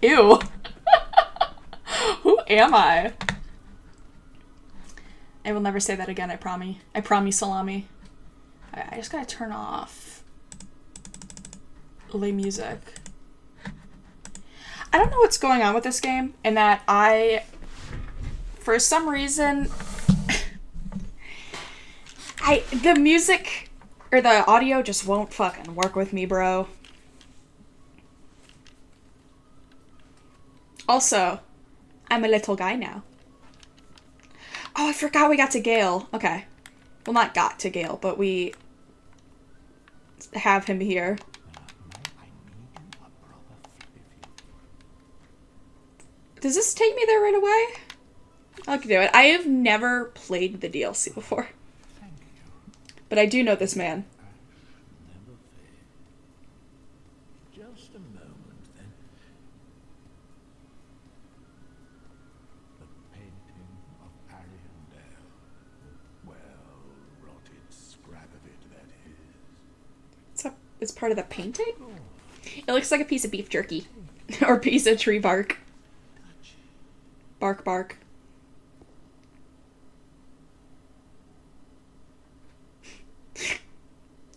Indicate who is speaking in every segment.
Speaker 1: Ew. Who am I? I will never say that again, I promise. I promise, salami. I just gotta turn off lay music. I don't know what's going on with this game, in that for some reason, the music, or the audio just won't fucking work with me, bro. Also, I'm a little guy now. Oh, I forgot we got to Gale. Okay. Well, not got to Gale, but we have him here. Does this take me there right away? I can do it. I have never played the DLC before. But I do know this man.
Speaker 2: Just a moment, then. The painting of Ariandel. Well-rotted scrap of it, that is.
Speaker 1: It's part of the painting? It looks like a piece of beef jerky. Or a piece of tree bark. Bark, bark.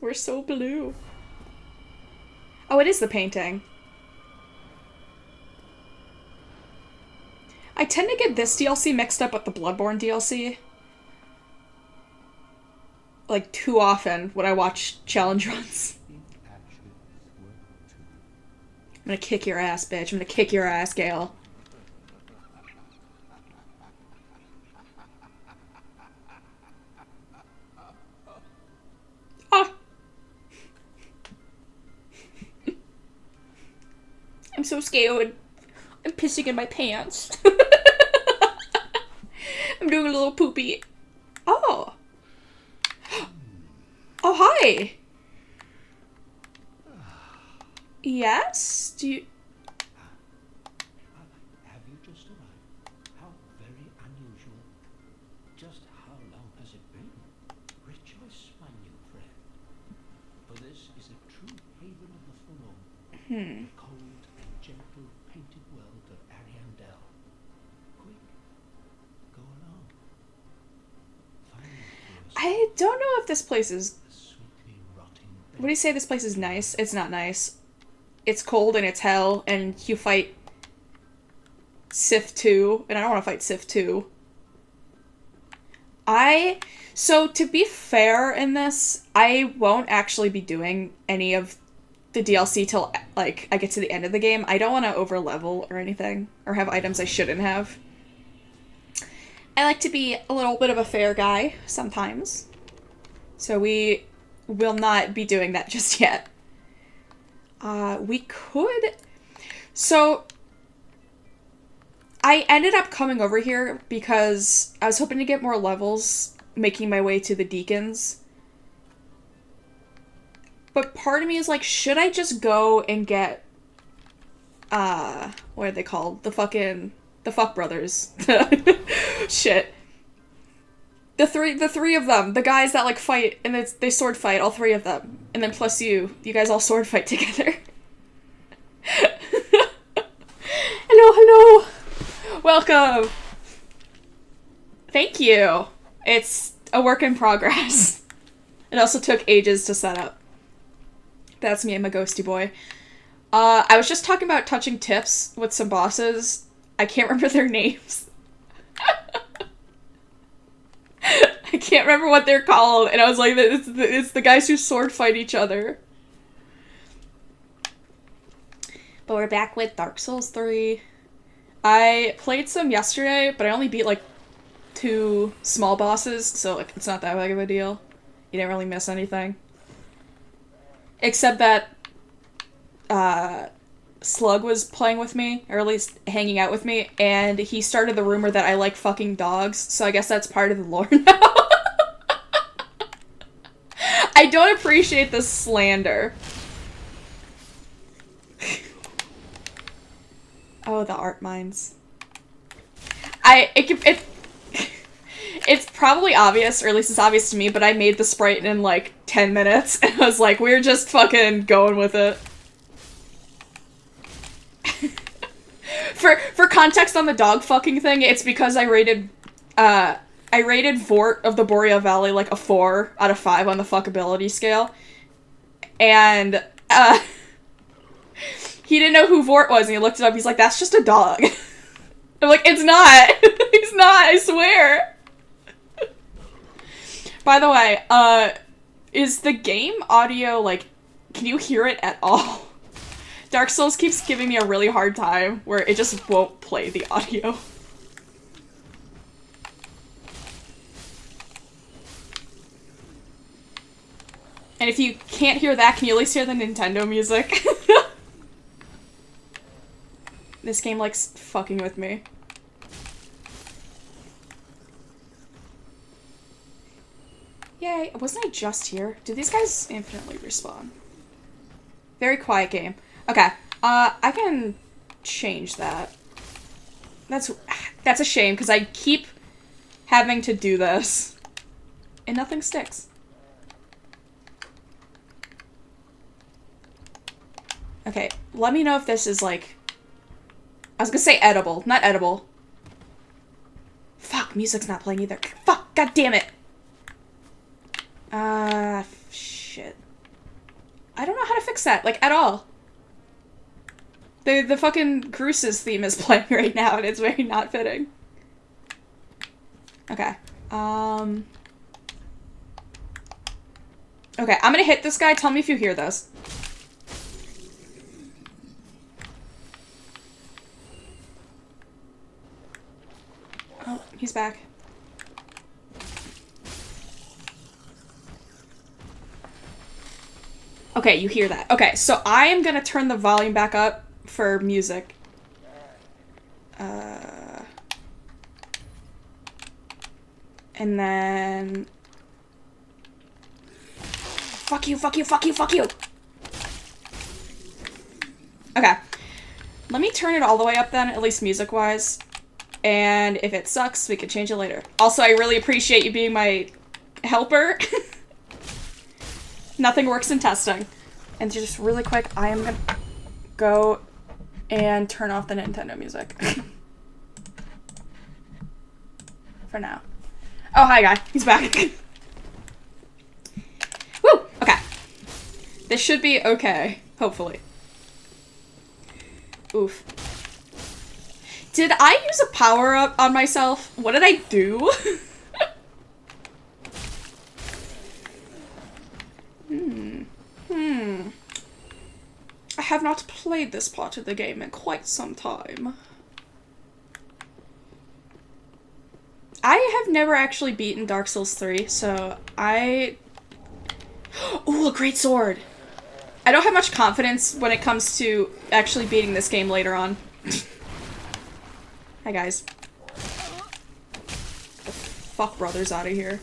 Speaker 1: We're so blue. Oh, it is the painting. I tend to get this DLC mixed up with the Bloodborne DLC. Like, too often when I watch challenge runs. I'm gonna kick your ass, bitch. I'm gonna kick your ass, Gale. Ah! I'm so scared. I'm pissing in my pants. I'm doing a little poopy. Oh. Oh, hi. Yes? Do you...
Speaker 2: Have you just arrived? How very unusual. Just how long has it been? Rejoice, my new friend. For this is a true haven of the forlorn. The cold and gentle painted world of Ariandel. Quick, go along.
Speaker 1: I don't know if this place is...
Speaker 2: Sweetly rotting.
Speaker 1: What do you say this place is nice? It's not nice. It's cold and it's hell, and you fight Sif 2, and I don't want to fight Sif 2. So, to be fair in this, I won't actually be doing any of the DLC till, like, I get to the end of the game. I don't want to over-level or anything, or have items I shouldn't have. I like to be a little bit of a fair guy, sometimes. So we will not be doing that just yet. We could... So, I ended up coming over here because I was hoping to get more levels, making my way to the Deacons. But part of me is like, should I just go and get, what are they called? The fuck brothers. Shit. The three of them, the guys that like fight, and they sword fight, all three of them. And then plus you guys all sword fight together. Hello. Welcome. Thank you. It's a work in progress. It also took ages to set up. That's me and my ghosty boy. I was just talking about touching tips with some bosses. I can't remember their names. I can't remember what they're called, and I was like, it's the guys who sword fight each other. But we're back with Dark Souls 3. I played some yesterday, but I only beat, like, 2 small bosses, so, like, it's not that big of a deal. You didn't really miss anything. Except that, Slug was playing with me, or at least hanging out with me, and he started the rumor that I like fucking dogs, so I guess that's part of the lore now. I don't appreciate this slander. Oh, the art mines. It's probably obvious, or at least it's obvious to me, but I made the sprite in like 10 minutes, and I was like, we're just fucking going with it. For context on the dog fucking thing, it's because I rated Vort of the Boreal Valley like a 4 out of 5 on the fuckability scale. And he didn't know who Vort was, and he looked it up. He's like, that's just a dog. I'm like, it's not. He's not, I swear. By the way, is the game audio, like, can you hear it at all? Dark Souls keeps giving me a really hard time where it just won't play the audio. And if you can't hear that, can you at least hear the Nintendo music? This game likes fucking with me. Yay, wasn't I just here? Do these guys infinitely respawn? Very quiet game. Okay, I can change that. That's a shame, because I keep having to do this. And nothing sticks. Okay, let me know if this is, like... I was gonna say edible, not edible. Fuck, music's not playing either. Fuck, god damn it! Shit. I don't know how to fix that, like, at all. The fucking Cruces theme is playing right now, and it's very not fitting. Okay. Okay, I'm gonna hit this guy. Tell me if you hear those. Oh, he's back. Okay, you hear that. Okay, so I am gonna turn the volume back up for music. And then... Fuck you, fuck you, fuck you, fuck you! Okay. Let me turn it all the way up then, at least music-wise. And if it sucks, we can change it later. Also, I really appreciate you being my helper. Nothing works in testing. And just really quick, I am gonna go and turn off the Nintendo music. For now. Oh, hi, guy. He's back. Woo! Okay. This should be okay. Hopefully. Oof. Did I use a power-up on myself? What did I do? I have not played this part of the game in quite some time. I have never actually beaten Dark Souls 3, so I... Ooh, a great sword! I don't have much confidence when it comes to actually beating this game later on. Hi, guys. Get the fuck brothers out of here.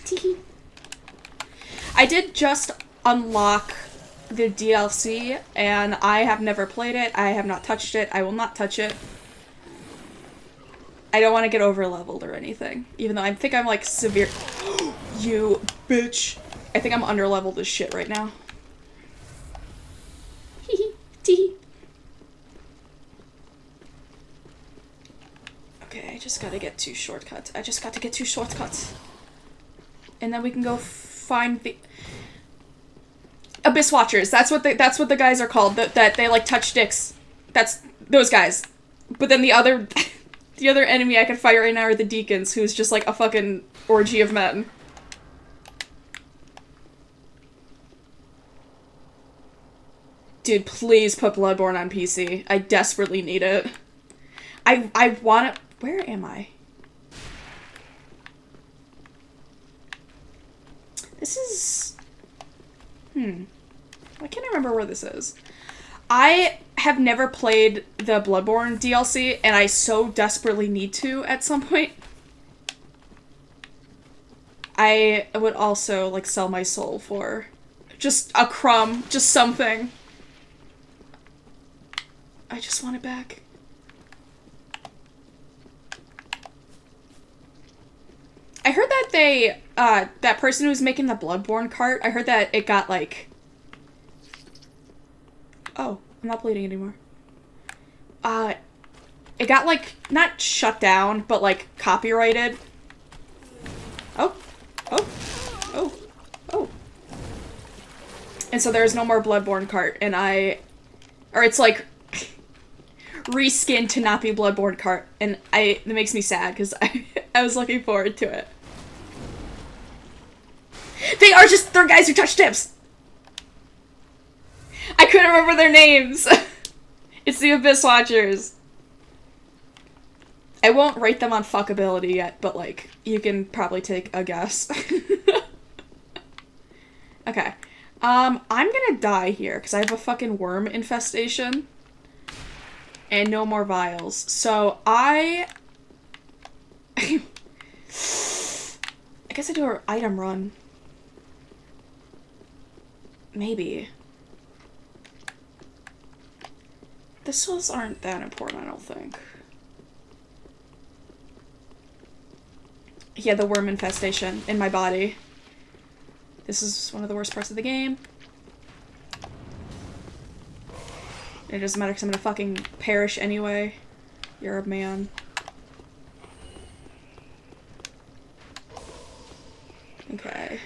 Speaker 1: Teehee. I did just unlock the DLC, and I have never played it. I have not touched it. I will not touch it. I don't want to get over-leveled or anything. Even though I think I'm, like, severe- You bitch. I think I'm under-leveled as shit right now. Hee hee. Tee. Okay, I just gotta get 2 shortcuts. I just got to get 2 shortcuts. And then we can go find the... Abyss Watchers. That's what the guys are called. That they, like, touch dicks. That's those guys. But then the other... The other enemy I can fight right now are the Deacons, who's just like a fucking orgy of men. Dude, please put Bloodborne on PC. I desperately need it. I want to... Where am I? This is... I can't remember where this is. I have never played the Bloodborne DLC, and I so desperately need to at some point. I would also, like, sell my soul for just a crumb, just something. I just want it back. I heard that they, that person who was making the Bloodborne cart, I heard that it got, like... Oh, I'm not bleeding anymore. It got, like, not shut down, but, like, copyrighted. Oh. Oh. Oh. Oh. And so there's no more Bloodborne cart, and or it's, like, reskinned to not be Bloodborne cart, and it makes me sad, because I was looking forward to it. They're guys who touch tips! I couldn't remember their names! It's the Abyss Watchers. I won't rate them on fuckability yet, but, like, you can probably take a guess. Okay. I'm gonna die here, because I have a fucking worm infestation. And no more vials. So, I guess I do an item run. Maybe. The souls aren't that important, I don't think. Yeah, the worm infestation in my body. This is one of the worst parts of the game. It doesn't matter because I'm gonna fucking perish anyway. You're a man. Okay.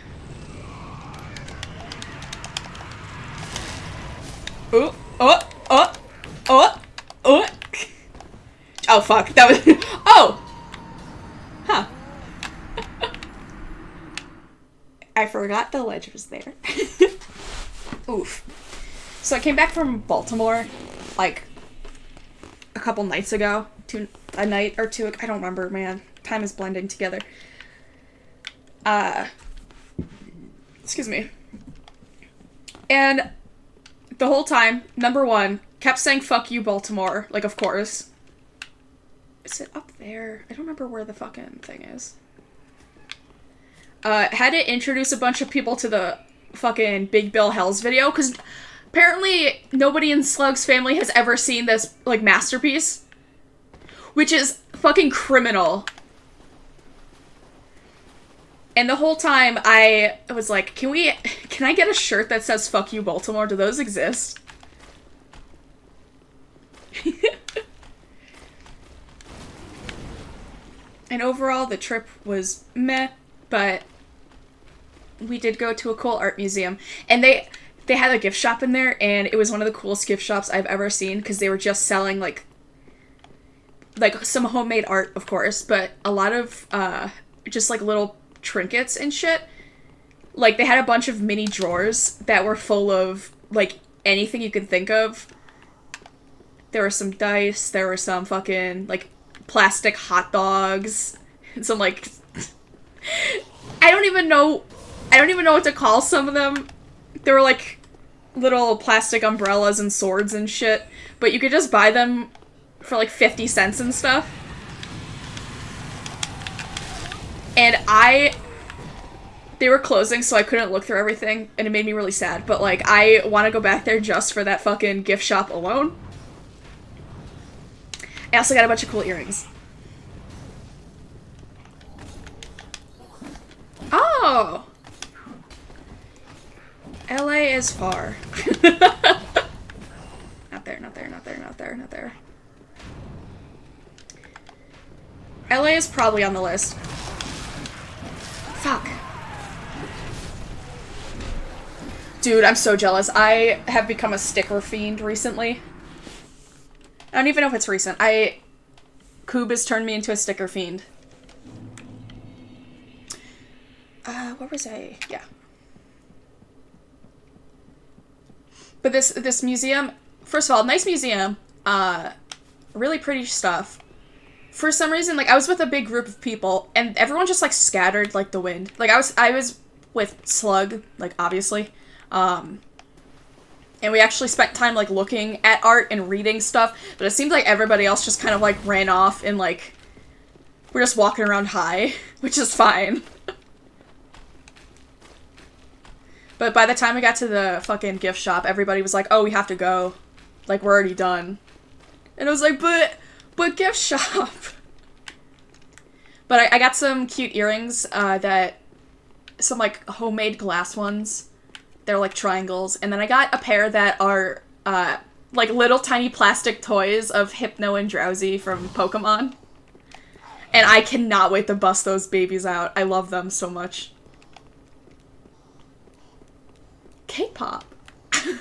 Speaker 1: Oh, oh, oh, oh, oh. Oh, fuck. That was... Oh! Huh. I forgot the ledge was there. Oof. So I came back from Baltimore, like, a couple nights ago. A night or two. I don't remember, man. Time is blending together. Excuse me. And the whole time, number one, kept saying, fuck you, Baltimore. Like, of course. Is it up there? I don't remember where the fucking thing is. Had to introduce a bunch of people to the fucking Big Bill Hells video, because apparently nobody in Slug's family has ever seen this, like, masterpiece. Which is fucking criminal. And the whole time I was like, can I get a shirt that says fuck you, Baltimore? Do those exist? And overall, the trip was meh, but we did go to a cool art museum. And they had a gift shop in there, and it was one of the coolest gift shops I've ever seen, because they were just selling, like some homemade art, of course, but a lot of, just, like, little trinkets and shit. Like, they had a bunch of mini drawers that were full of, like, anything you could think of. There were some dice, there were some fucking, like, plastic hot dogs, and some, like... I don't even know what to call some of them. There were, like, little plastic umbrellas and swords and shit, but you could just buy them for, like, 50 cents and stuff. And they were closing, so I couldn't look through everything, and it made me really sad, but, like, I want to go back there just for that fucking gift shop alone. I also got a bunch of cool earrings. Oh! LA is far. Not there, not there, not there, not there, not there. LA is probably on the list. Fuck. Dude, I'm so jealous. I have become a sticker fiend recently. I don't even know if it's recent. Coob has turned me into a sticker fiend. Where was I? Yeah. But this museum, first of all, nice museum. Really pretty stuff. For some reason, like, I was with a big group of people, and everyone just, like, scattered like the wind. Like, I was with Slug, like, obviously. And we actually spent time, like, looking at art and reading stuff, but it seems like everybody else just kind of, like, ran off and, like, we're just walking around high, which is fine. But by the time we got to the fucking gift shop, everybody was like, oh, we have to go. Like, we're already done. And I was like, but gift shop. But I got some cute earrings, some, like, homemade glass ones. They're, like, triangles. And then I got a pair that are, like little tiny plastic toys of Hypno and Drowsy from Pokemon. And I cannot wait to bust those babies out. I love them so much. K-pop. Is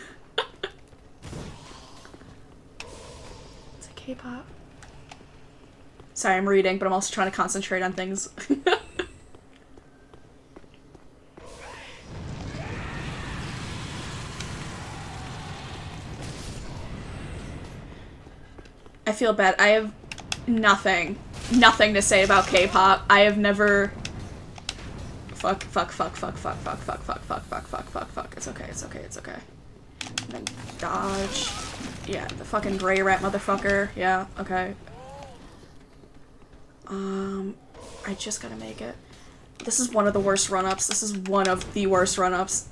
Speaker 1: it K-pop? Sorry, I'm reading, but I'm also trying to concentrate on things. I feel bad. I have nothing to say about K-pop. I have never... Fuck. It's okay. And then dodge. Yeah, the fucking gray rat motherfucker. Yeah, okay. I just gotta make it. This is one of the worst run-ups. This is one of the worst run-ups.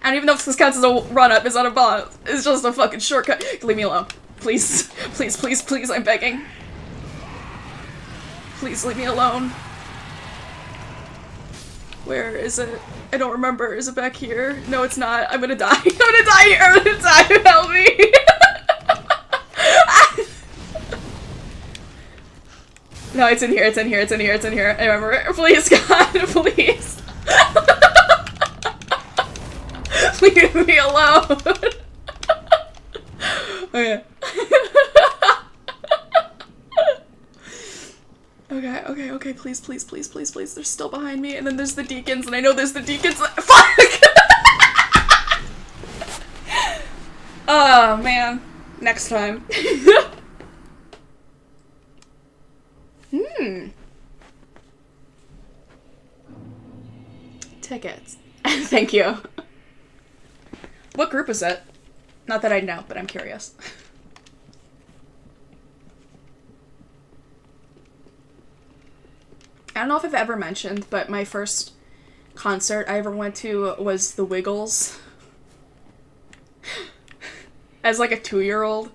Speaker 1: I don't even know if this counts as a run-up. It's not a boss. It's just a fucking shortcut. Leave me alone. Please. Please, I'm begging. Please leave me alone. Where is it? I don't remember. Is it back here? No, it's not. I'm gonna die. I'm gonna die here. I'm gonna die. Help me. No, it's in here. I remember. Please, God, please. Leave me alone. Okay. Okay, please. They're still behind me, and then there's the deacons, and I know there's the deacons. Fuck! Oh, man. Next time. Tickets. Thank you. What group is it? Not that I know, but I'm curious. I don't know if I've ever mentioned, but my first concert I ever went to was The Wiggles. As like a 2-year-old.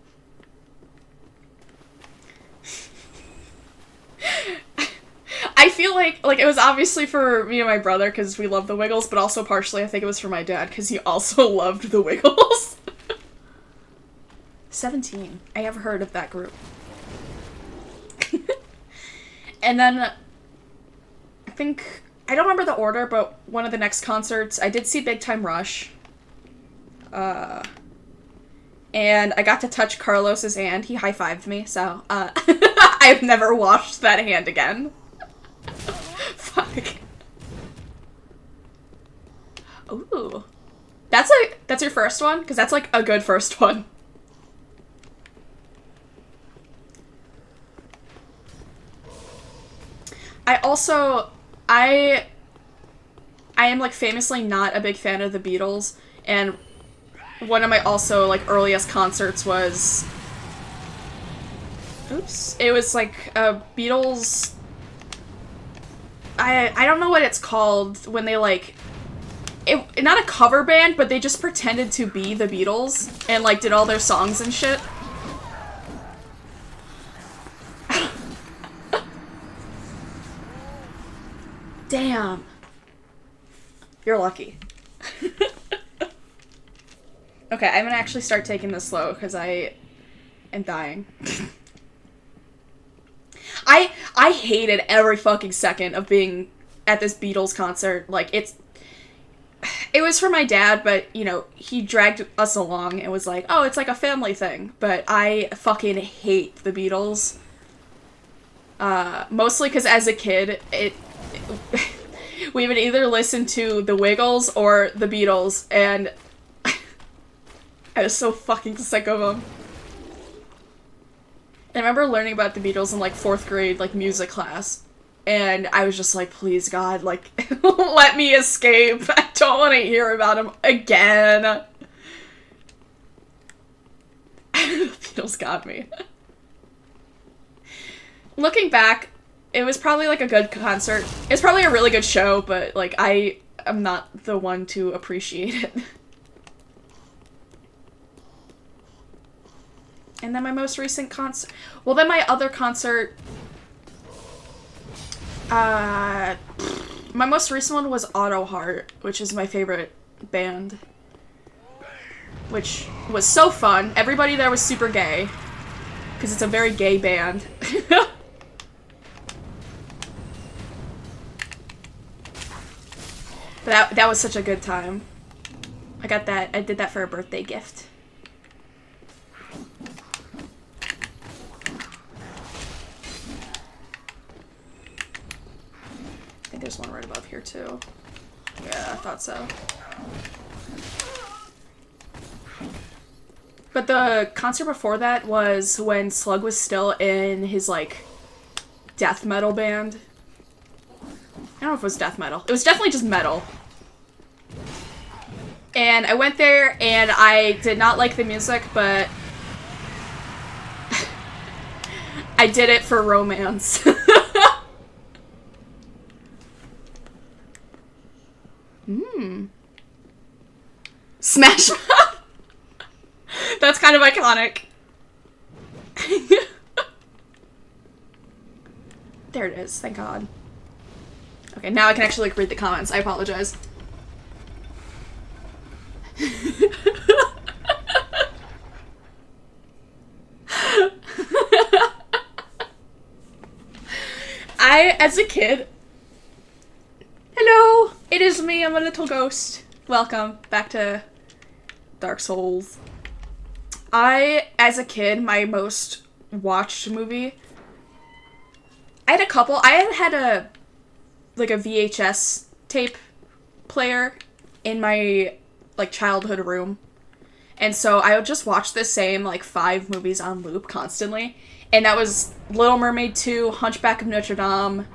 Speaker 1: I feel like it was obviously for me and my brother because we love The Wiggles, but also partially I think it was for my dad because he also loved The Wiggles. 17. I have heard of that group. And then I don't remember the order, but one of the next concerts, I did see Big Time Rush. And I got to touch Carlos's hand. He high-fived me, so, I've never washed that hand again. Fuck. Ooh. That's your first one? Because that's, like, a good first one. I am, like, famously not a big fan of the Beatles, and one of my also, like, earliest concerts was... Oops. It was, like, a Beatles... I don't know what it's called when they, like... not a cover band, but they just pretended to be the Beatles, and, like, did all their songs and shit. Damn. You're lucky. Okay, I'm gonna actually start taking this slow, because I am dying. I hated every fucking second of being at this Beatles concert. Like, it was for my dad, but, you know, he dragged us along and was like, oh, it's like a family thing. But I fucking hate the Beatles. Mostly because as a kid, we would either listen to the Wiggles or the Beatles, and I was so fucking sick of them. I remember learning about the Beatles in, like, 4th grade, like, music class, and I was just like, please, God, like, let me escape. I don't want to hear about them again. The Beatles got me. Looking back, it was probably, like, a good concert. It's probably a really good show, but, like, I am not the one to appreciate it. And then my most recent concert... Well, then my other concert... my most recent one was Auto Heart, which is my favorite band. Which was so fun. Everybody there was super gay. Because it's a very gay band. But that was such a good time. I did that for a birthday gift. I think there's one right above here too. Yeah, I thought so. But the concert before that was when Slug was still in his, like, death metal band. I don't know if it was death metal. It was definitely just metal. And I went there, and I did not like the music, but I did it for romance. Smash Mouth! That's kind of iconic. There it is, thank God. Okay, now I can actually, like, read the comments. I apologize. As a kid... Hello! It is me, I'm a little ghost. Welcome back to Dark Souls. As a kid, my most watched movie... I had a couple. I had a VHS tape player in my, like, childhood room. And so I would just watch the same, like, 5 movies on loop constantly. And that was Little Mermaid 2, Hunchback of Notre Dame,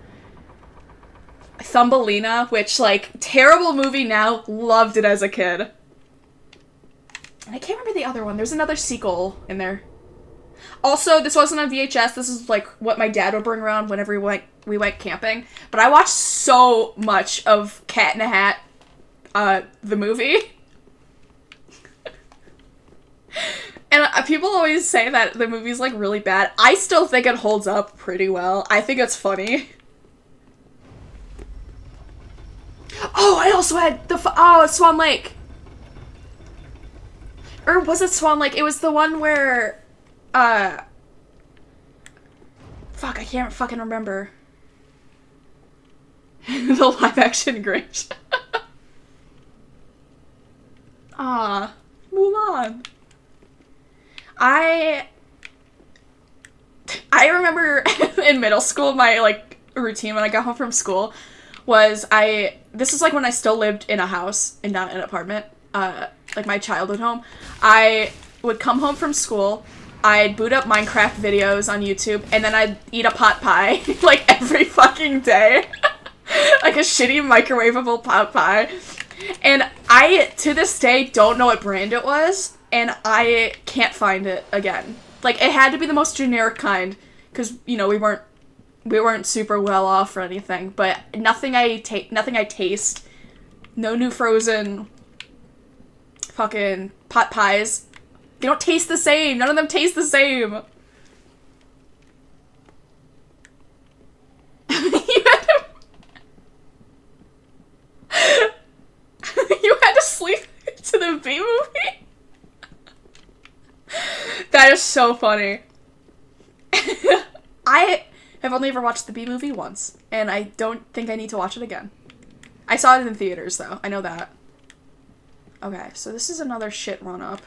Speaker 1: Thumbelina, which, like, terrible movie now, loved it as a kid. And I can't remember the other one. There's another sequel in there. Also, this wasn't on VHS. This is, like, what my dad would bring around whenever we went camping. But I watched so much of Cat in a Hat, the movie. And people always say that the movie's, like, really bad. I still think it holds up pretty well. I think it's funny. Oh, I also had Swan Lake. Or was it Swan Lake? It was the one where... Fuck, I can't fucking remember. The live-action Grinch. Mulan. I remember in middle school, my, like, routine when I got home from school was this is, like, when I still lived in a house and not an apartment, like, my childhood home. I would come home from school, I'd boot up Minecraft videos on YouTube, and then I'd eat a pot pie, like, every fucking day. Like a shitty microwavable pot pie. And I, to this day, don't know what brand it was, and I can't find it again. Like, it had to be the most generic kind, because, you know, we weren't super well off or anything, but nothing I taste, no new frozen fucking pot pies. They don't taste the same. None of them taste the same. You had to sleep to the Bee Movie? That is so funny. I have only ever watched the Bee Movie once, and I don't think I need to watch it again. I saw it in theaters, though. I know that. Okay, so this is another shit run-up.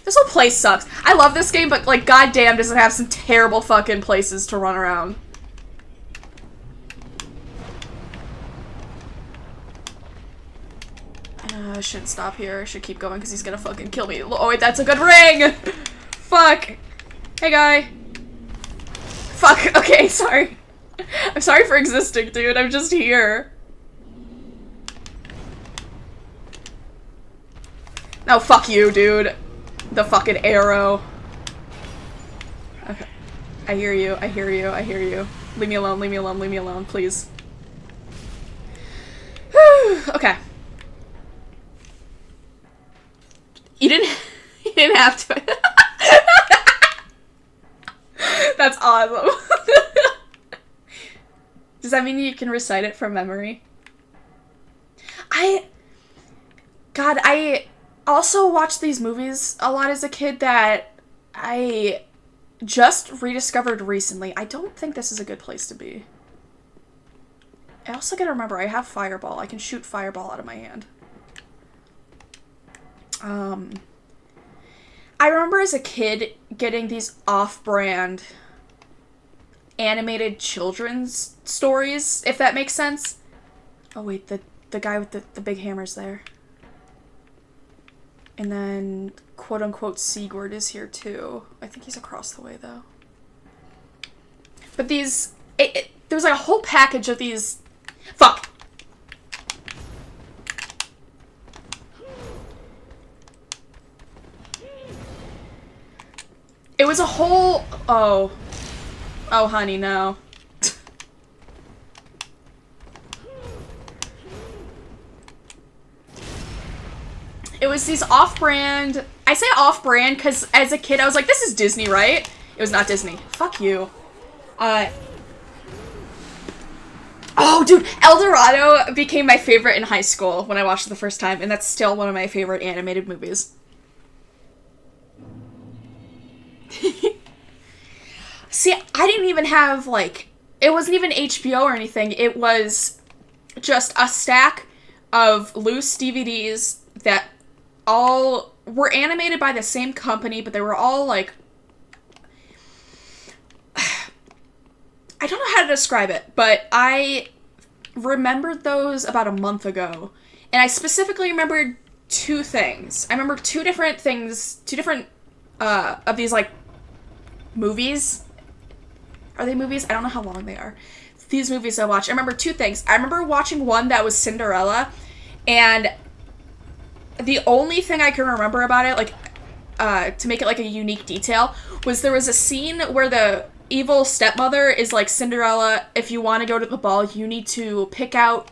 Speaker 1: This whole place sucks. I love this game, but, like, goddamn does it have some terrible fucking places to run around. I shouldn't stop here. I should keep going because he's gonna fucking kill me. Oh, wait, that's a good ring! Fuck! Hey, guy. Fuck, okay, sorry. I'm sorry for existing, dude. I'm just here. No, fuck you, dude. The fucking arrow. Okay. I hear you, I hear you, I hear you. Leave me alone, leave me alone, leave me alone, please. Okay. You didn't have to. That's awesome. Does that mean you can recite it from memory? also watched these movies a lot as a kid that I just rediscovered recently. I don't think this is a good place to be. I also gotta remember, I have Fireball. I can shoot Fireball out of my hand. I remember as a kid getting these off-brand animated children's stories, if that makes sense. Oh wait, the guy with the big hammer's there. And then, quote-unquote, Sigurd is here too. I think he's across the way, though. But these... there's like a whole package of these... Fuck! It was a whole... Oh. Oh, honey, no. It was these off-brand... I say off-brand because as a kid I was like, this is Disney, right? It was not Disney. Fuck you. Oh, dude, El Dorado became my favorite in high school when I watched it the first time, and that's still one of my favorite animated movies. See, I didn't even have, like... It wasn't even HBO or anything. It was just a stack of loose DVDs that all were animated by the same company, but they were all, like... I don't know how to describe it, but I remembered those about a month ago. And I specifically remembered two things. I remember two different of these, like, movies. Are they movies? I don't know how long they are. These movies I watched. I remember two things. I remember watching one that was Cinderella, and the only thing I can remember about it, like, to make it, like, a unique detail, was there was a scene where the evil stepmother is like, Cinderella, if you want to go to the ball, you need to pick out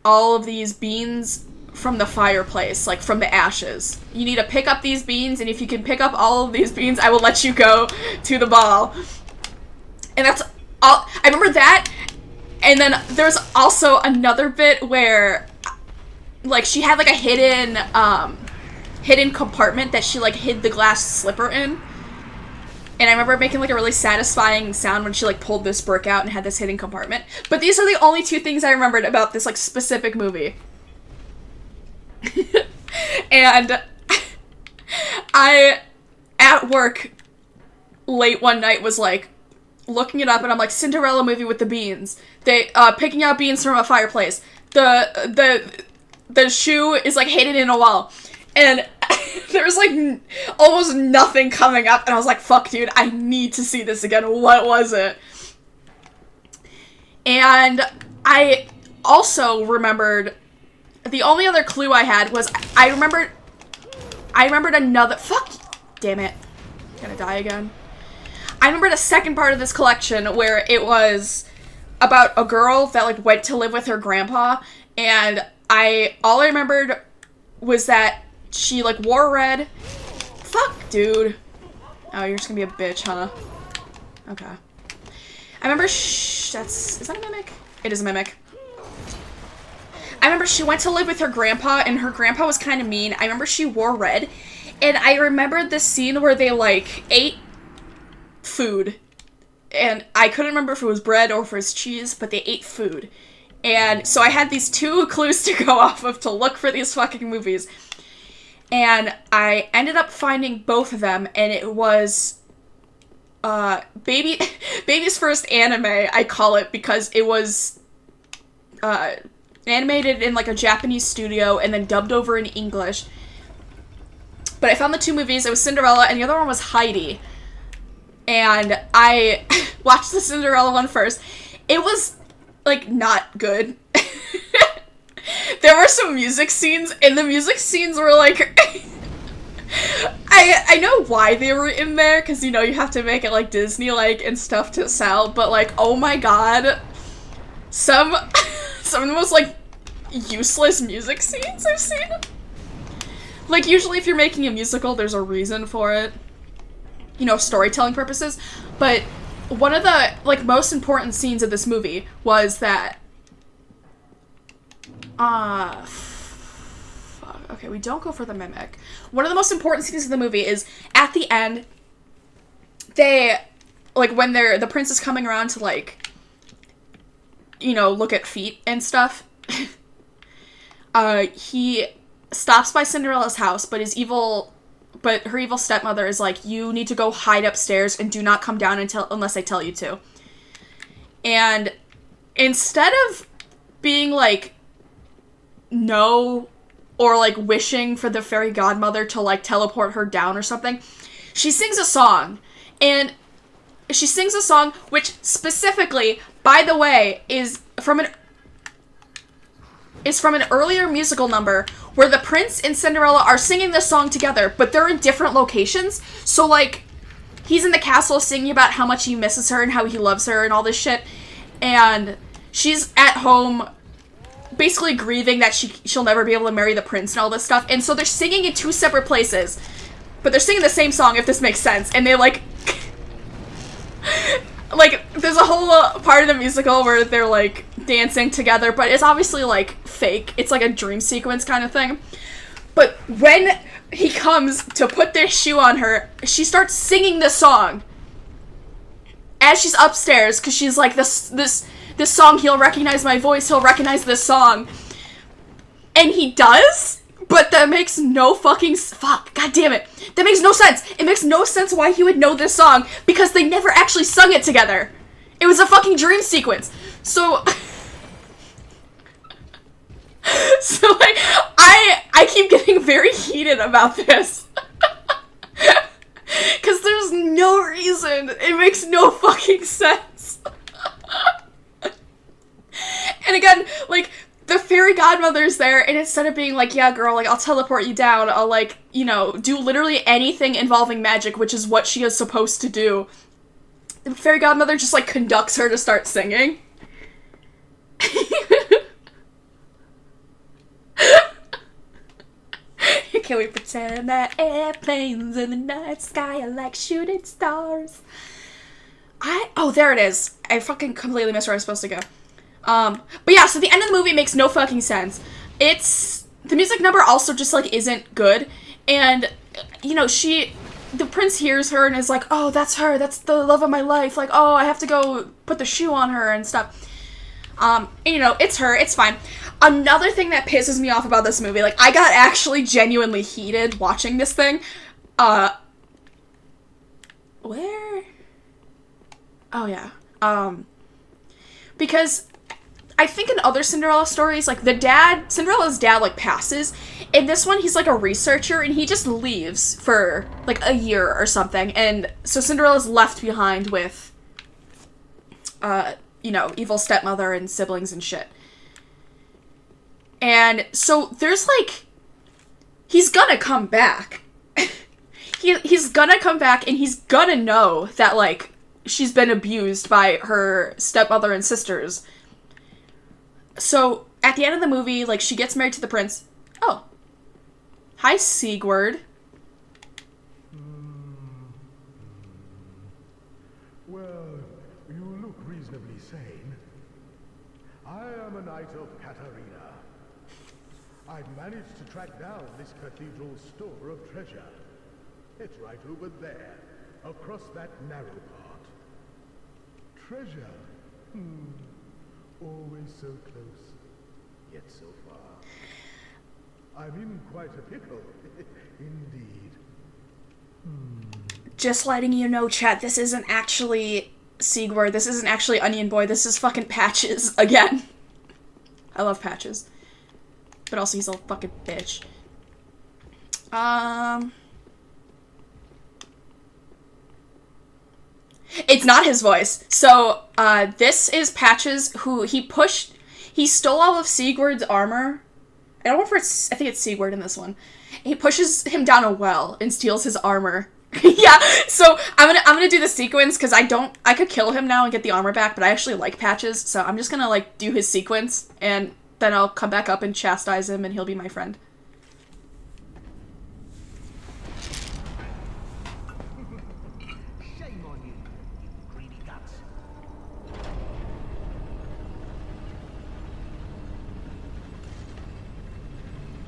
Speaker 1: all of these beans from the fireplace, like, from the ashes. You need to pick up these beans, and if you can pick up all of these beans, I will let you go to the ball. And that's all. I remember that, and then there's also another bit where, like, she had, like, a hidden compartment that she, like, hid the glass slipper in. And I remember making, like, a really satisfying sound when she, like, pulled this brick out and had this hidden compartment. But these are the only two things I remembered about this, like, specific movie. And I, at work, late one night, was, like, looking it up, and I'm like, Cinderella movie with the beans. They, picking out beans from a fireplace. The shoe is, like, hidden in a wall. And there was, like, almost nothing coming up, and I was like, fuck, dude, I need to see this again. What was it? And I also remembered, the only other clue I had was, I remembered another, fuck, damn it, I'm gonna die again. I remembered a second part of this collection where it was about a girl that, like, went to live with her grandpa, and all I remembered was that she, like, wore red. Fuck, dude. Oh, you're just gonna be a bitch, huh? Okay. I remember is that a mimic? It is a mimic. I remember she went to live with her grandpa, and her grandpa was kind of mean. I remember she wore red, and I remembered the scene where they, like, ate food, and I couldn't remember if it was bread or if it was cheese, but they ate food. And so I had these two clues to go off of to look for these fucking movies. And I ended up finding both of them, and it was Baby's first anime, I call it, because it was animated in, like, a Japanese studio and then dubbed over in English. But I found the two movies. It was Cinderella, and the other one was Heidi. And I watched the Cinderella one first. It was, like, not good. There were some music scenes, and the music scenes were, like... I know why they were in there, because, you know, you have to make it, like, Disney-like and stuff to sell, but, like, oh my god. Some of the most, like, useless music scenes I've seen. Like, usually if you're making a musical, there's a reason for it. You know, storytelling purposes. But one of the, like, most important scenes of this movie was that... fuck. Okay, we don't go for the mimic. One of the most important scenes of the movie is at the end. They, like, when the prince is coming around to, like, you know, look at feet and stuff. He stops by Cinderella's house, but her evil stepmother is like, you need to go hide upstairs and do not come down unless I tell you to. And instead of being like, no, or like wishing for the fairy godmother to like teleport her down or something, she sings a song. And she sings a song which specifically, by the way, is from an earlier musical number where the prince and Cinderella are singing this song together, but they're in different locations. So, like, he's in the castle singing about how much he misses her and how he loves her and all this shit. And she's at home basically grieving that she'll never be able to marry the prince and all this stuff. And so they're singing in two separate places, but they're singing the same song, if this makes sense. And they, like... like, there's a whole part of the musical where they're, like, dancing together, but it's obviously, like, fake. It's, like, a dream sequence kind of thing. But when he comes to put this shoe on her, she starts singing this song as she's upstairs, because she's like, this song, he'll recognize my voice, he'll recognize this song. And he does? But that makes no fucking... Fuck, god damn it. That makes no sense. It makes no sense why he would know this song, because they never actually sung it together. It was a fucking dream sequence. So... so, like, I keep getting very heated about this. Because there's no reason. It makes no fucking sense. And again, like... the fairy godmother's there, and instead of being like, yeah, girl, like, I'll teleport you down, I'll, like, you know, do literally anything involving magic, which is what she is supposed to do, the fairy godmother just, like, conducts her to start singing. Can we pretend that airplanes in the night sky are like shooting stars? Oh, there it is. I fucking completely missed where I was supposed to go. But yeah, so the end of the movie makes no fucking sense. The music number also just, like, isn't good, and, you know, the prince hears her and is like, oh, that's her, that's the love of my life, like, oh, I have to go put the shoe on her and stuff. And, you know, it's her, it's fine. Another thing that pisses me off about this movie, like, I got actually genuinely heated watching this thing, where? Oh, yeah. Because... I think in other Cinderella stories, like, Cinderella's dad, like, passes. In this one, he's, like, a researcher, and he just leaves for, like, a year or something. And so Cinderella's left behind with, you know, evil stepmother and siblings and shit. And so there's, like, he's gonna come back. He's gonna come back, and he's gonna know that, like, she's been abused by her stepmother and sisters. So, at the end of the movie, like, she gets married to the prince. Oh. Hi, Siegward.
Speaker 3: Well, you look reasonably sane. I am a knight of Katarina. I've managed to track down this cathedral's store of treasure. It's right over there, across that narrow part. Treasure? Always so close, yet so far. I'm in quite a pickle, indeed.
Speaker 1: Just letting you know, chat, this isn't actually Siegward, this isn't actually Onion Boy, this is fucking Patches again. I love Patches. But also he's a fucking bitch. It's not his voice. So, this is Patches, who he stole all of Siegward's armor. I don't know I think it's Siegward in this one. He pushes him down a well and steals his armor. Yeah, so I'm gonna do the sequence, because I could kill him now and get the armor back, but I actually like Patches, so I'm just gonna, like, do his sequence, and then I'll come back up and chastise him, and he'll be my friend.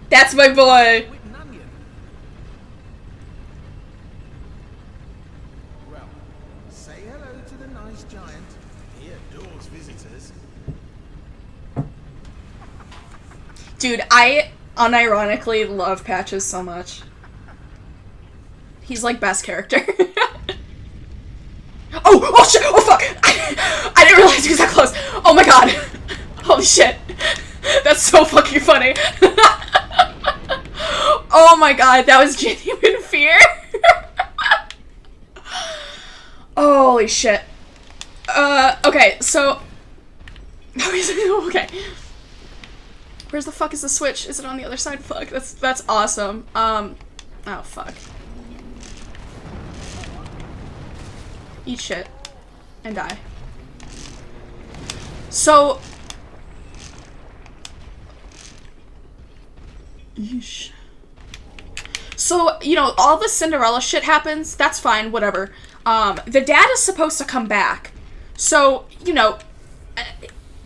Speaker 1: That's my boy.
Speaker 2: With an onion.
Speaker 4: Well, say hello to the nice giant. He adores visitors.
Speaker 1: Dude, I unironically love Patches so much. He's like best character. Oh shit! Oh fuck! I didn't realize he was that close. Oh my god! Holy shit! That's so fucking funny. Oh my god, that was genuine fear. Holy shit. Okay, so... Okay. Where's the fuck is the switch? Is it on the other side? Fuck, that's awesome. Oh fuck. Eat shit. And die. So... Yeesh. So, you know, all the Cinderella shit happens. That's fine, whatever. The dad is supposed to come back. So, you know,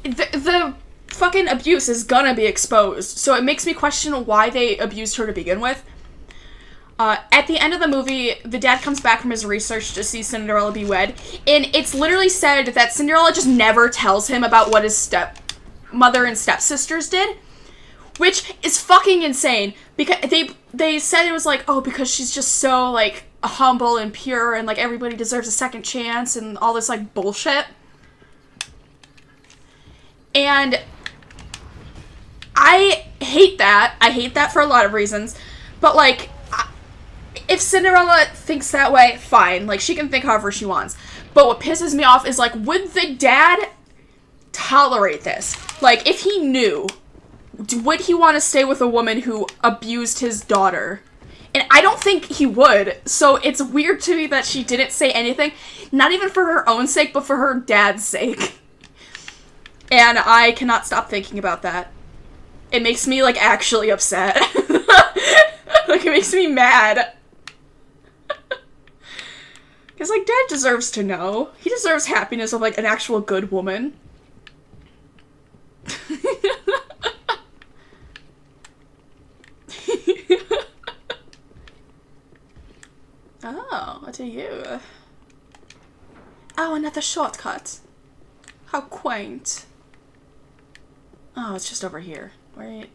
Speaker 1: the fucking abuse is gonna be exposed. So it makes me question why they abused her to begin with. At the end of the movie, the dad comes back from his research to see Cinderella be wed, and it's literally said that Cinderella just never tells him about what his stepmother and stepsisters did, which is fucking insane, because they said it was like, oh, because she's just so, like, humble and pure, and, like, everybody deserves a second chance, and all this, like, bullshit. And I hate that. I hate that for a lot of reasons, but, like, if Cinderella thinks that way, fine. Like, she can think however she wants. But what pisses me off is, like, would the dad tolerate this? Like, if he knew, would he want to stay with a woman who abused his daughter? And I don't think he would. So it's weird to me that she didn't say anything. Not even for her own sake, but for her dad's sake. And I cannot stop thinking about that. It makes me, like, actually upset. Like, it makes me mad. Because, like, dad deserves to know. He deserves happiness of, like, an actual good woman. Oh, what are you? Oh, another shortcut. How quaint. Oh, it's just over here. Wait.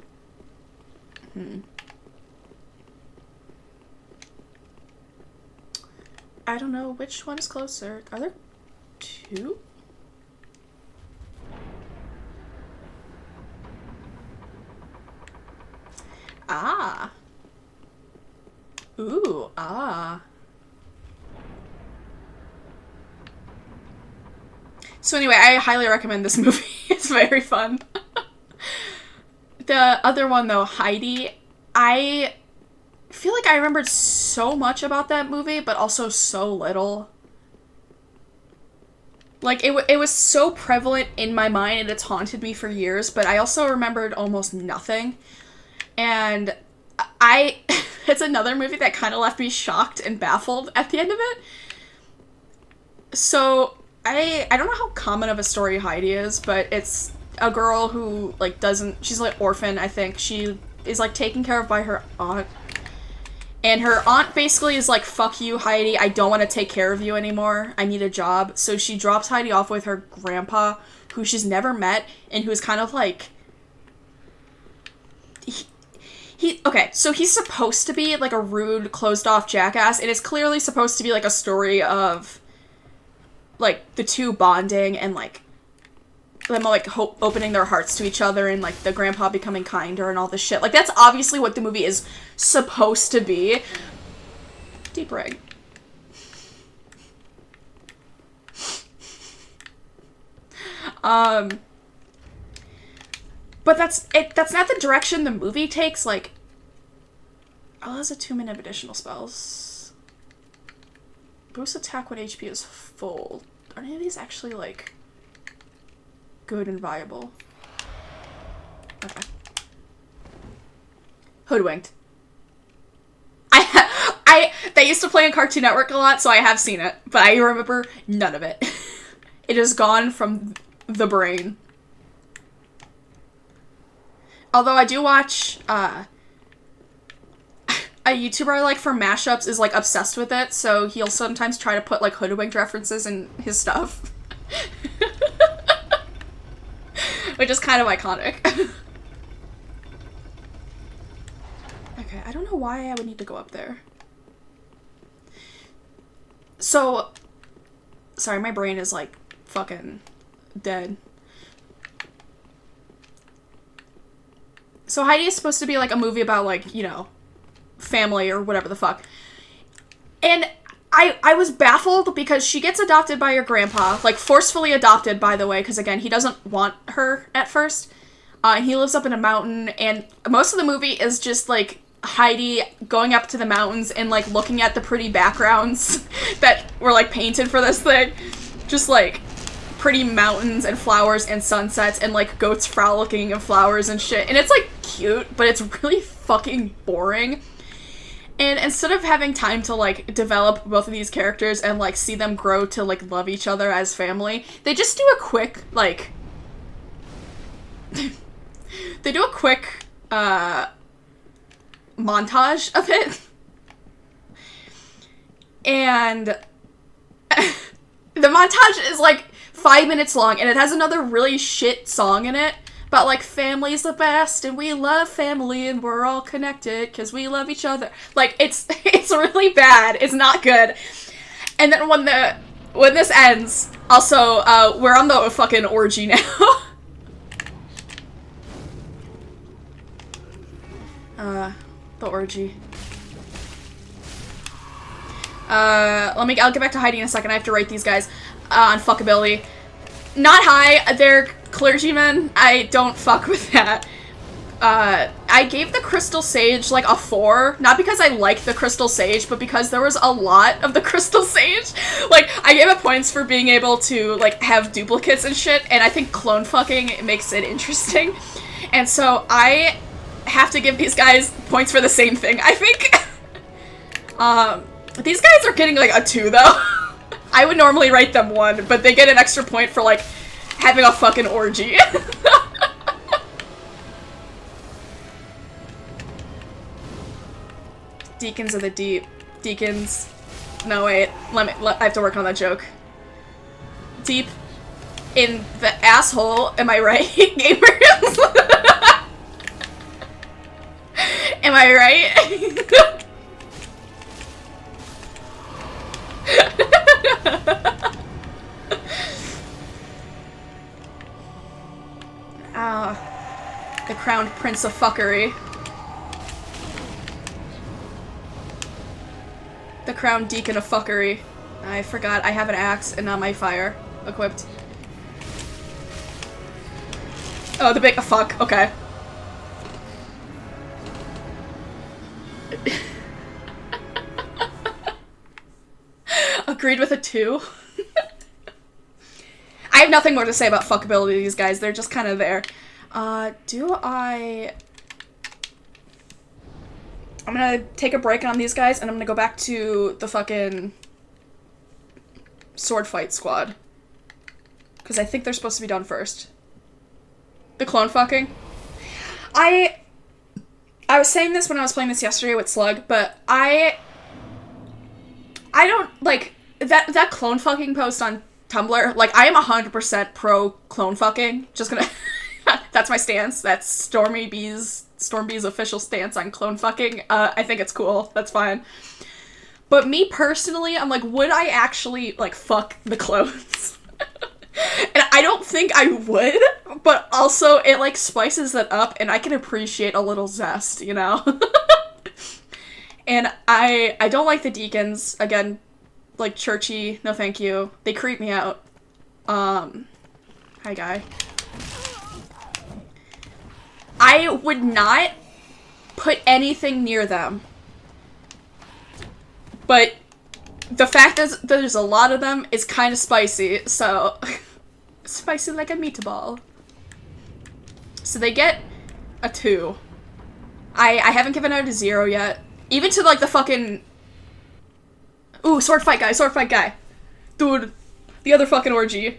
Speaker 1: I don't know which one is closer. Are there two? Ah. Ooh, ah. So anyway, I highly recommend this movie. It's very fun. The other one, though, Heidi, I feel like I remembered so much about that movie, but also so little. Like, it was so prevalent in my mind, and it's haunted me for years, but I also remembered almost nothing. And it's another movie that kind of left me shocked and baffled at the end of it. So, I don't know how common of a story Heidi is, but it's a girl who, like, she's, like, orphan, I think. She is, like, taken care of by her aunt. And her aunt basically is like, fuck you, Heidi, I don't want to take care of you anymore. I need a job. So she drops Heidi off with her grandpa, who she's never met, and who's kind of, like... Okay, so he's supposed to be, like, a rude, closed-off jackass, and it's clearly supposed to be, like, a story of, like, the two bonding and, like, them, like, opening their hearts to each other and, like, the grandpa becoming kinder and all this shit. Like, that's obviously what the movie is supposed to be. Deep rig. But that's not the direction the movie takes. Like, oh, that's a 2-minute additional spells. Boost attack when HP is full. Are any of these actually, like, good and viable? Okay. Hoodwinked. They used to play on Cartoon Network a lot, so I have seen it, but I remember none of it. It is gone from the brain. Although I do watch, a YouTuber I like for mashups is like obsessed with it, so he'll sometimes try to put like Hoodwinked references in his stuff. Which is kind of iconic. Okay, I don't know why I would need to go up there. So, sorry, my brain is like fucking dead. So Heidi is supposed to be like a movie about like, you know, family or whatever the fuck. And I was baffled because she gets adopted by her grandpa, like forcefully adopted, by the way, because again, he doesn't want her at first. And he lives up in a mountain, and most of the movie is just like Heidi going up to the mountains and like looking at the pretty backgrounds that were like painted for this thing. Just like pretty mountains and flowers and sunsets and like goats frolicking and flowers and shit. And it's like cute, but it's really fucking boring. And instead of having time to like develop both of these characters and like see them grow to like love each other as family, they just do a quick like they do a quick montage of it. And the montage is like 5 minutes long, and it has another really shit song in it about like family's the best and we love family and we're all connected because we love each other. Like it's really bad. It's not good. And then when this ends, also we're on the fucking orgy now. The orgy. I'll get back to Heidi in a second. I have to rate these guys on fuckability. Not high. They're clergymen. I don't fuck with that. I gave the Crystal Sage like a 4, not because I like the Crystal Sage, but because there was a lot of the Crystal Sage. Like, I gave it points for being able to like have duplicates and shit, and I think clone fucking makes it interesting. And so I have to give these guys points for the same thing, I think. These guys are getting like a 2 though. I would normally rate them 1, but they get an extra point for like having a fucking orgy. Deacons of the Deep. Deacons. No, wait. I have to work on that joke. Deep in the asshole. Am I right, gamers? Am I right? The crowned prince of fuckery. The crowned deacon of fuckery. I forgot I have an axe and not my fire equipped. Oh, the big fuck. Okay. Agreed with a 2. I have nothing more to say about fuckability of these guys. They're just kind of there. I'm gonna take a break on these guys, and I'm gonna go back to the fucking sword fight squad. Because I think they're supposed to be done first. The clone fucking. I was saying this when I was playing this yesterday with Slug, but I don't, like, that clone fucking post on Tumblr, like, I am 100% pro clone fucking. Just gonna... That's my stance. That's Stormbee's official stance on clone fucking. I think it's cool. That's fine. But me personally, I'm like, would I actually, like, fuck the clones? And I don't think I would, but also it, like, spices it up, and I can appreciate a little zest, you know? And I don't like the deacons. Again, like, churchy, no thank you. They creep me out. Hi, guy. I would not put anything near them. But the fact that there's a lot of them is kind of spicy, so... Spicy like a meatball. So they get a 2. I haven't given out a 0 yet. Even to, like, the fucking... Ooh, sword fight guy. Dude, the other fucking orgy.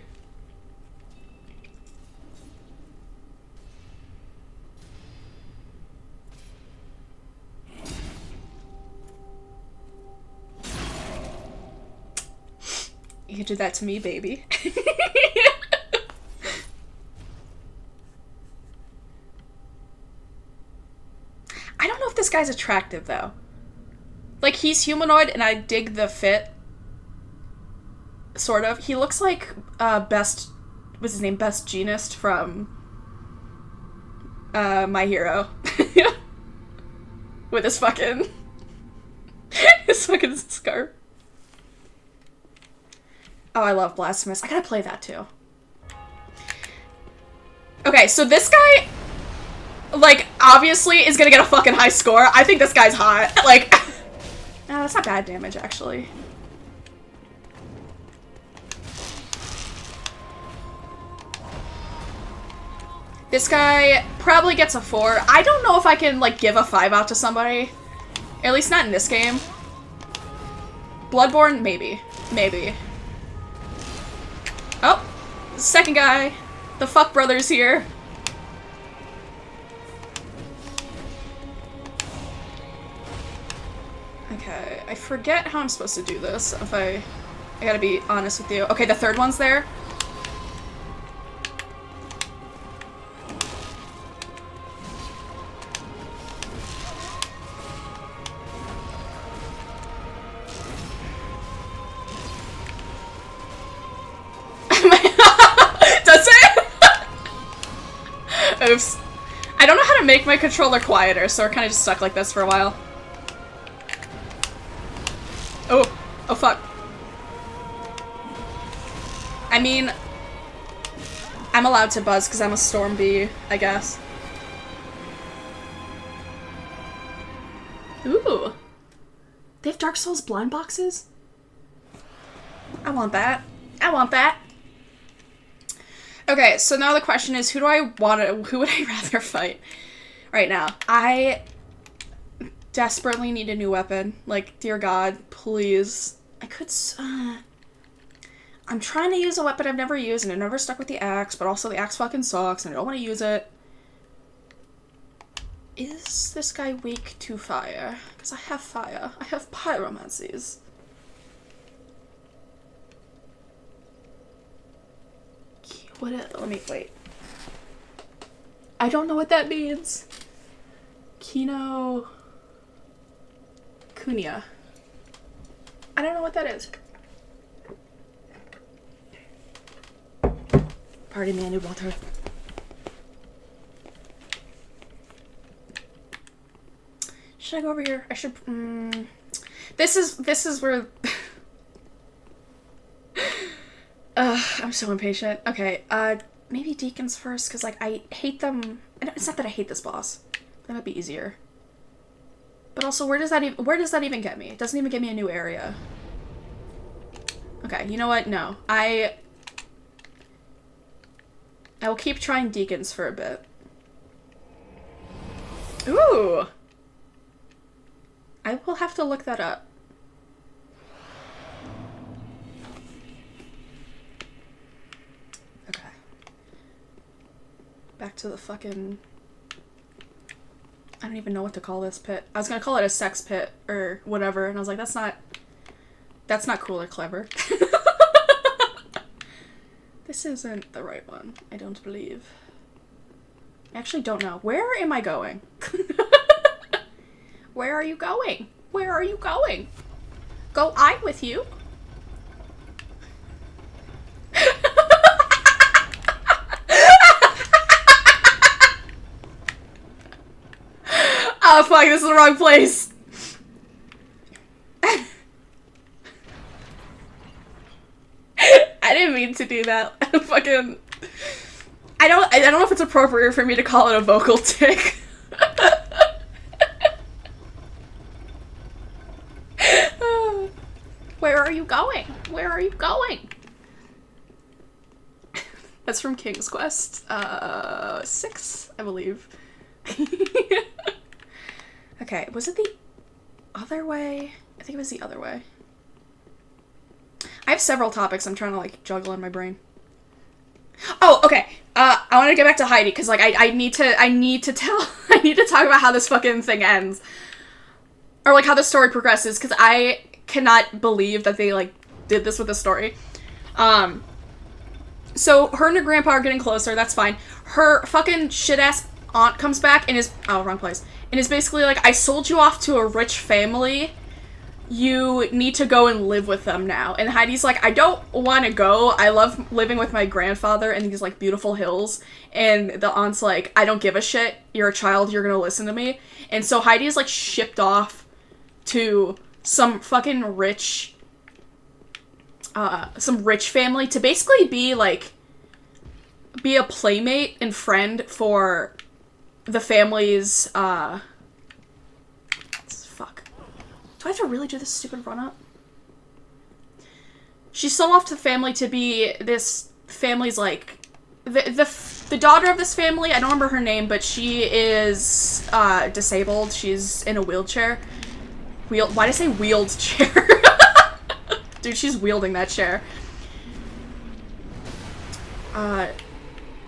Speaker 1: You did that to me, baby. I don't know if this guy's attractive, though. Like, he's humanoid, and I dig the fit. Sort of. He looks like, Best... What's his name? Best Jeanist from... My Hero. With his fucking... his fucking scarf. Oh, I love Blasphemous. I gotta play that, too. Okay, so this guy... like, obviously is gonna get a fucking high score. I think this guy's hot. Like... no, that's not bad damage, actually. This guy probably gets a 4. I don't know if I can, like, give a 5 out to somebody. At least not in this game. Bloodborne? Maybe. Maybe. Oh! Second guy. The fuck brother's here. Okay, I forget how I'm supposed to do this. If I gotta be honest with you. Okay, the third one's there. Does it? Oops. I don't know how to make my controller quieter, so we're kind of just stuck like this for a while. Oh. Oh, fuck. I mean, I'm allowed to buzz because I'm a Storm Bee, I guess. Ooh. They have Dark Souls blind boxes? I want that. I want that. Okay, so now the question is, who would I rather fight right now? I desperately need a new weapon. Like, dear God, please. I could, I'm trying to use a weapon I've never used, and I've never stuck with the axe, but also the axe fucking sucks, and I don't want to use it. Is this guy weak to fire? Because I have fire. I have pyromancies. Let me, wait. I don't know what that means. Kino... Kunia. I don't know what that is. Pardon me, I need water. Should I go over here? I should, This is where... I'm so impatient. Okay, maybe Deacons first, because, like, I hate them. It's not that I hate this boss. That might be easier. But also, where does that even get me? It doesn't even get me a new area. Okay, you know what? No. I will keep trying Deacons for a bit. Ooh! I will have to look that up. Okay. Back to the fucking... I don't even know what to call this pit. I was gonna call it a sex pit or whatever, and I was like, that's not cool or clever. This isn't the right one, I don't believe. I actually don't know. Where am I going? Where are you going? Where are you going? Go I with you? Oh fuck, this is the wrong place. I didn't mean to do that. Fucking... I don't know if it's appropriate for me to call it a vocal tick. Where are you going? Where are you going? That's from King's Quest 6, I believe. Okay, was it the other way? I think it was the other way. I have several topics I'm trying to, like, juggle in my brain. Oh, okay. I want to get back to Heidi, because, like, I need to talk about how this fucking thing ends. Or, like, how the story progresses, because I cannot believe that they, like, did this with the story. So her and her grandpa are getting closer, that's fine. Her fucking shit-ass aunt comes back and is... Oh, wrong place. And is basically like, I sold you off to a rich family. You need to go and live with them now. And Heidi's like, I don't want to go. I love living with my grandfather in these, like, beautiful hills. And the aunt's like, I don't give a shit. You're a child. You're gonna listen to me. And so Heidi is, like, shipped off to some fucking rich... some rich family to basically be, like... be a playmate and friend for the family's, fuck. Do I have to really do this stupid run-up? She's sold off to the family to be this family's, like... The daughter of this family, I don't remember her name, but she is, disabled. She's in a wheelchair. Why did I say wheeled chair? Dude, she's wielding that chair.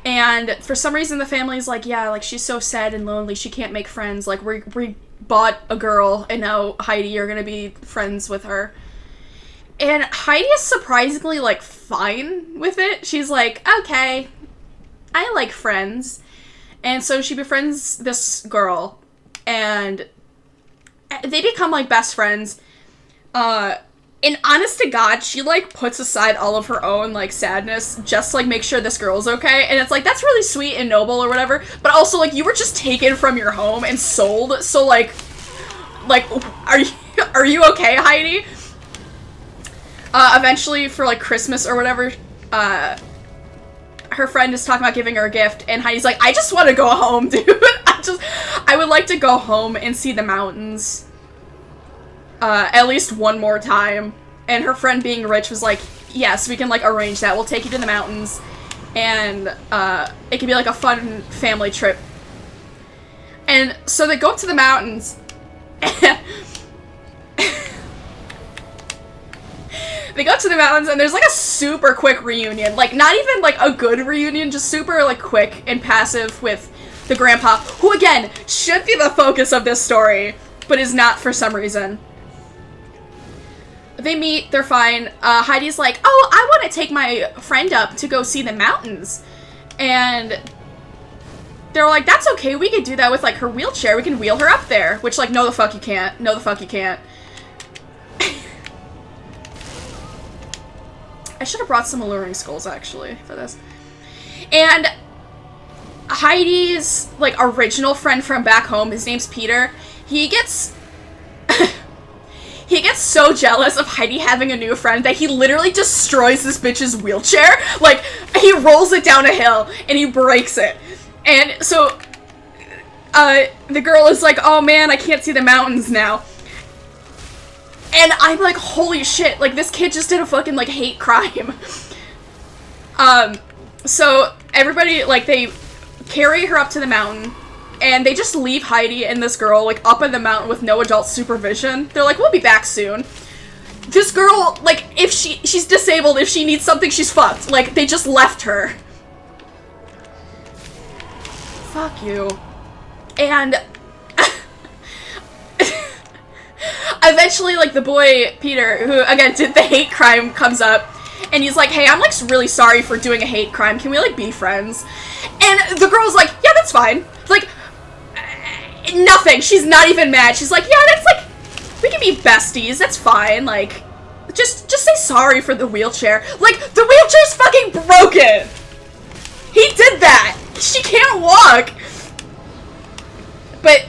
Speaker 1: And for some reason the family's like, yeah, like, she's so sad and lonely, she can't make friends. Like, we bought a girl, and now, Heidi, you're gonna be friends with her. And Heidi is surprisingly, like, fine with it. She's like, okay, I like friends. And so she befriends this girl, and they become, like, best friends. And honest to God, she, like, puts aside all of her own, like, sadness just to, like, make sure this girl's okay. And it's like, that's really sweet and noble or whatever. But also, like, you were just taken from your home and sold. So, like, are you okay, Heidi? Eventually, for, like, Christmas or whatever, her friend is talking about giving her a gift. And Heidi's like, I just want to go home, dude. I would like to go home and see the mountains. At least one more time. And her friend, being rich, was like, yes, we can, like, arrange that. We'll take you to the mountains. And, it can be, like, a fun family trip. And so they go up to the mountains. They go to the mountains, and there's, like, a super quick reunion. Like, not even, like, a good reunion, just super, like, quick and passive with the grandpa, who, again, should be the focus of this story, but is not for some reason. They meet, they're fine. Heidi's like, oh, I want to take my friend up to go see the mountains. And they're like, that's okay, we can do that with, like, her wheelchair. We can wheel her up there. Which, like, no the fuck you can't. No the fuck you can't. I should have brought some alluring skulls, actually, for this. And Heidi's, like, original friend from back home, his name's Peter, he gets... he gets so jealous of Heidi having a new friend that he literally destroys this bitch's wheelchair. Like, he rolls it down a hill, and he breaks it. And so, the girl is like, oh man, I can't see the mountains now. And I'm like, holy shit, like, this kid just did a fucking, like, hate crime. So, everybody, like, they carry her up to the mountain, and they just leave Heidi and this girl, like, up in the mountain with no adult supervision. They're like, we'll be back soon. This girl, like, if she's disabled, if she needs something, she's fucked. Like, they just left her. Fuck you. And eventually, like, the boy, Peter, who, again, did the hate crime, comes up, and he's like, hey, I'm, like, really sorry for doing a hate crime. Can we, like, be friends? And the girl's like, yeah, that's fine. Like, nothing. She's not even mad. She's like, yeah, that's, like, we can be besties. That's fine. Like, just say sorry for the wheelchair. Like, the wheelchair's fucking broken. He did that. She can't walk. But,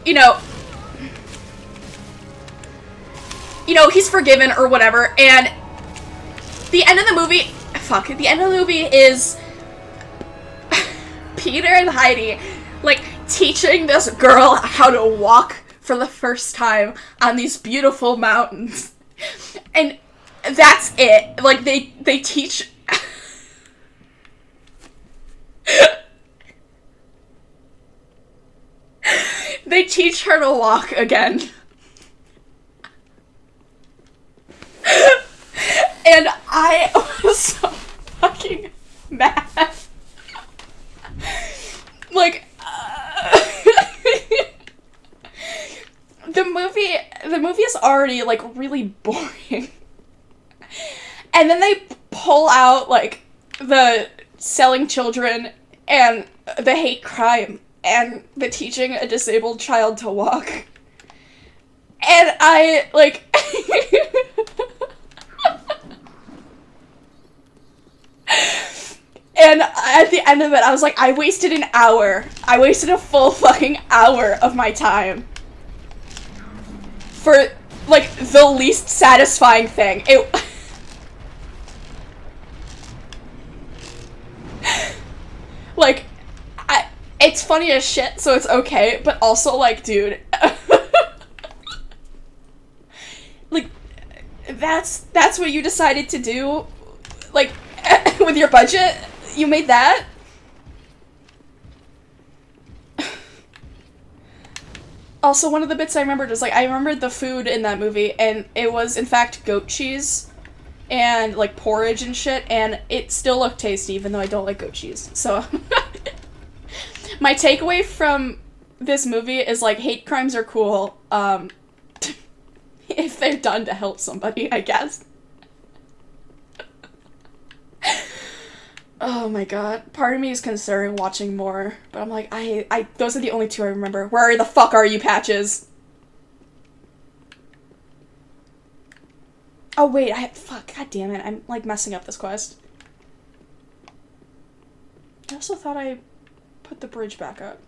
Speaker 1: you know, he's forgiven or whatever, and the end of the movie, the end of the movie is Peter and Heidi, like, teaching this girl how to walk for the first time on these beautiful mountains. And that's it. Like, they teach... they teach her to walk again. And I was so fucking mad. Like, the movie is already, like, really boring. And then they pull out, like, the selling children and the hate crime and the teaching a disabled child to walk. And I, like... And at the end of it, I was like, I wasted an hour. I wasted a full fucking hour of my time. For, like, the least satisfying thing. It... like, it's funny as shit, so it's okay, but also, like, dude... like, that's what you decided to do? Like, with your budget? You made that? Also, one of the bits I remembered was, like, I remembered the food in that movie, and it was, in fact, goat cheese, and, like, porridge and shit, and it still looked tasty, even though I don't like goat cheese. So, my takeaway from this movie is, like, hate crimes are cool, if they're done to help somebody, I guess. Oh my god. Part of me is considering watching more, but I'm like, I those are the only two I remember. Where the fuck are you, Patches? Oh wait, fuck, god damn it, I'm like messing up this quest. I also thought I put the bridge back up.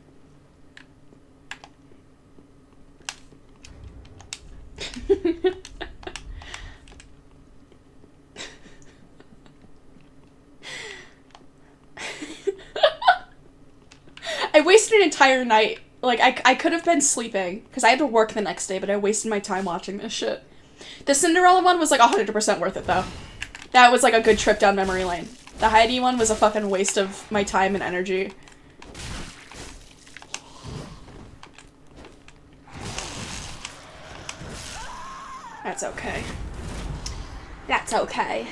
Speaker 1: I wasted an entire night. Like, I could have been sleeping, because I had to work the next day, but I wasted my time watching this shit. The Cinderella one was, like, 100% worth it, though. That was, like, a good trip down memory lane. The Heidi one was a fucking waste of my time and energy. That's okay. That's okay.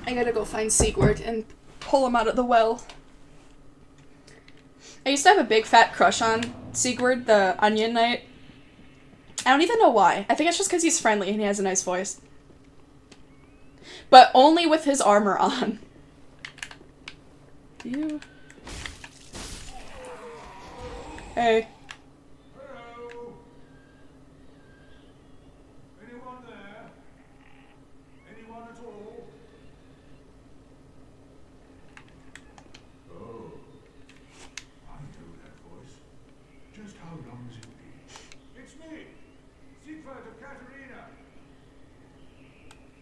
Speaker 1: I gotta go find Sigurd and pull him out of the well. I used to have a big fat crush on Sigurd, the Onion Knight. I don't even know why. I think it's just because he's friendly and he has a nice voice. But only with his armor on. You. Hey.
Speaker 3: Hello? Anyone there? Anyone at all? Oh, I know that voice. Just how long has it been? It's me, Siegfried of Katarina.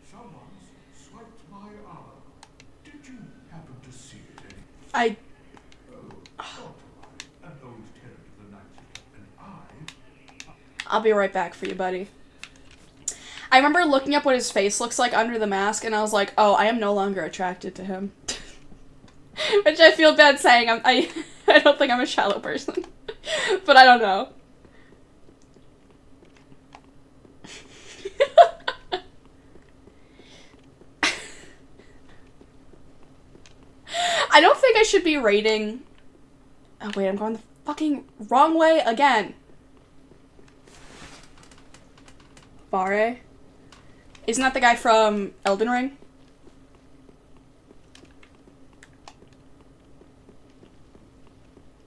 Speaker 3: Someone's swiped my arm. Did you happen to see it?
Speaker 1: I...
Speaker 3: Oh, not to worry. An old tenant of the night, and
Speaker 1: I'll be right back for you, buddy. I remember looking up what his face looks like under the mask, and I was like, oh, I am no longer attracted to him. Which I feel bad saying. I don't think I'm a shallow person. But I don't know. I don't think I should be rating... Oh wait, I'm going the fucking wrong way again. Vare? Isn't that the guy from Elden Ring?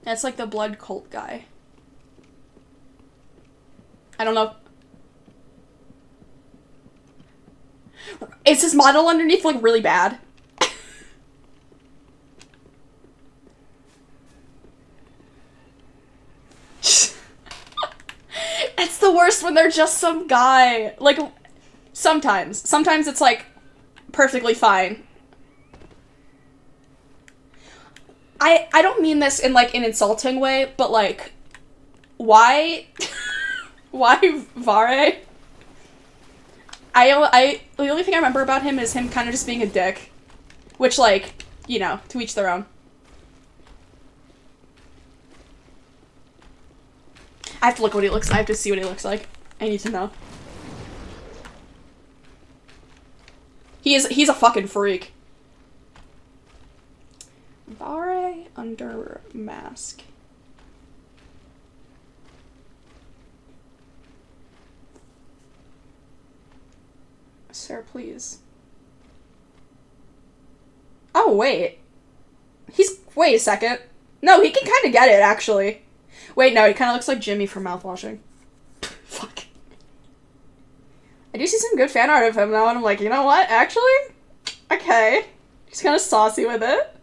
Speaker 1: That's like the blood cult guy. I don't know. Is his model underneath like really bad? It's the worst when they're just some guy. Like, sometimes. Sometimes it's like perfectly fine. I don't mean this in like an insulting way, but like, why why Vare? The only thing I remember about him is him kind of just being a dick, which like, you know, to each their own. I have to look what he looks like. I have to see what he looks like. I need to know. He's a fucking freak. Vare under mask. Sir, please. Oh, wait. Wait a second. No, he can kind of get it, actually. Wait, no, he kind of looks like Jimmy from Mouthwashing. Fuck. I do see some good fan art of him, though, and I'm like, you know what? Actually? Okay. He's kind of saucy with it.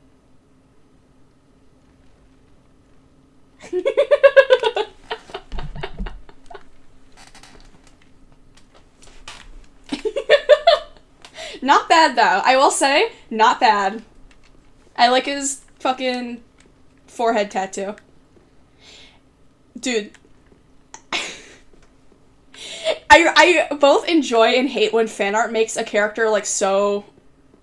Speaker 1: Not bad, though. I will say, not bad. I like his fucking forehead tattoo. Dude. I both enjoy and hate when fan art makes a character, like, so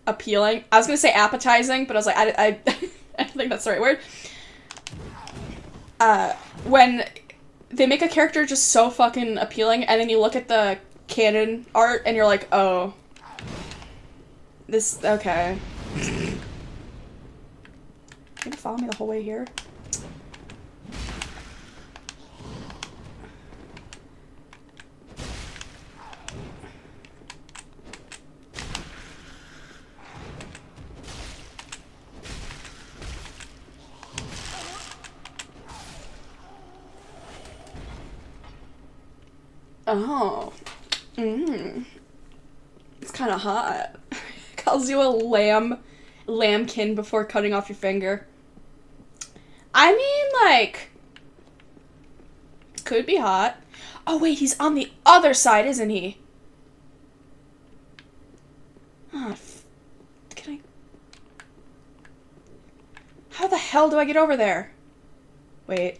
Speaker 1: appealing. I was gonna say appetizing, but I was like, I don't think that's the right word. When they make a character just so fucking appealing, and then you look at the canon art, and you're like, oh. This, okay. You gonna follow me the whole way here? Oh. It's kind of hot. Calls you a lambkin before cutting off your finger. I mean, like, could be hot. Oh, wait, he's on the other side, isn't he? Oh, can I... How the hell do I get over there? Wait.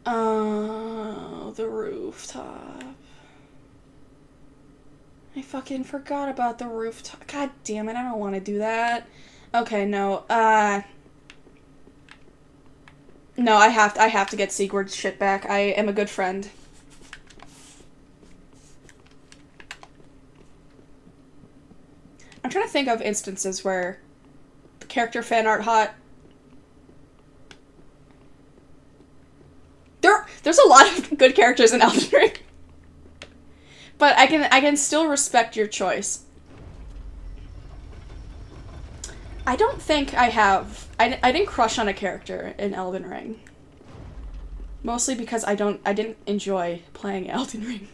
Speaker 1: Oh, the rooftop. I fucking forgot about the rooftop. God damn it, I don't want to do that. Okay, no. No, I have to get Sigurd's shit back. I am a good friend. I'm trying to think of instances where the character fan art hot. There's a lot of good characters in Elden Ring. But I can still respect your choice. I don't think I have... I didn't crush on a character in Elden Ring. Mostly because I didn't enjoy playing Elden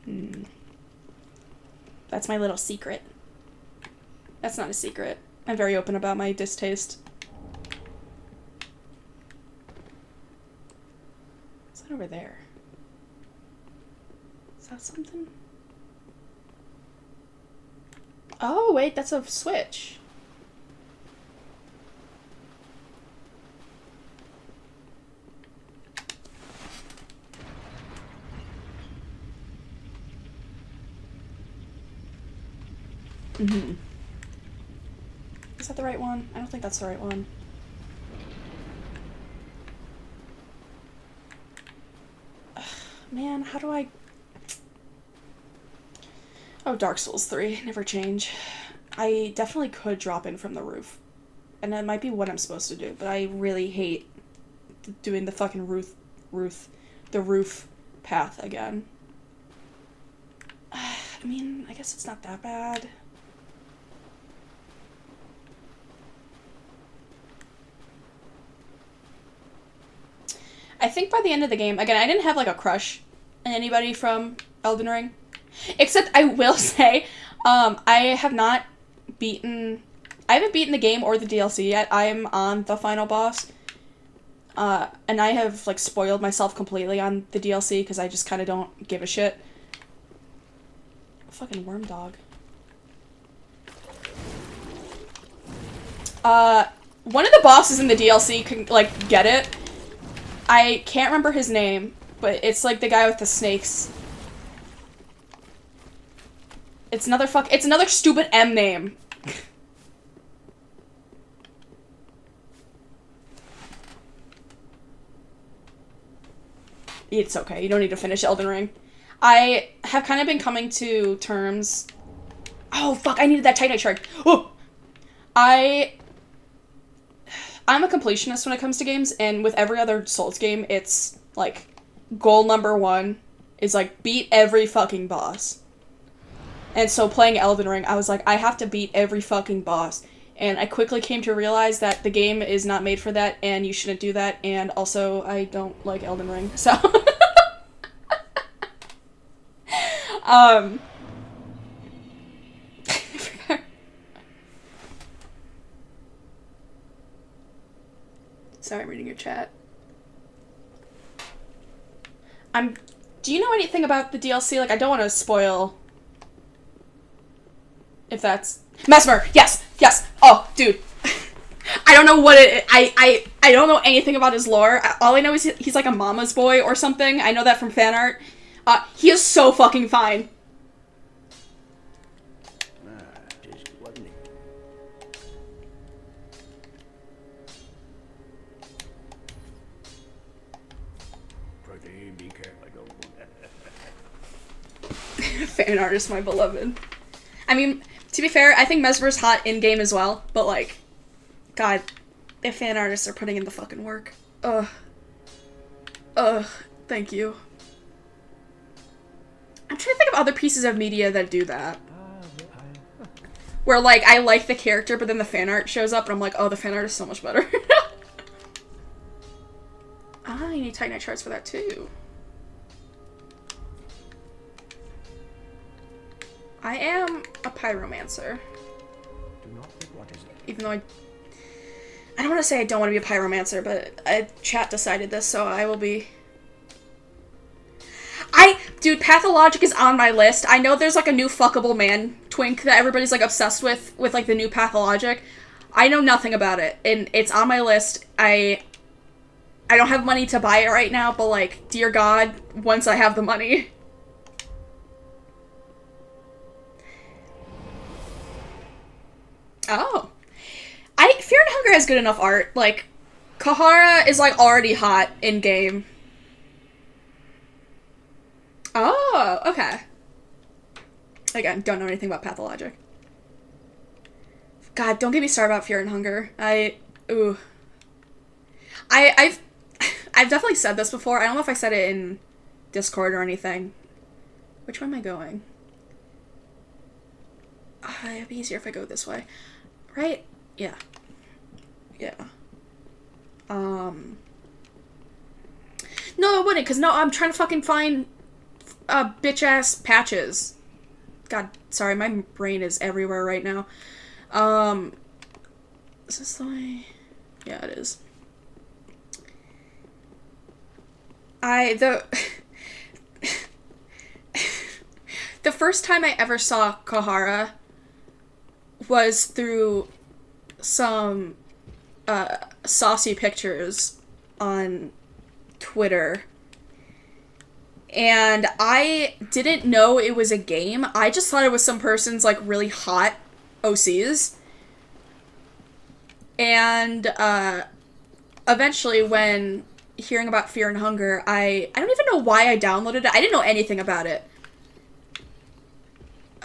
Speaker 1: Ring. That's my little secret. That's not a secret. I'm very open about my distaste. What's that over there? Is that something? Oh, wait, that's a switch. Is that the right one? I don't think that's the right one. Ugh, man, how do I... Oh, Dark Souls 3. Never change. I definitely could drop in from the roof. And that might be what I'm supposed to do, but I really hate doing the fucking roof path again. I mean, I guess it's not that bad. I think by the end of the game, again, I didn't have, like, a crush on anybody from Elden Ring. Except, I will say, I haven't beaten the game or the DLC yet. I'm on the final boss. And I have, like, spoiled myself completely on the DLC, because I just kind of don't give a shit. Fucking worm dog. One of the bosses in the DLC can, like, get it. I can't remember his name, but it's, like, the guy with the snakes. It's another stupid M name. It's okay, you don't need to finish Elden Ring. I have kind of been coming to terms... Oh, fuck, I needed that Titanite shard. Oh! I'm a completionist when it comes to games, and with every other Souls game, it's, like, goal number 1 is, like, beat every fucking boss. And so playing Elden Ring, I was like, I have to beat every fucking boss. And I quickly came to realize that the game is not made for that, and you shouldn't do that, and also, I don't like Elden Ring, so... Sorry, I'm reading your chat. Do you know anything about the DLC? Like, I don't want to spoil... If that's... Mesmer! Yes! Yes! Oh, dude. I don't know what it... I don't know anything about his lore. All I know is he's like a mama's boy or something. I know that from fan art. He is so fucking fine.
Speaker 2: Just wasn't it? Pretty be careful.
Speaker 1: Fan artist, my beloved. I mean, to be fair, I think Mesmer's hot in-game as well, but, like, God, if fan artists are putting in the fucking work. Ugh. Ugh. Thank you. I'm trying to think of other pieces of media that do that. Where, like, I like the character, but then the fan art shows up, and I'm like, oh, the fan art is so much better. I need Titanite charts for that, too. I am a pyromancer.
Speaker 2: Do not think what is it?
Speaker 1: Even though I don't want to say I don't want to be a pyromancer, but chat decided this, so I will be. Dude, Pathologic is on my list. I know there's, like, a new fuckable man twink that everybody's, like, obsessed with, like, the new Pathologic. I know nothing about it, and it's on my list. I don't have money to buy it right now, but, like, dear God, once I have the money. Oh. Fear and Hunger has good enough art. Like, Kahara is, like, already hot in-game. Oh, okay. Again, don't know anything about Pathologic. God, don't get me started about Fear and Hunger. Ooh. I've definitely said this before. I don't know if I said it in Discord or anything. Which way am I going? It'd be easier if I go this way. Right? Yeah. Yeah. No, it wouldn't, because no, I'm trying to fucking find bitch-ass patches. God, sorry, my brain is everywhere right now. Is this the way? Yeah, it is. The first time I ever saw Kahara was through some saucy pictures on Twitter. And I didn't know it was a game. I just thought it was some person's, like, really hot OCs. And eventually, when hearing about Fear and Hunger, I don't even know why I downloaded it. I didn't know anything about it.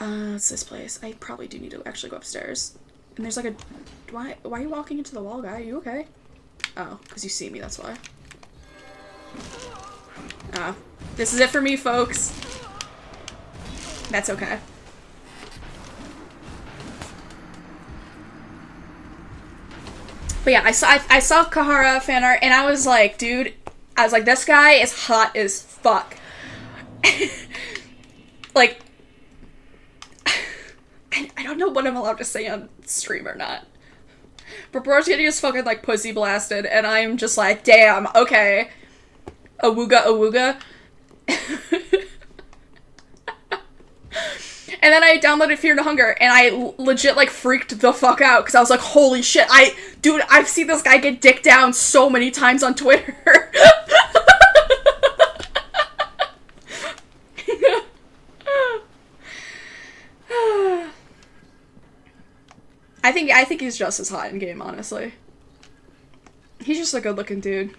Speaker 1: It's this place. I probably do need to actually go upstairs. And there's like a... Why are you walking into the wall, guy? Are you okay? Oh, because you see me, that's why. This is it for me, folks. That's okay. But yeah, I saw Kahara fan art, and I was like, dude, I was like, this guy is hot as fuck. Like, I don't know what I'm allowed to say on stream or not. But bro's getting his fucking, like, pussy blasted, and I'm just like, damn, okay. Awooga, awooga. And then I downloaded Fear and Hunger, and I legit, like, freaked the fuck out, because I was like, holy shit, dude, I've seen this guy get dicked down so many times on Twitter. I think he's just as hot in game, honestly. He's just a good-looking dude.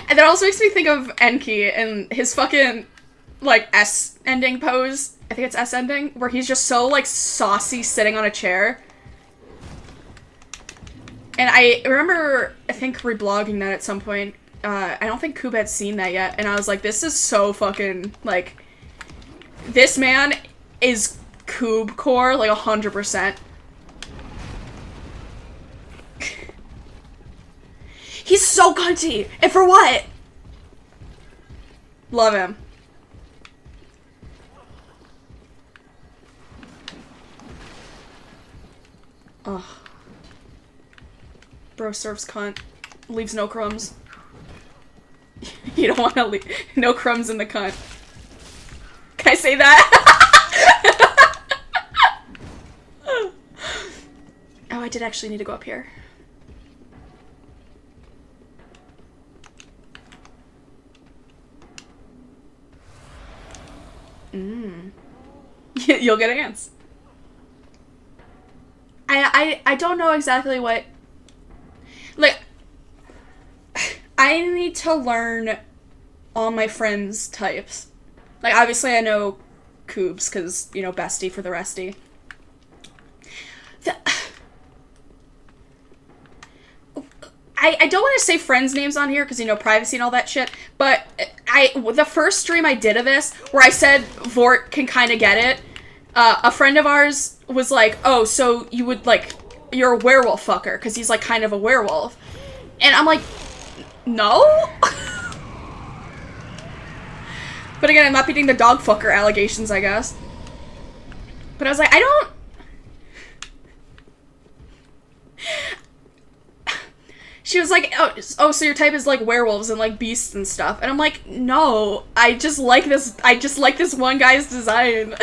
Speaker 1: And that also makes me think of Enki and his fucking, like, S ending pose. I think it's S ending, where he's just so, like, saucy sitting on a chair. And I remember, I think, reblogging that at some point. I don't think Coob had seen that yet, and I was like, this is so fucking, like, this man is Coob core, like, 100%. He's so cunty! And for what? Love him. Ugh. Bro serves cunt. Leaves no crumbs. You don't want to leave. No crumbs in the cunt. Can I say that? Oh, I did actually need to go up here. You'll get ants. I don't know exactly what... Like, I need to learn all my friends' types. Like, obviously I know Coobs, because, you know, bestie for the restie. I don't want to say friends' names on here, because, you know, privacy and all that shit, but the first stream I did of this, where I said Vort can kind of get it, a friend of ours was like, oh, so you would, like, you're a werewolf fucker, because he's, like, kind of a werewolf. And I'm like, no? But again, I'm not beating the dog fucker allegations, I guess. But I was like, I don't... She was like, oh, so your type is, like, werewolves and, like, beasts and stuff. And I'm like, no, I just like this one guy's design.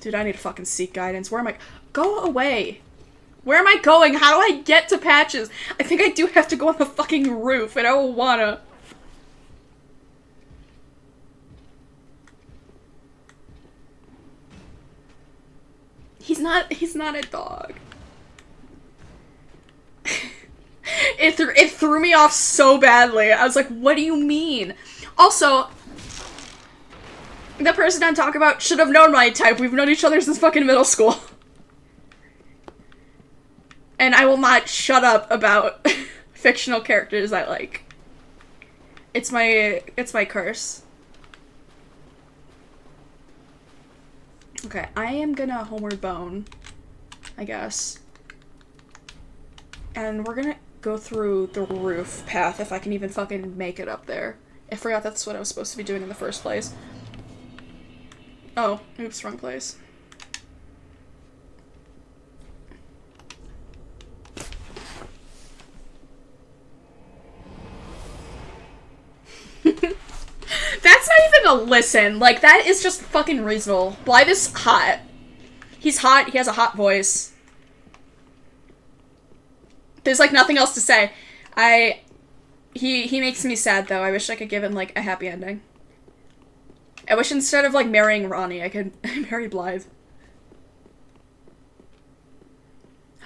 Speaker 1: Dude, I need to fucking seek guidance. Where am I? Go away. Where am I going? How do I get to Patches? I think I do have to go on the fucking roof, and I don't wanna. He's not a dog. It threw me off so badly. I was like, what do you mean? Also, the person I'm talking about should have known my type. We've known each other since fucking middle school. And I will not shut up about fictional characters I like. It's my curse. Okay, I am gonna homeward bone, I guess. And we're gonna go through the roof path if I can even fucking make it up there. I forgot that's what I was supposed to be doing in the first place. Oh, oops, wrong place. That's not even a listen. Like, that is just fucking reasonable. Blythe is hot. He's hot. He has a hot voice. There's, like, nothing else to say. He makes me sad, though. I wish I could give him, like, a happy ending. I wish instead of, like, marrying Ronnie, I could marry Blythe.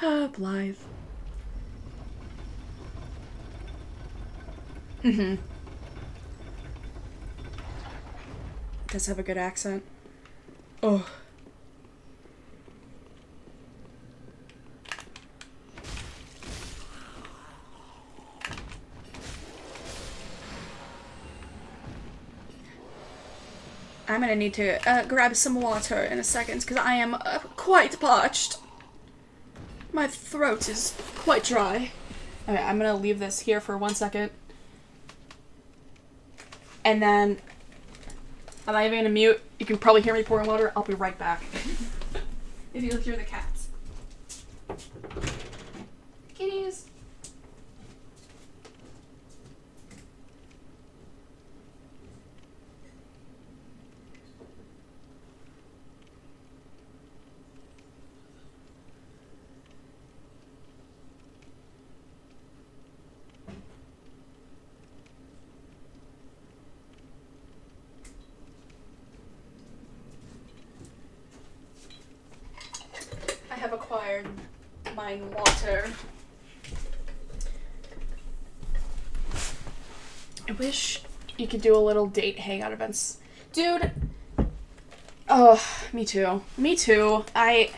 Speaker 1: Ah, Blythe. Mm-hmm. Does have a good accent. Oh. I'm gonna need to grab some water in a second because I am quite parched. My throat is quite dry. Okay, I'm gonna leave this here for 1 second. And then I'm not even gonna mute. You can probably hear me pouring water. I'll be right back. If you'll hear the cats. Kitties. I have acquired mine water. I wish you could do a little date hangout events. Dude. Oh, me too. Me too. I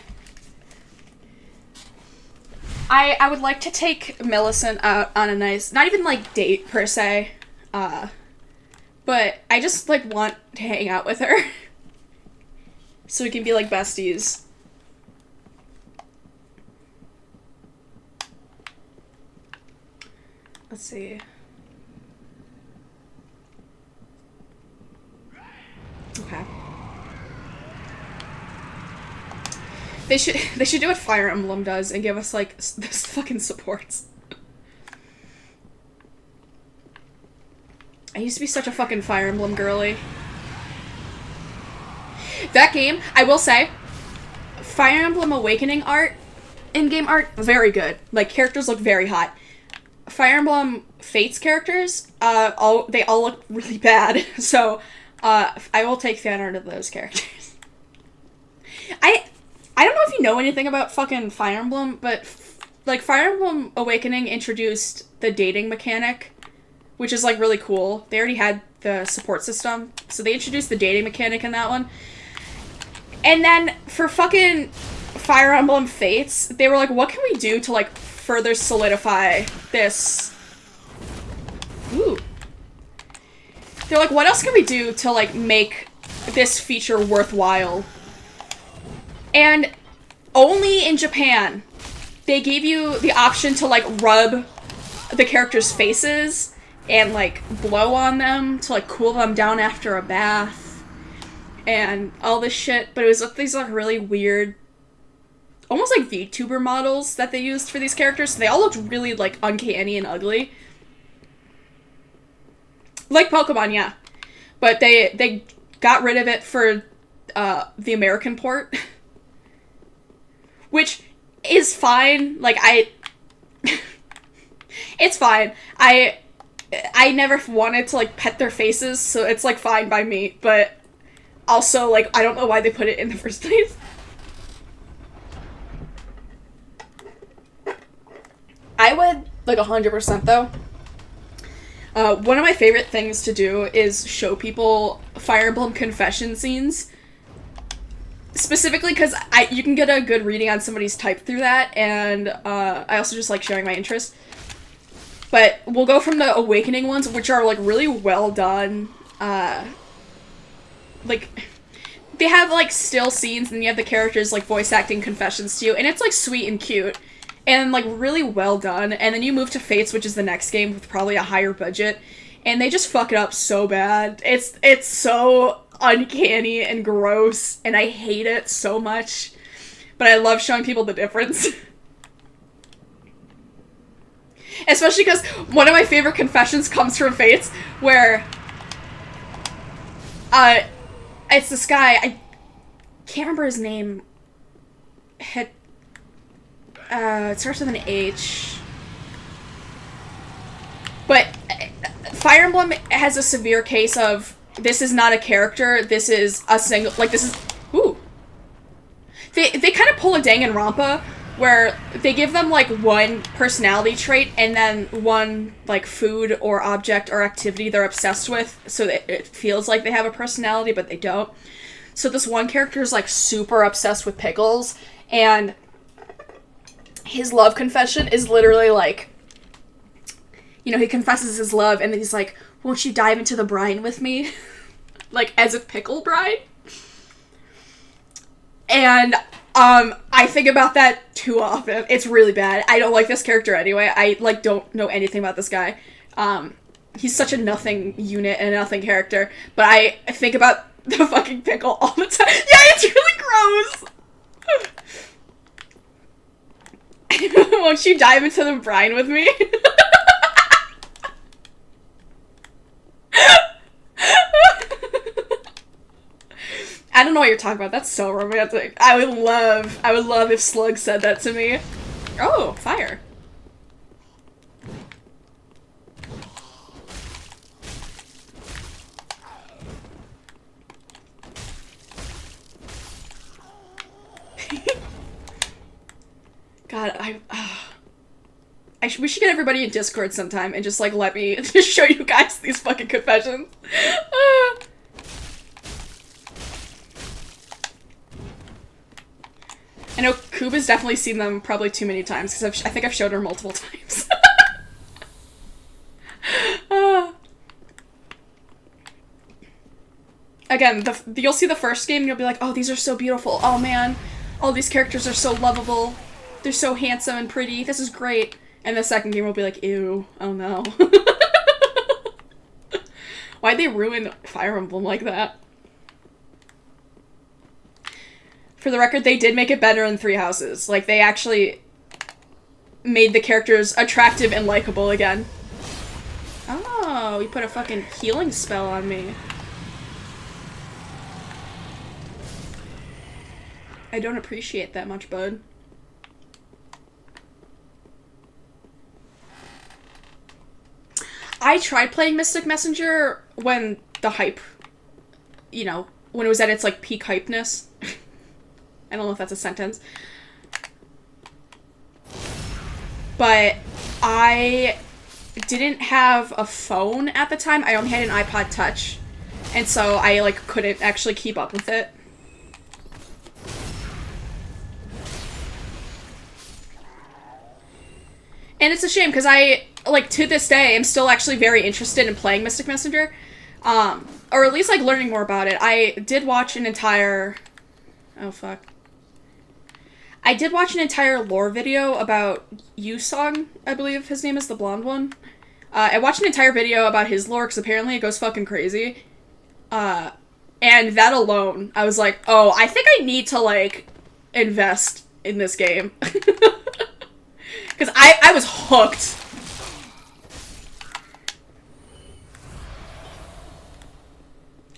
Speaker 1: I would like to take Millicent out on a nice, not even like date per se, but I just like want to hang out with her. So we can be like besties. Let's see. Okay. They should do what Fire Emblem does and give us like this fucking supports. I used to be such a fucking Fire Emblem girly. That game, I will say, Fire Emblem Awakening art, in-game art, very good. Like, characters look very hot. Fire Emblem Fates characters, they all look really bad. So, I will take fan art of those characters. I don't know if you know anything about fucking Fire Emblem, but, like, Fire Emblem Awakening introduced the dating mechanic, which is, like, really cool. They already had the support system, so they introduced the dating mechanic in that one. And then, for fucking Fire Emblem Fates, they were like, what can we do to, like, further solidify this? Ooh. They're like, what else can we do to, like, make this feature worthwhile? And only in Japan, they gave you the option to, like, rub the characters' faces and, like, blow on them to, like, cool them down after a bath and all this shit. But it was with these, like, really weird, almost like VTuber models that they used for these characters. So they all looked really, like, uncanny and ugly. Like Pokemon, yeah. But they got rid of it for the American port. Which is fine. Like, it's fine. I never wanted to, like, pet their faces, so it's, like, fine by me. But also, like, I don't know why they put it in the first place. I would, like, 100% though. One of my favorite things to do is show people Fire Emblem confession scenes. Specifically because you can get a good reading on somebody's type through that, and I also just like sharing my interest. But we'll go from the Awakening ones, which are, like, really well done. Like, they have, like, still scenes, and you have the characters, like, voice acting confessions to you, and it's, like, sweet and cute. And, like, really well done. And then you move to Fates, which is the next game with probably a higher budget, and they just fuck it up so bad. It's so uncanny and gross, and I hate it so much. But I love showing people the difference. Especially because one of my favorite confessions comes from Fates, where it's this guy, I can't remember his name. It starts with an H. But Fire Emblem has a severe case of, this is not a character, this is a single, like, this is, ooh. They kind of pull a Danganronpa, where they give them, like, one personality trait, and then one, like, food or object or activity they're obsessed with, so that it feels like they have a personality, but they don't. So this one character is, like, super obsessed with pickles, and his love confession is literally, like, you know, he confesses his love, and then he's like, won't you dive into the brine with me? Like, as a pickle brine? And, I think about that too often. It's really bad. I don't like this character anyway. I, like, don't know anything about this guy. He's such a nothing unit and a nothing character, but I think about the fucking pickle all the time. Yeah, it's really gross! Won't you dive into the brine with me? I don't know what you're talking about. That's so romantic. I would love if Slug said that to me. Oh, fire. God, we should get everybody in Discord sometime and just, like, let me just show you guys these fucking confessions. And know Kuba's definitely seen them probably too many times, because I think I've showed her multiple times. Again, you'll see the first game and you'll be like, oh, these are so beautiful. Oh man, all these characters are so lovable. They're so handsome and pretty. This is great. And the second game will be like, ew, oh no. Why'd they ruin Fire Emblem like that? For the record, they did make it better in Three Houses. Like, they actually made the characters attractive and likable again. Oh, you put a fucking healing spell on me. I don't appreciate that much, bud. I tried playing Mystic Messenger when the hype, you know, when it was at its, like, peak hypeness. I don't know if that's a sentence. But I didn't have a phone at the time. I only had an iPod Touch. And so I, like, couldn't actually keep up with it. And it's a shame, because I, like, to this day, am still actually very interested in playing Mystic Messenger. Or at least, like, learning more about it. I did watch an entire... Oh, fuck. I did watch an entire lore video about Yusong, I believe his name is, the blonde one. I watched an entire video about his lore, because apparently it goes fucking crazy. And that alone, I was like, oh, I think I need to, like, invest in this game. Because I was hooked.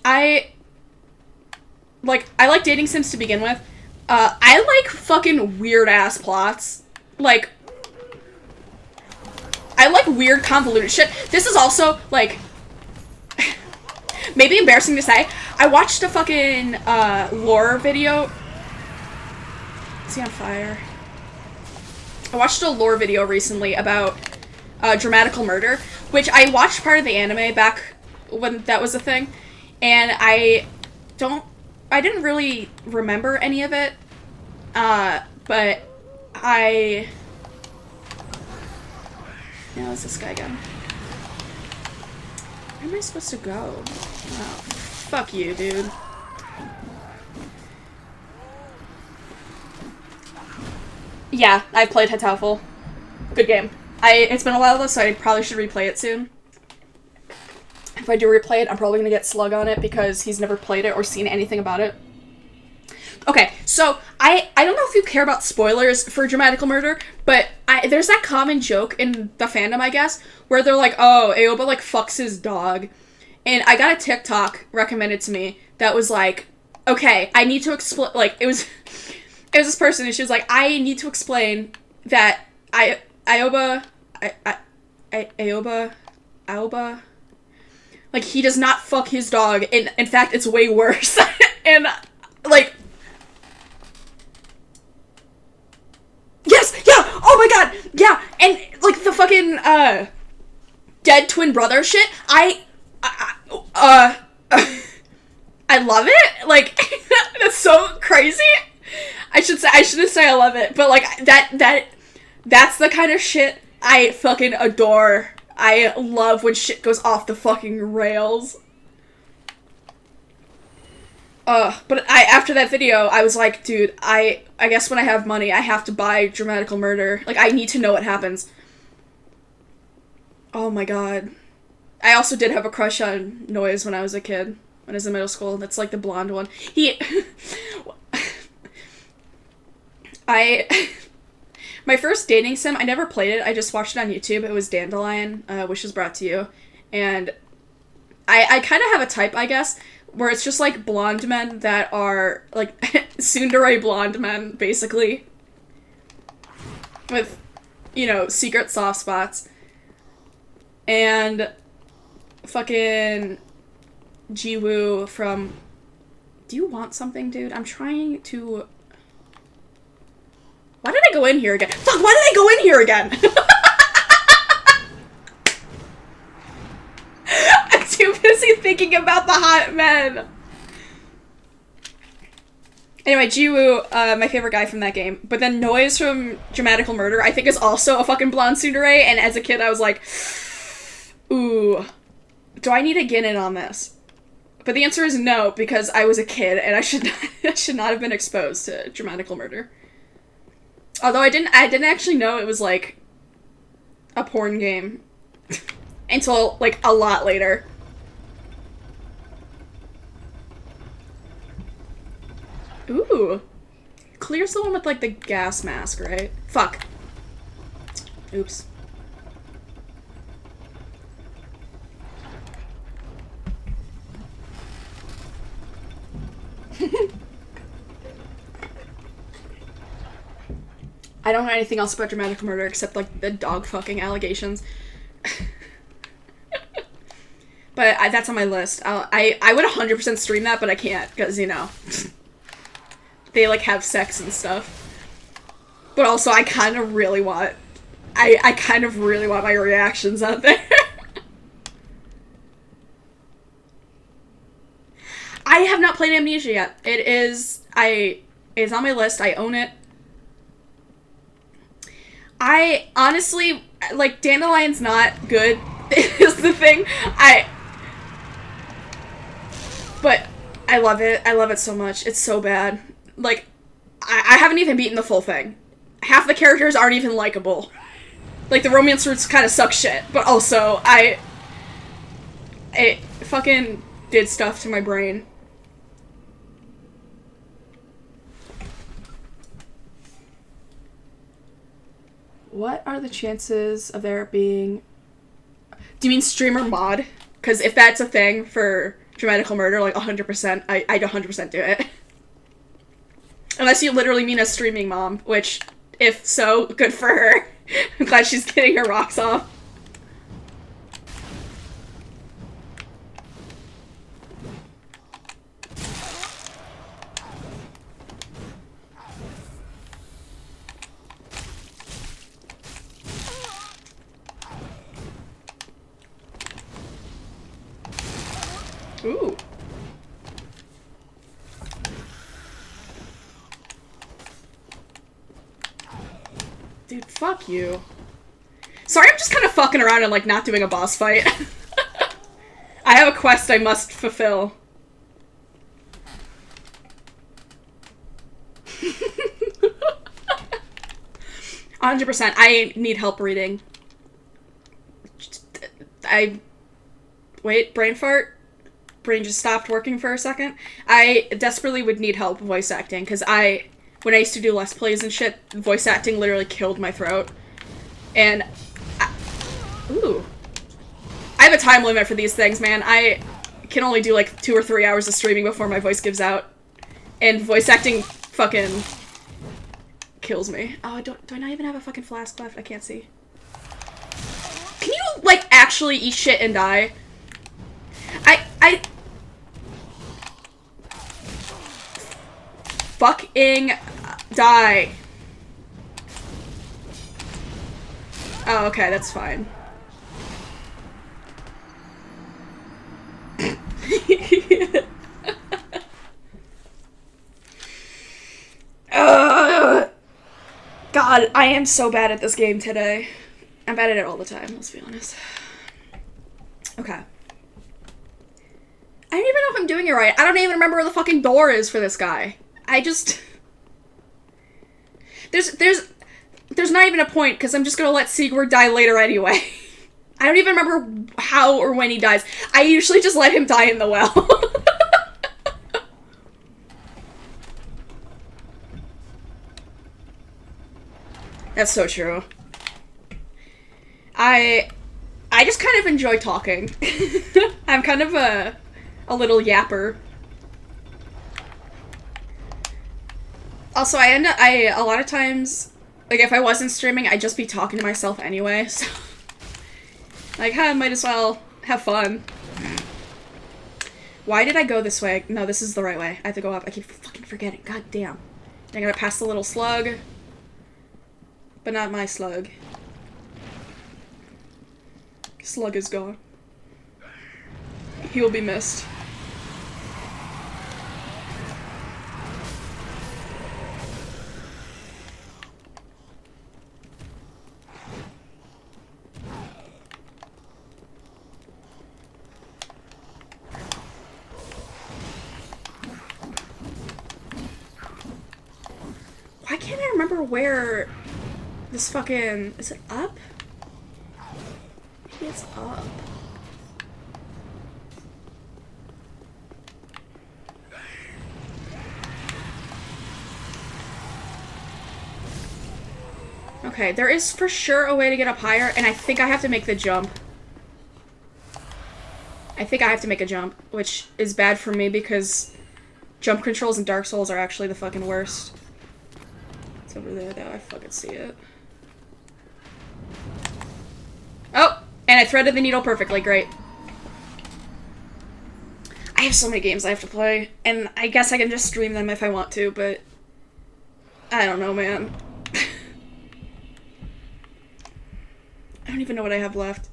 Speaker 1: I like dating sims to begin with. I like fucking weird-ass plots. Like, I like weird, convoluted shit. This is also, like, maybe embarrassing to say. I watched a fucking, lore video. Is he on fire? I watched a lore video recently about, Dramatical Murder, which I watched part of the anime back when that was a thing, and I didn't really remember any of it, but now it's this guy again. Where am I supposed to go? Oh, fuck you, dude. Yeah, I've played Hatoful. Good game. It's been a while though, so I probably should replay it soon. If I do replay it, I'm probably gonna get Slug on it because he's never played it or seen anything about it. Okay, so I don't know if you care about spoilers for Dramatical Murder, but there's that common joke in the fandom, I guess, where they're like, oh, Aoba, like, fucks his dog. And I got a TikTok recommended to me that was like, okay, I need to explain, like, it was this person, and she was like, I need to explain that Aoba, like, he does not fuck his dog, and in fact, it's way worse. And, like, yes, yeah, oh my god, yeah, and, like, the fucking, dead twin brother shit, I love it, like, that's so crazy. I shouldn't say I love it, but, like, that's the kind of shit I fucking adore. I love when shit goes off the fucking rails. But after that video, I was like, dude, I guess when I have money, I have to buy Dramatical Murder. Like, I need to know what happens. Oh my god. I also did have a crush on Noise when I was a kid. When I was in middle school. That's, like, the blonde one. My first dating sim, I never played it, I just watched it on YouTube. It was Dandelion, Wishes Brought to You. And I kind of have a type, I guess, where it's just, like, blonde men that are, like, tsundere blonde men, basically. With, you know, secret soft spots. And fucking Jiwoo from... Do you want something, dude? I'm trying to... Why did I go in here again? Fuck, why did I go in here again? I'm too busy thinking about the hot men. Anyway, Jiwoo, my favorite guy from that game. But then Noise from Dramatical Murder, I think, is also a fucking blonde tsundere, and as a kid I was like, ooh, do I need to get in on this? But the answer is no, because I was a kid, and I should not have been exposed to Dramatical Murder. Although I didn't actually know it was, like, a porn game until, like, a lot later. Ooh. Clear's the one with, like, the gas mask, right? Fuck. Oops. I don't know anything else about Dramatic Murder except, like, the dog fucking allegations. But that's on my list. I would 100% stream that, but I can't, because, you know, they, like, have sex and stuff. But also, I kind of really want... I kind of really want my reactions out there. I have not played Amnesia yet. It's on my list. I own it. I honestly, like, Dandelion's not good, is the thing. But I love it. I love it so much. It's so bad. Like, I haven't even beaten the full thing. Half the characters aren't even likable. Like, the romance roots kind of suck shit. But also, it fucking did stuff to my brain. What are the chances of there being... Do you mean streamer mod? Because if that's a thing for Dramatical Murder, like 100%, I'd 100% do it. Unless you literally mean a streaming mom, which, if so, good for her. I'm glad she's getting her rocks off. Ooh. Dude, fuck you. Sorry, I'm just kind of fucking around and, like, not doing a boss fight. I have a quest I must fulfill. %. I need help reading. Wait, brain fart? Brain just stopped working for a second. I desperately would need help voice acting, because when I used to do Let's Plays and shit, voice acting literally killed my throat. And, ooh. I have a time limit for these things, man. I can only do, like, 2 or 3 hours of streaming before my voice gives out. And voice acting fucking kills me. Oh, do I not even have a fucking flask left? I can't see. Can you, like, actually eat shit and die? Fucking die. Oh, okay, that's fine. God, I am so bad at this game today. I'm bad at it all the time, let's be honest. Okay. I don't even know if I'm doing it right. I don't even remember where the fucking door is for this guy. I just... There's not even a point, because I'm just gonna let Sigurd die later anyway. I don't even remember how or when he dies. I usually just let him die in the well. That's so true. I just kind of enjoy talking. I'm kind of a little yapper. Also, a lot of times, like, if I wasn't streaming, I'd just be talking to myself anyway, so... Like, huh, might as well have fun. Why did I go this way? No, this is the right way. I have to go up. I keep fucking forgetting. God damn. I gotta pass the little slug. But not my slug. Slug is gone. He will be missed. remember where this fucking... Is it up? Maybe it's up. Okay, there is for sure a way to get up higher, and I think I have to make the jump. I think I have to make a jump, which is bad for me because jump controls in Dark Souls are actually the fucking worst. It's over there, though. I fucking see it. Oh! And I threaded the needle perfectly. Great. I have so many games I have to play, and I guess I can just stream them if I want to, but... I don't know, man. I don't even know what I have left.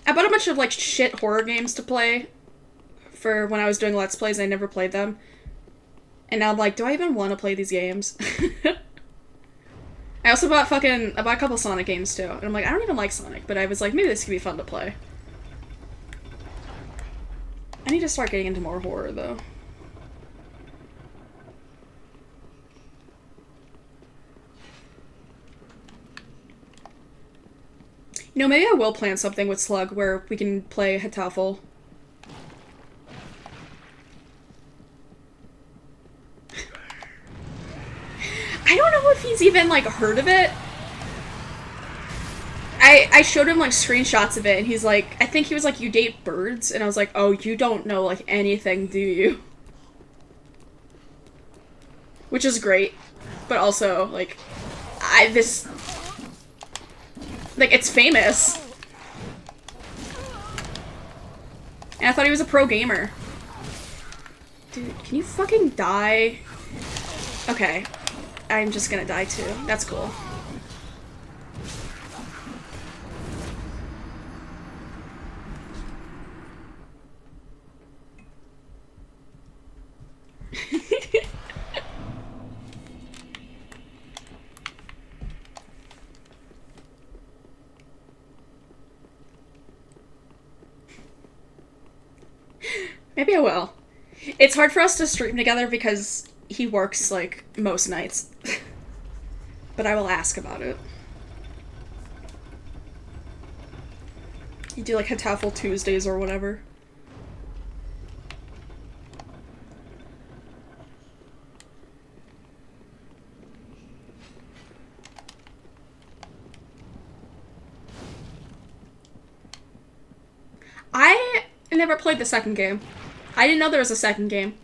Speaker 1: I bought a bunch of, like, shit horror games to play for when I was doing Let's Plays and I never played them. And now I'm like, do I even want to play these games? I also bought I bought a couple Sonic games too. And I'm like, I don't even like Sonic, but I was like, maybe this could be fun to play. I need to start getting into more horror, though. You know, maybe I will plan something with Slug where we can play Hatofel. I don't know if he's even, like, heard of it. I showed him, like, screenshots of it, and he's like, I think he was like, you date birds? And I was like, oh, you don't know, like, anything, do you? Which is great. But also, like, like, it's famous. And I thought he was a pro gamer. Dude, can you fucking die? Okay. I'm just gonna die too. That's cool. Maybe I will. It's hard for us to stream together because he works, like, most nights. But I will ask about it. You do, like, Hatofel Tuesdays or whatever. I never played the second game. I didn't know there was a second game.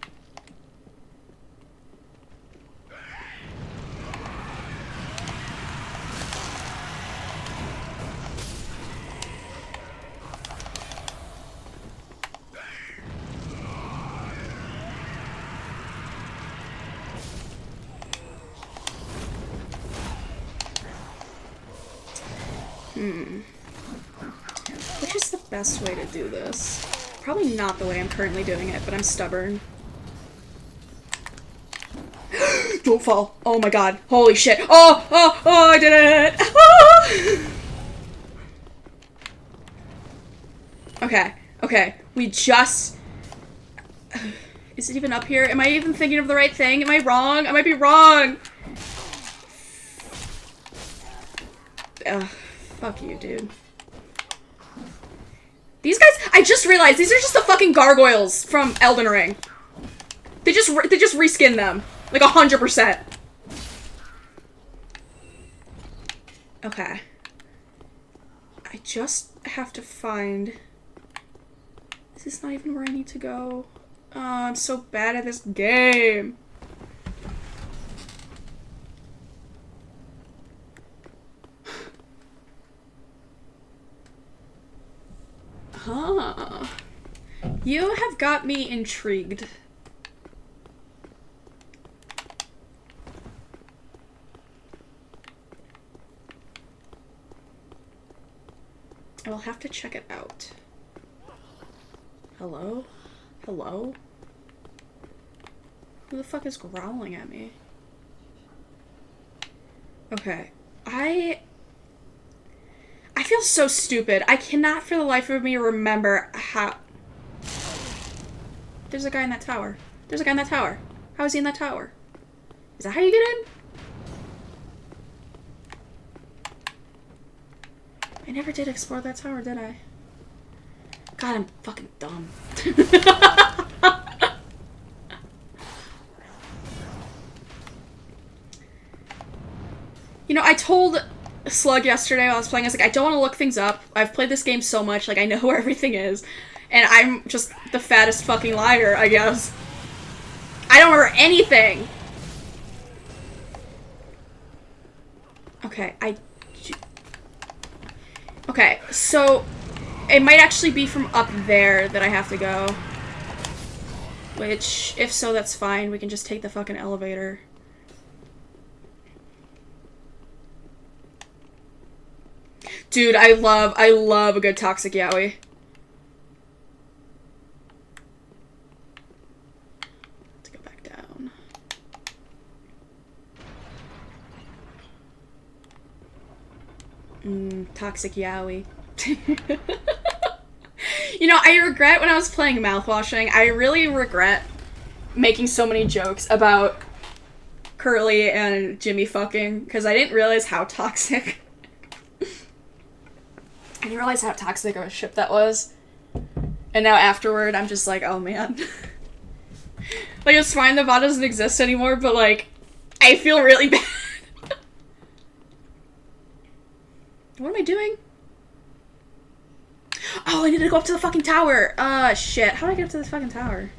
Speaker 1: Which is the best way to do this? Probably not the way I'm currently doing it, but I'm stubborn. Don't fall. Oh my god. Holy shit. Oh, I did it. Ah! Okay. We just... Is it even up here? Am I even thinking of the right thing? Am I wrong? I might be wrong. Fuck you, dude. These guys, I just realized, these are just the fucking gargoyles from Elden Ring. They just reskin them. Like 100%. Okay. I just have to find... Is this not even where I need to go? Oh, I'm so bad at this game. Huh. You have got me intrigued. I will have to check it out. Hello? Hello? Who the fuck is growling at me? Okay. I feel so stupid. I cannot for the life of me remember how... There's a guy in that tower. There's a guy in that tower. How is he in that tower? Is that how you get in? I never did explore that tower, did I? God, I'm fucking dumb. You know, I told Slug yesterday while I was playing, I was like, I don't want to look things up. I've played this game so much, like, I know where everything is. And I'm just the fattest fucking liar, I guess. I don't remember anything! Okay, okay, so it might actually be from up there that I have to go. Which, if so, that's fine. We can just take the fucking elevator. Dude, I love a good Toxic Yaoi. Let's go back down. Toxic Yaoi. You know, I regret when I was playing Mouthwashing, I really regret making so many jokes about Curly and Jimmy fucking, because I didn't realize how toxic. I didn't realize how toxic of a ship that was. And now afterward, I'm just like, oh man. Like, it's fine that VOD doesn't exist anymore, but like, I feel really bad. What am I doing? Oh, I need to go up to the fucking tower. Shit. How do I get up to this fucking tower?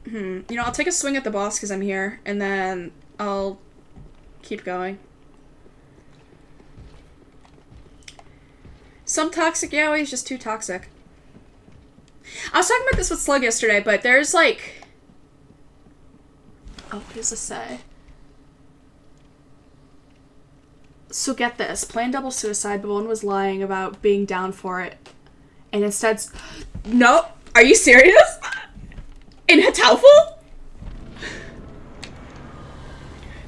Speaker 1: You know, I'll take a swing at the boss because I'm here, and then I'll keep going. Some Toxic Yaoi is just too toxic. I was talking about this with Slug yesterday, but there's like... Oh, what does this say? So get this. Planned double suicide, but one was lying about being down for it. And instead... No! Are you serious? In Hataufel?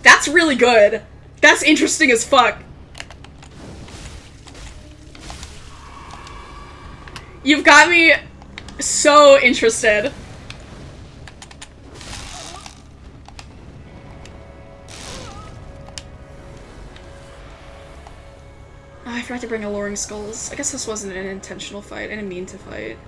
Speaker 1: That's really good. That's interesting as fuck. You've got me so interested. Oh, I forgot to bring Alluring Skulls. I guess this wasn't an intentional fight. I didn't mean to fight.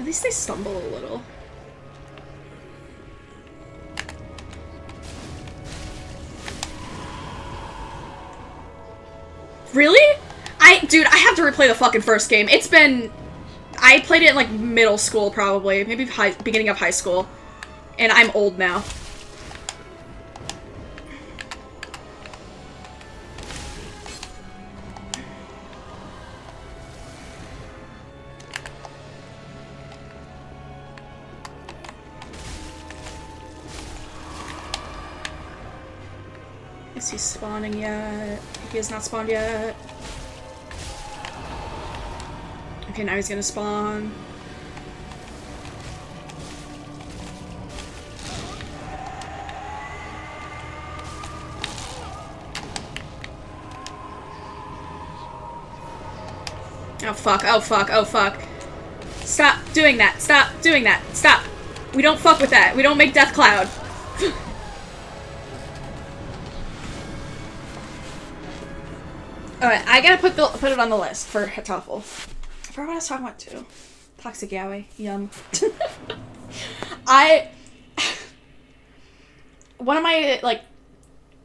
Speaker 1: At least they stumble a little. Really? Dude, I have to replay the fucking first game. It's been... I played it in, like, middle school, probably. Maybe beginning of high school. And I'm old now. Is he spawning yet? He has not spawned yet. Okay, now he's gonna spawn. Oh fuck, oh fuck, oh fuck. Stop doing that, stop doing that, stop. We don't fuck with that, we don't make Death Cloud. Alright, I gotta put it on the list for Hataufel. I forgot what I was talking about too. Toxic Yaoi, yum. One of my, like,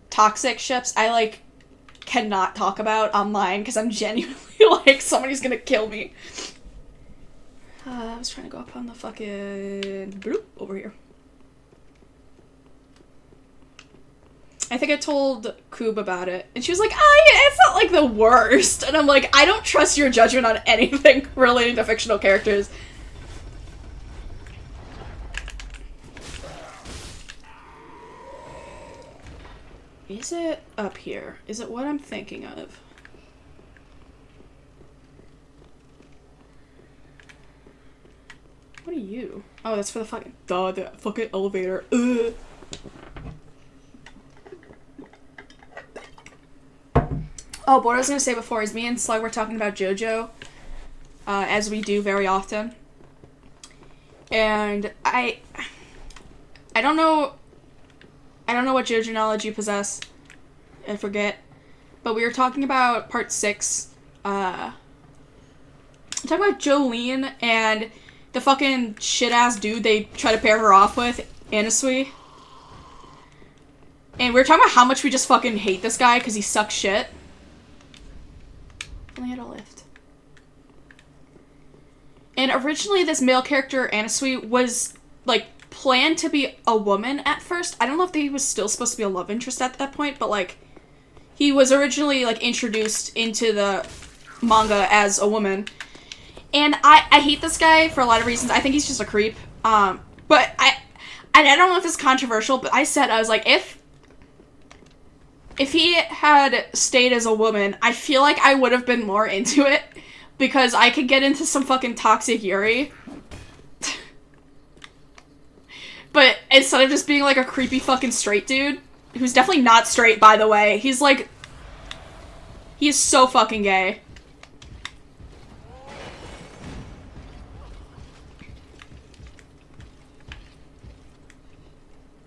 Speaker 1: toxic ships, I, like, cannot talk about online because I'm genuinely like, somebody's gonna kill me. I was trying to go up on the fucking... bloop, over here. I think I told Koob about it, and she was like, oh, yeah, it's not, like, the worst. And I'm like, I don't trust your judgment on anything relating to fictional characters. Is it up here? Is it what I'm thinking of? What are you? Oh, that's for the fucking... the fucking elevator. Ugh. Oh, what I was gonna say before is me and Slug were talking about JoJo, as we do very often. And I don't know what JoJo knowledge you possess. I forget. But we were talking about part 6. Talking about Jolene and the fucking shit-ass dude they try to pair her off with, Anasui. And we were talking about how much we just fucking hate this guy because he sucks shit. Only had a lift. And originally this male character, Anasui, was, like, planned to be a woman at first. I don't know if he was still supposed to be a love interest at that point, but, like, he was originally, like, introduced into the manga as a woman. And I hate this guy for a lot of reasons. I think he's just a creep. But I don't know if it's controversial, but I was like, if he had stayed as a woman, I feel like I would have been more into it. Because I could get into some fucking toxic Yuri. But instead of just being like a creepy fucking straight dude, who's definitely not straight, by the way, he's like... He is so fucking gay.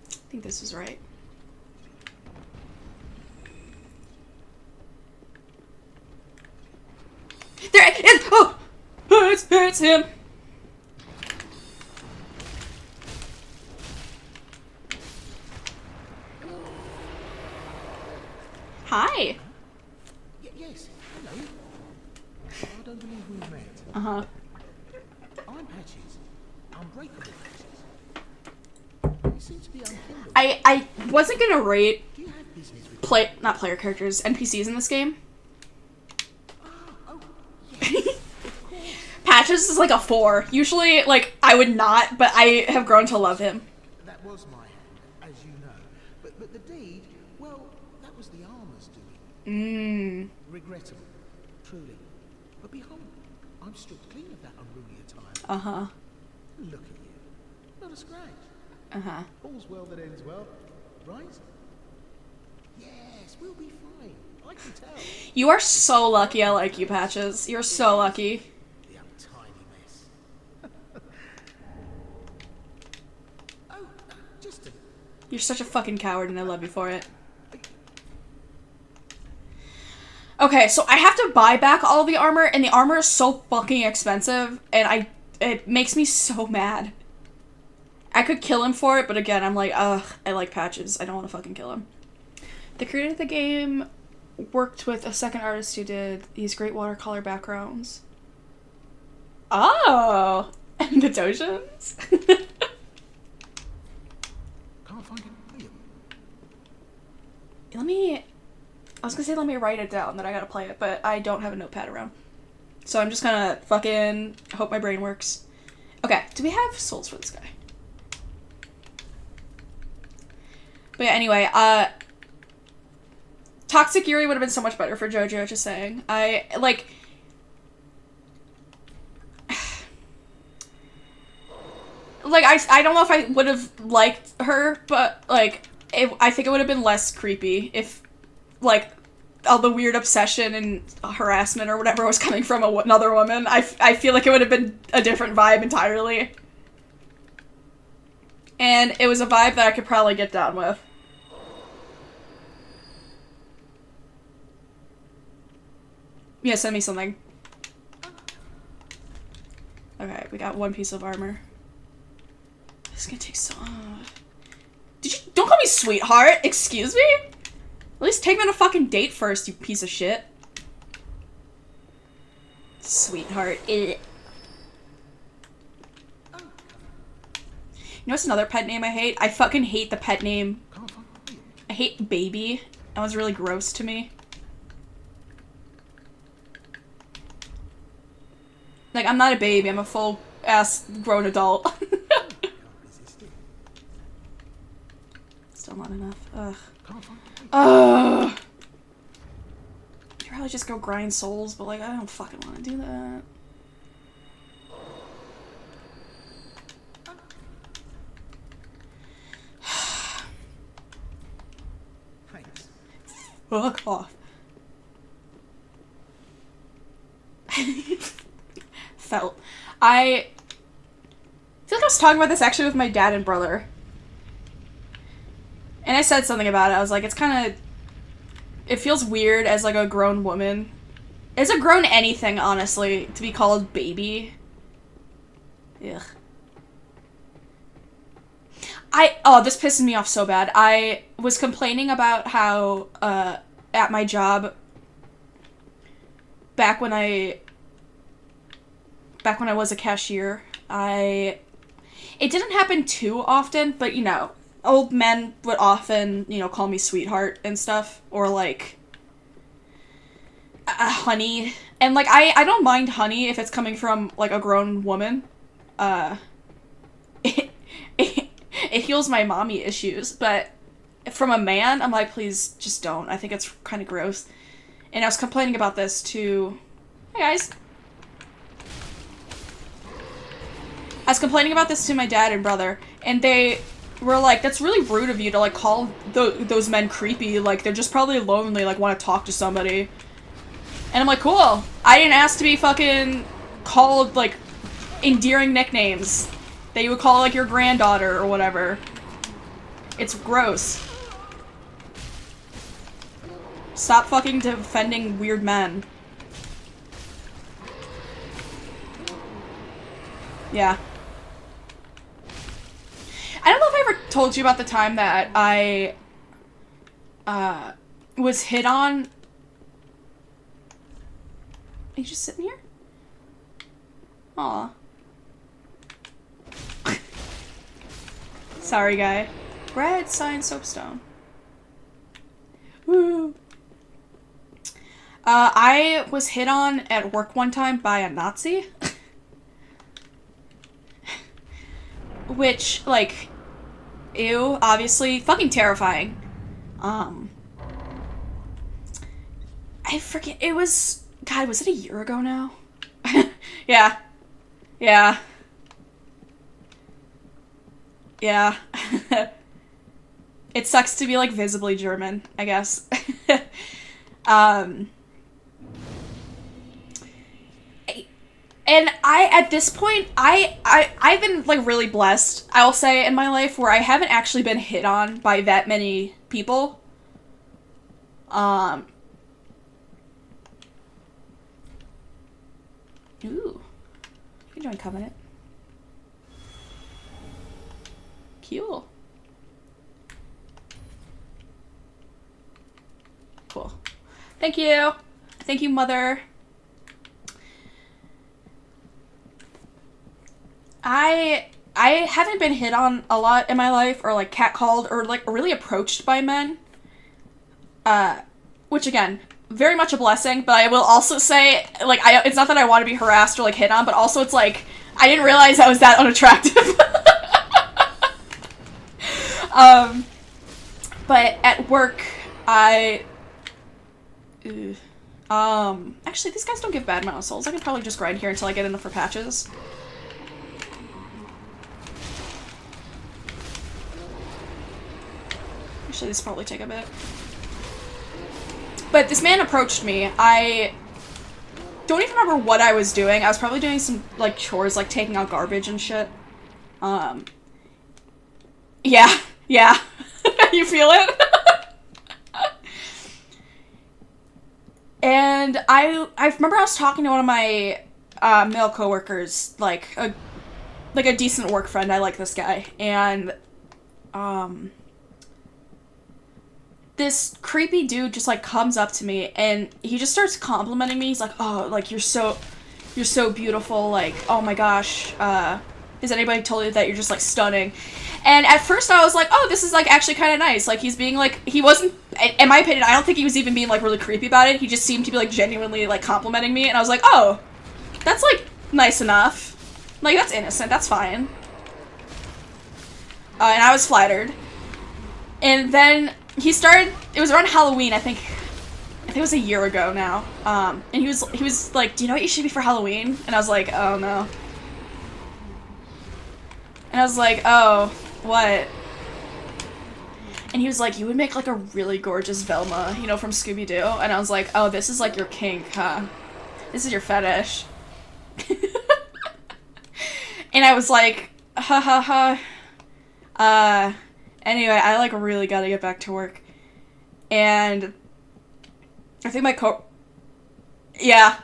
Speaker 1: I think this is right. There it is! Oh! It's him! Hi!
Speaker 4: Yes, hello. I don't believe we've met.
Speaker 1: Uh-huh.
Speaker 4: I'm Patches. Unbreakable Patches. You seem to be unkindled.
Speaker 1: I wasn't gonna rate
Speaker 4: Do you have business with
Speaker 1: not player characters, NPCs in this game.
Speaker 4: Oh, yes.
Speaker 1: Patches is like a 4. Usually, like, I would not, but I have grown to love him.
Speaker 4: That was my hand, as you know. But the deed, well, that was the armor's doing. Regrettable, truly. But behold, I'm stripped clean of that unruly attire.
Speaker 1: Uh-huh.
Speaker 4: Look at you. Not a scratch.
Speaker 1: Uh-huh.
Speaker 4: All's well that ends well, right? Yes, we'll be fine. I can tell.
Speaker 1: You are so lucky I like you, Patches. You're so lucky.
Speaker 4: The untidy mess. Oh, just a...
Speaker 1: You're such a fucking coward and I love you for it. Okay, so I have to buy back all the armor, and the armor is so fucking expensive, and it makes me so mad. I could kill him for it, but again, I'm like, ugh, I like Patches. I don't want to fucking kill him. The creator of the game worked with a second artist who did these great watercolor backgrounds. Oh! And the Dojins?
Speaker 4: Can't find it.
Speaker 1: I was gonna say let me write it down, that I gotta play it, but I don't have a notepad around. So I'm just gonna fucking hope my brain works. Okay, do we have souls for this guy? But yeah, anyway, Toxic Yuri would have been so much better for JoJo, just saying. I don't know if I would have liked her, but, like, I think it would have been less creepy if, like, all the weird obsession and harassment or whatever was coming from another woman. I feel like it would have been a different vibe entirely. And it was a vibe that I could probably get down with. Yeah, send me something. Okay, we got one piece of armor. This is gonna take so... Don't call me sweetheart! Excuse me? At least take me on a fucking date first, you piece of shit. Sweetheart. You know what's another pet name I hate? I fucking hate the pet name. I hate baby. That was really gross to me. Like, I'm not a baby, I'm a full-ass grown adult. Still not enough. Ugh. Ugh. I'd probably just go grind souls, but, like, I don't fucking want to do that.
Speaker 4: Thanks.
Speaker 1: Fuck off. I feel like I was talking about this actually with my dad and brother. And I said something about it. I was like, it's kind of... It feels weird as, like, a grown woman. As a grown anything, honestly, to be called baby. Ugh. Oh, this pisses me off so bad. I was complaining about how, at my job, back when I was a cashier, it didn't happen too often, but, you know, old men would often, you know, call me sweetheart and stuff, or, like, honey. And, like, I don't mind honey if it's coming from, like, a grown woman. It heals my mommy issues, but from a man, I'm like, please, just don't. I think it's kind of gross. And I was complaining about this to... Hey, guys. I was complaining about this to my dad and brother, and they were like, that's really rude of you to, like, call those men creepy. Like, they're just probably lonely, like, want to talk to somebody. And I'm like, cool. I didn't ask to be fucking called, like, endearing nicknames that you would call, like, your granddaughter or whatever. It's gross. Stop fucking defending weird men. Yeah. I don't know if I ever told you about the time that I, was hit on. Are you just sitting here? Aw. Sorry, guy. Red sign soapstone. Woo. I was hit on at work one time by a Nazi. Which, like, ew, obviously, fucking terrifying. I forget, it was, God, was it a year ago now? Yeah. Yeah. Yeah. It sucks to be, like, visibly German, I guess. And at this point, I've been, like, really blessed, I will say, in my life, where I haven't actually been hit on by that many people. Ooh. You join Covenant. Cool. Cool. Thank you. Thank you, Mother. I haven't been hit on a lot in my life, or, like, catcalled, or, like, really approached by men. Which, again, very much a blessing, but I will also say, like, it's not that I want to be harassed or, like, hit on, but also it's like, I didn't realize I was that unattractive. But at work, actually, these guys don't give bad amount of souls. I could probably just grind here until I get enough for patches. Actually, this will probably take a bit. But this man approached me. I don't even remember what I was doing. I was probably doing some, like, chores, like taking out garbage and shit. Yeah. Yeah. You feel it? And I remember I was talking to one of my male coworkers, like a decent work friend. I like this guy, and this creepy dude just, like, comes up to me, and he just starts complimenting me. He's like, oh, like, you're so beautiful, like, oh my gosh, has anybody told you that you're just, like, stunning? And at first I was like, oh, this is, like, actually kind of nice. Like, he's being, like, he wasn't, in my opinion, I don't think he was even being, like, really creepy about it. He just seemed to be, like, genuinely, like, complimenting me, and I was like, oh, that's, like, nice enough. Like, that's innocent, that's fine. And I was flattered. And then he started, it was around Halloween, I think it was a year ago now, and he was like, do you know what you should be for Halloween? And I was like, oh no. And I was like, oh, what? And he was like, you would make, like, a really gorgeous Velma, you know, from Scooby-Doo. And I was like, oh, this is, like, your kink, huh? This is your fetish. And I was like, ha ha ha. Anyway, I, like, really gotta get back to work. And I think my yeah.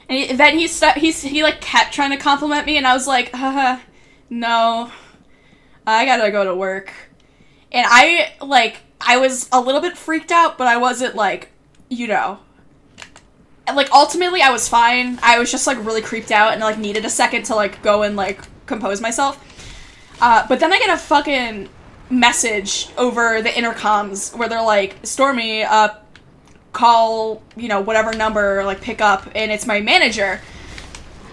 Speaker 1: And then he like kept trying to compliment me, and I was like, no, I gotta go to work. And I was a little bit freaked out, but I wasn't like, you know, like ultimately I was fine. I was just like really creeped out and like needed a second to like go and like compose myself. But then I get a fucking message over the intercoms where they're like, Stormy, call, you know, whatever number, like, pick up, and it's my manager.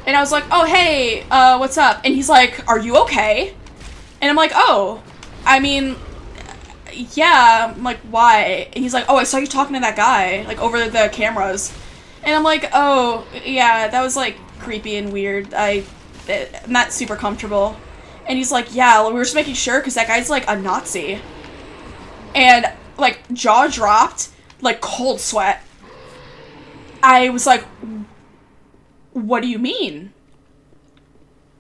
Speaker 1: And I was like, oh, hey, what's up? And he's like, are you okay? And I'm like, oh, I mean, yeah. I'm like, why? And he's like, oh, I saw you talking to that guy, like, over the cameras. And I'm like, oh, yeah, that was, like, creepy and weird. I'm not super comfortable. And he's like, yeah, we were just making sure, because that guy's, like, a Nazi. And, like, jaw dropped. Like, cold sweat. I was like, what do you mean?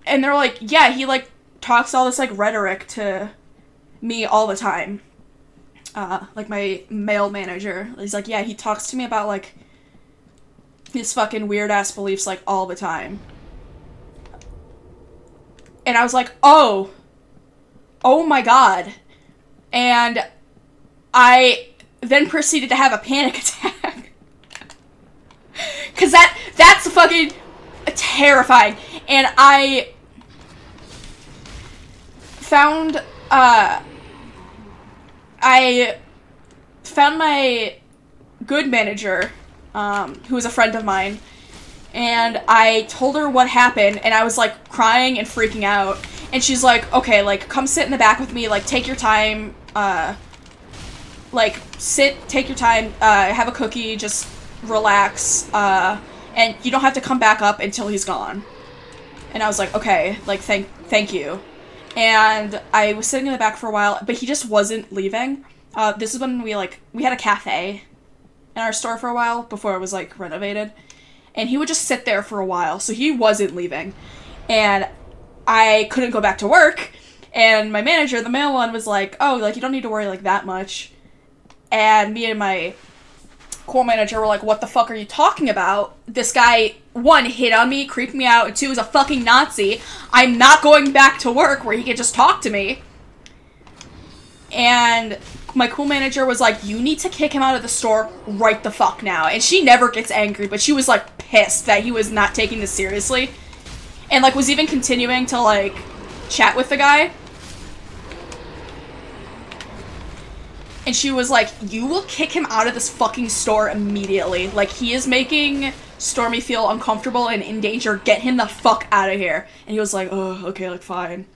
Speaker 1: And they're like, yeah, he, like, talks all this, like, rhetoric to me all the time. Like, my male manager. He's like, yeah, he talks to me about, like, his fucking weird-ass beliefs, like, all the time. And I was like, oh my god. And I then proceeded to have a panic attack. Cause that's fucking terrifying. And I found my good manager, who was a friend of mine, and I told her what happened, and I was like crying and freaking out. And she's like, okay, like, come sit in the back with me, like, take your time, like, take your time, have a cookie, just relax, and you don't have to come back up until he's gone. And I was like, okay, like, thank you. And I was sitting in the back for a while, but he just wasn't leaving. This is when we had a cafe in our store for a while, before it was, like, renovated. And he would just sit there for a while, so he wasn't leaving. And I couldn't go back to work, and my manager, the male one, was like, oh, like, you don't need to worry, like, that much. And me and my co-manager were like, what the fuck are you talking about? This guy, 1, hit on me, creeped me out, and 2, is a fucking Nazi. I'm not going back to work where he could just talk to me. And my co-manager was like, you need to kick him out of the store right the fuck now. And she never gets angry, but she was, like, pissed that he was not taking this seriously. And, like, was even continuing to, like, chat with the guy. And she was like, you will kick him out of this fucking store immediately. Like, he is making Stormy feel uncomfortable and in danger. Get him the fuck out of here. And he was like, oh, okay, like, fine.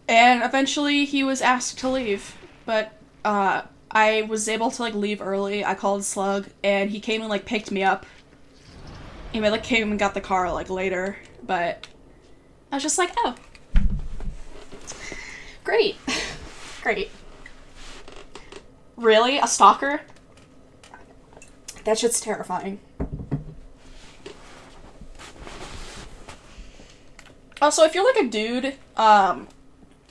Speaker 1: And eventually he was asked to leave. But, I was able to, like, leave early. I called Slug, and he came and, like, picked me up. He, like, came and got the car, like, later. But I was just like, oh. Great. Great. Really? A stalker? That shit's terrifying. Also, if you're like a dude,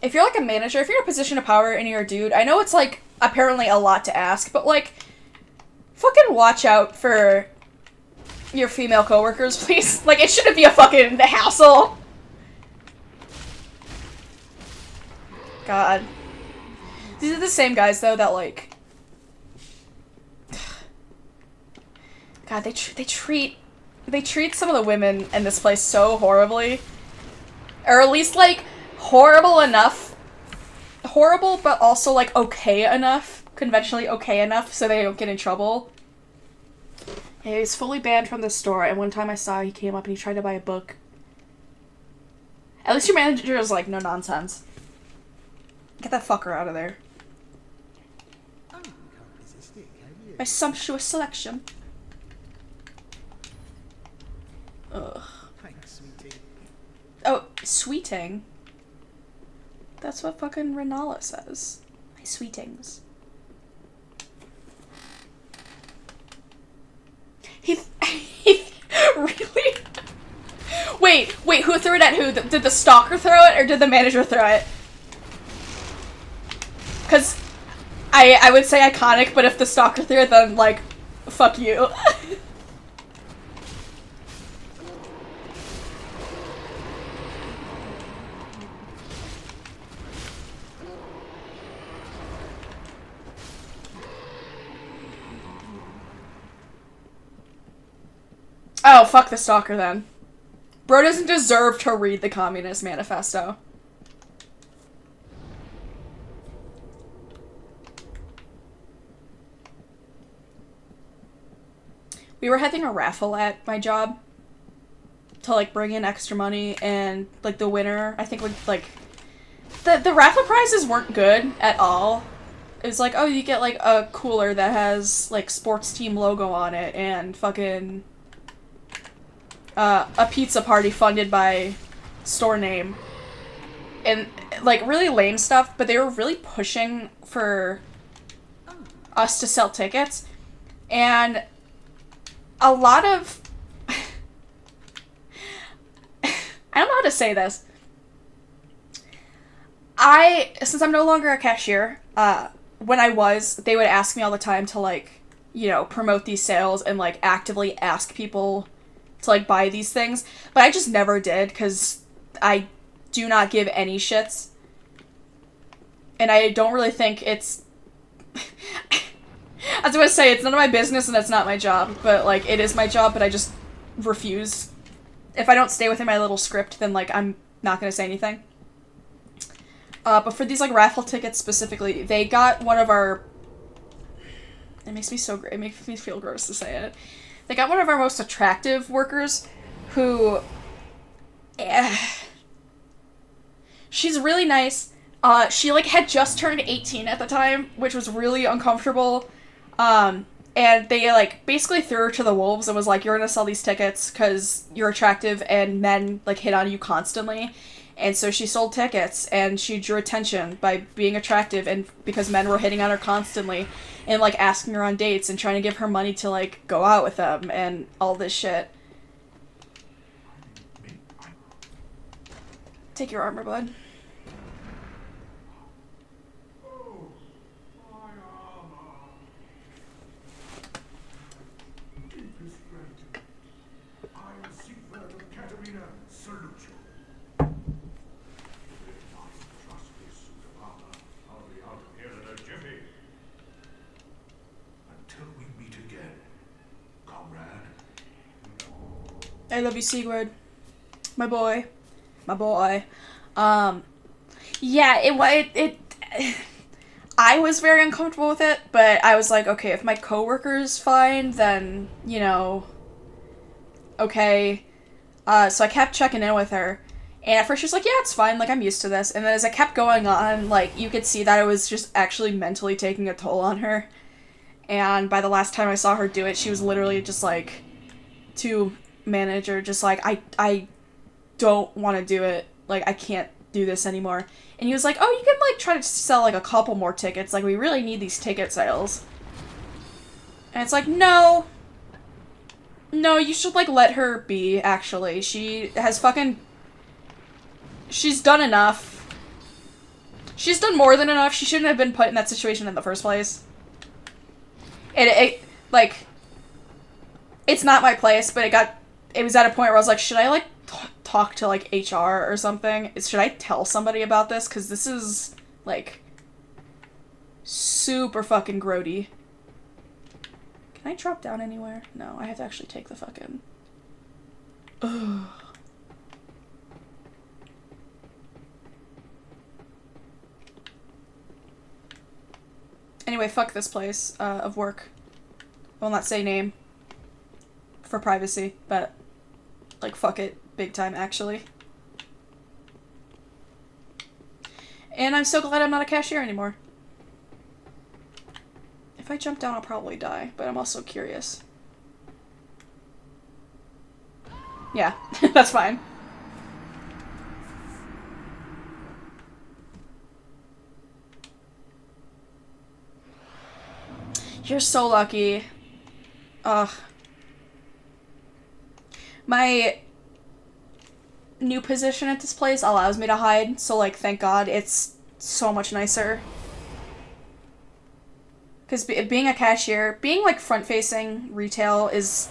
Speaker 1: if you're like a manager, if you're in a position of power and you're a dude, I know it's like apparently a lot to ask, but like, fucking watch out for your female coworkers, please. Like, it shouldn't be a fucking hassle. God. These are the same guys, though, that, like... God, they treat some of the women in this place so horribly. Or at least, like, horrible enough. Horrible, but also, like, okay enough. Conventionally okay enough, so they don't get in trouble. Yeah, he's fully banned from the store, and one time I saw he came up and he tried to buy a book. At least your manager is like, no nonsense. Get that fucker out of there.
Speaker 4: Oh, you can't resist it, can you?
Speaker 1: My sumptuous selection. Ugh.
Speaker 4: Thanks, sweetie.
Speaker 1: Oh, sweeting? That's what fucking Renala says. My sweetings. He really? Wait, who threw it at who? Did the stalker throw it, or did the manager throw it? Because I would say iconic, but if the stalker threw it, then, like, fuck you. Oh, fuck the stalker then. Bro doesn't deserve to read the Communist Manifesto. We were having a raffle at my job to, like, bring in extra money, and, like, the winner, I think, like, the raffle prizes weren't good at all. It was like, oh, you get, like, a cooler that has, like, sports team logo on it, and fucking a pizza party funded by store name. And, like, really lame stuff, but they were really pushing for us to sell tickets. And a lot of... I don't know how to say this. Since I'm no longer a cashier, when I was, they would ask me all the time to, like, you know, promote these sales and, like, actively ask people to, like, buy these things. But I just never did, because I do not give any shits. And I don't really think it's... I was gonna say, it's none of my business and it's not my job, but, like, it is my job, but I just refuse. If I don't stay within my little script, then, like, I'm not gonna say anything. But for these, like, raffle tickets specifically, they got one of our... It makes me feel gross to say it. They got one of our most attractive workers, who... she's really nice. She, like, had just turned 18 at the time, which was really uncomfortable. And they, like, basically threw her to the wolves and was like, you're gonna sell these tickets because you're attractive and men, like, hit on you constantly. And so she sold tickets, and she drew attention by being attractive, and because men were hitting on her constantly, and, like, asking her on dates, and trying to give her money to, like, go out with them, and all this shit. Take your armor, bud. I love you, Sigurd. My boy. My boy. Yeah, it I was very uncomfortable with it, but I was like, okay, if my coworker's fine, then, you know, okay. So I kept checking in with her, and at first she was like, yeah, it's fine, like, I'm used to this, and then as it kept going on, like, you could see that it was just actually mentally taking a toll on her, and by the last time I saw her do it, she was literally just like, to manager, just like, I don't want to do it, like, I can't do this anymore. And he was like, oh, you can, like, try to sell, like, a couple more tickets, like, we really need these ticket sales. And it's like, no, you should, like, let her be, actually. She has fucking... She's done enough. She's done more than enough. She shouldn't have been put in that situation in the first place. It like, it's not my place, but it was at a point where I was like, should I, like, talk to, like, HR or something? Should I tell somebody about this? Because this is, like, super fucking grody. Can I drop down anywhere? No, I have to actually take the fucking... Ugh. Anyway, fuck this place of work. I will not say name for privacy, but, like, fuck it. Big time, actually. And I'm so glad I'm not a cashier anymore. If I jump down, I'll probably die, but I'm also curious. Yeah, that's fine. You're so lucky. Ugh. My new position at this place allows me to hide, so, like, thank God, it's so much nicer. Because being a cashier, being, like, front-facing retail is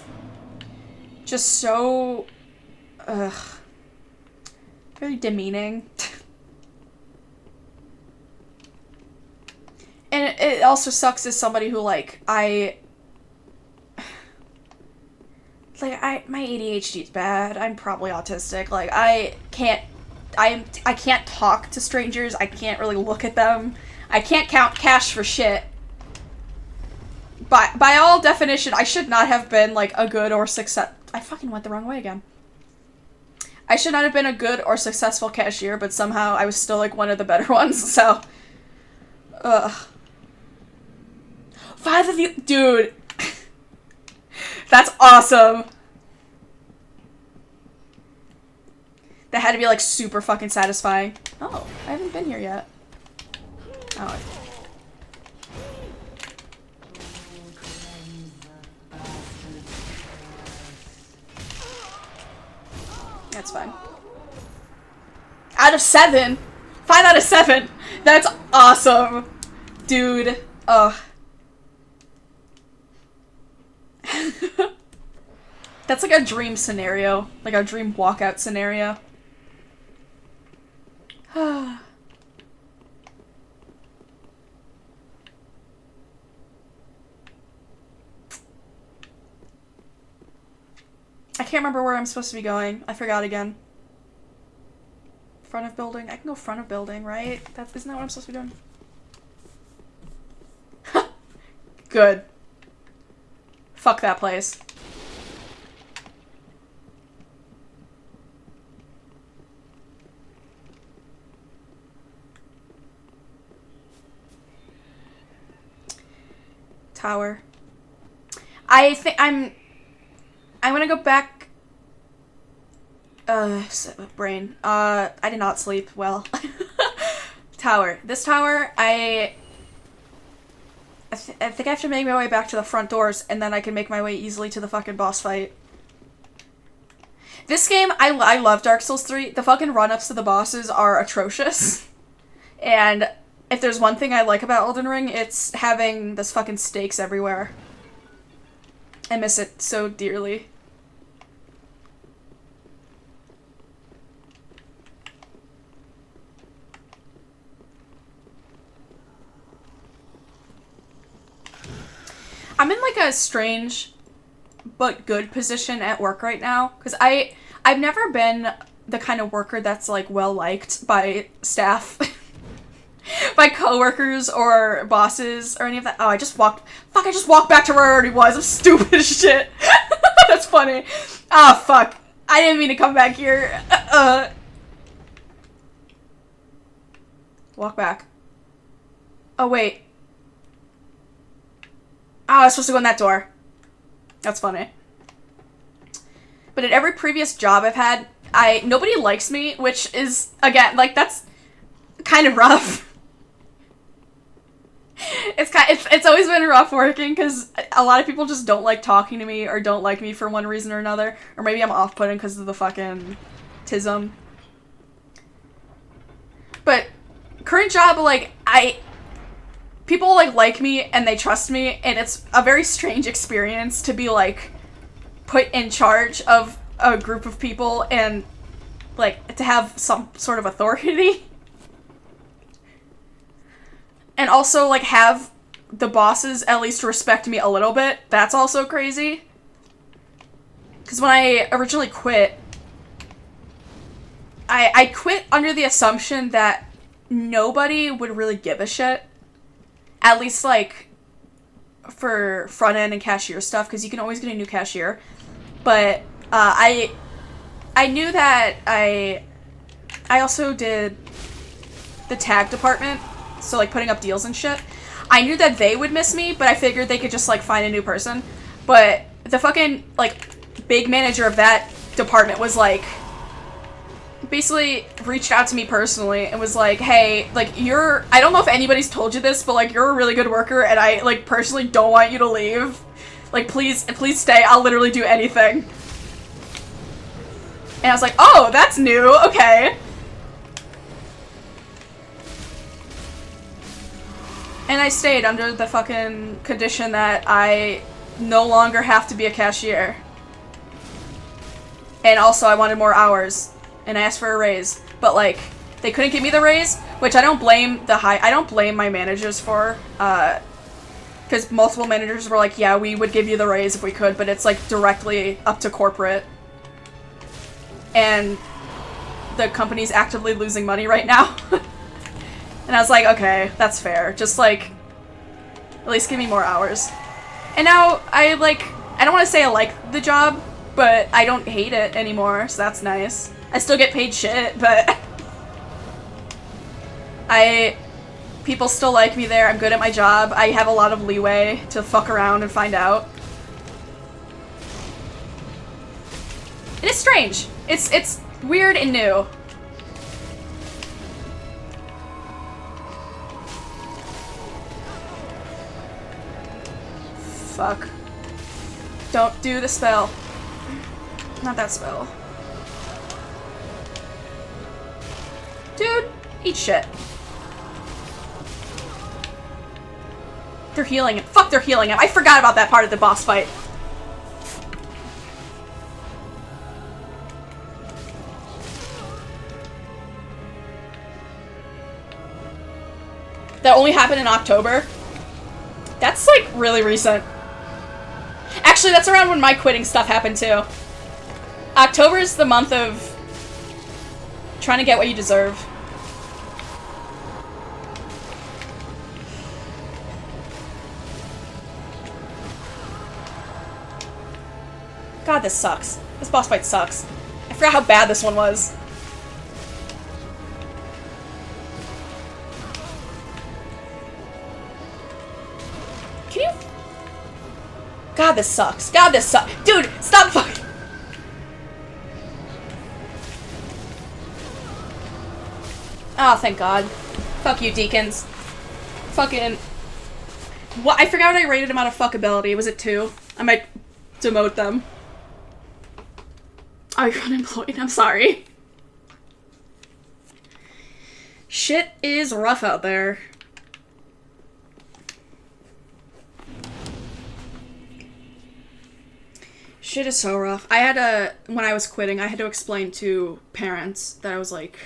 Speaker 1: just so, very demeaning. And it also sucks as somebody who, like, my ADHD is bad. I'm probably autistic. Like, I can't talk to strangers. I can't really look at them. I can't count cash for shit. By all definition, I should not have been, like, a good or I fucking went the wrong way again. I should not have been a good or successful cashier, but somehow I was still, like, one of the better ones, so. Ugh. 5 of you- dude. That's awesome. That had to be, like, super fucking satisfying. Oh, I haven't been here yet. Oh. That's fine. Out of 7? 5 out of 7! That's awesome! Dude. Ugh. That's like a dream scenario. Like a dream walkout scenario. I can't remember where I'm supposed to be going. I forgot again. Front of building? I can go front of building, right? Isn't that what I'm supposed to be doing? Good. Fuck that place. Tower. I think I'm gonna go back. Brain. I did not sleep well. Tower. This tower, I think I have to make my way back to the front doors, and then I can make my way easily to the fucking boss fight. This game, I love Dark Souls 3. The fucking run-ups to the bosses are atrocious. And if there's one thing I like about Elden Ring, it's having this fucking stakes everywhere. I miss it so dearly. I'm in like a strange but good position at work right now, because I've never been the kind of worker that's like well liked by staff, by coworkers or bosses or any of that. Oh, I just walked back to where I already was. I'm stupid as shit. That's funny. Ah, fuck. I didn't mean to come back here. Walk back. Oh, wait. Oh, I was supposed to go in that door. That's funny. But at every previous job I've had, nobody likes me, which is, again, like, that's kind of rough. It's always been rough working, because a lot of people just don't like talking to me, or don't like me for one reason or another. Or maybe I'm off-putting because of the fucking tism. But, current job, like, people, like me, and they trust me, and it's a very strange experience to be, like, put in charge of a group of people, and, like, to have some sort of authority. And also, like, have the bosses at least respect me a little bit. That's also crazy. Because when I originally quit, I quit under the assumption that nobody would really give a shit. At least, like, for front-end and cashier stuff, because you can always get a new cashier. But, I knew that I also did the tag department, so, like, putting up deals and shit. I knew that they would miss me, but I figured they could just, like, find a new person. But the fucking, like, big manager of that department was, like, basically reached out to me personally and was like, hey, like, I don't know if anybody's told you this, but, like, you're a really good worker, and I, like, personally don't want you to leave. Like, please stay. I'll literally do anything. And I was like, oh, that's new, okay. And I stayed under the fucking condition that I no longer have to be a cashier. And also I wanted more hours. And I asked for a raise. But like, they couldn't give me the raise, which I don't blame I don't blame my managers for, because multiple managers were like, yeah, we would give you the raise if we could, but it's like directly up to corporate. And the company's actively losing money right now. And I was like, okay, that's fair. Just like, at least give me more hours. And now I don't want to say I like the job, but I don't hate it anymore, so that's nice. I still get paid shit, but people still like me there. I'm good at my job. I have a lot of leeway to fuck around and find out. It is strange. It's weird and new. Fuck. Don't do the spell. Not that spell. Dude, eat shit. They're healing him. Fuck, they're healing him. I forgot about that part of the boss fight. That only happened in October. That's like really recent. Actually, that's around when my quitting stuff happened too. October is the month of trying to get what you deserve. God, this sucks. This boss fight sucks. I forgot how bad this one was. Can you... God, this sucks. God, this sucks. Dude, stop fucking... Oh, thank God. Fuck you, Deacons. Fucking... What? I forgot what I rated him out of fuckability. Was it 2? I might demote them. Oh, you're unemployed. I'm sorry. Shit is rough out there. Shit is so rough. I had to, when I was quitting, I had to explain to parents that I was like,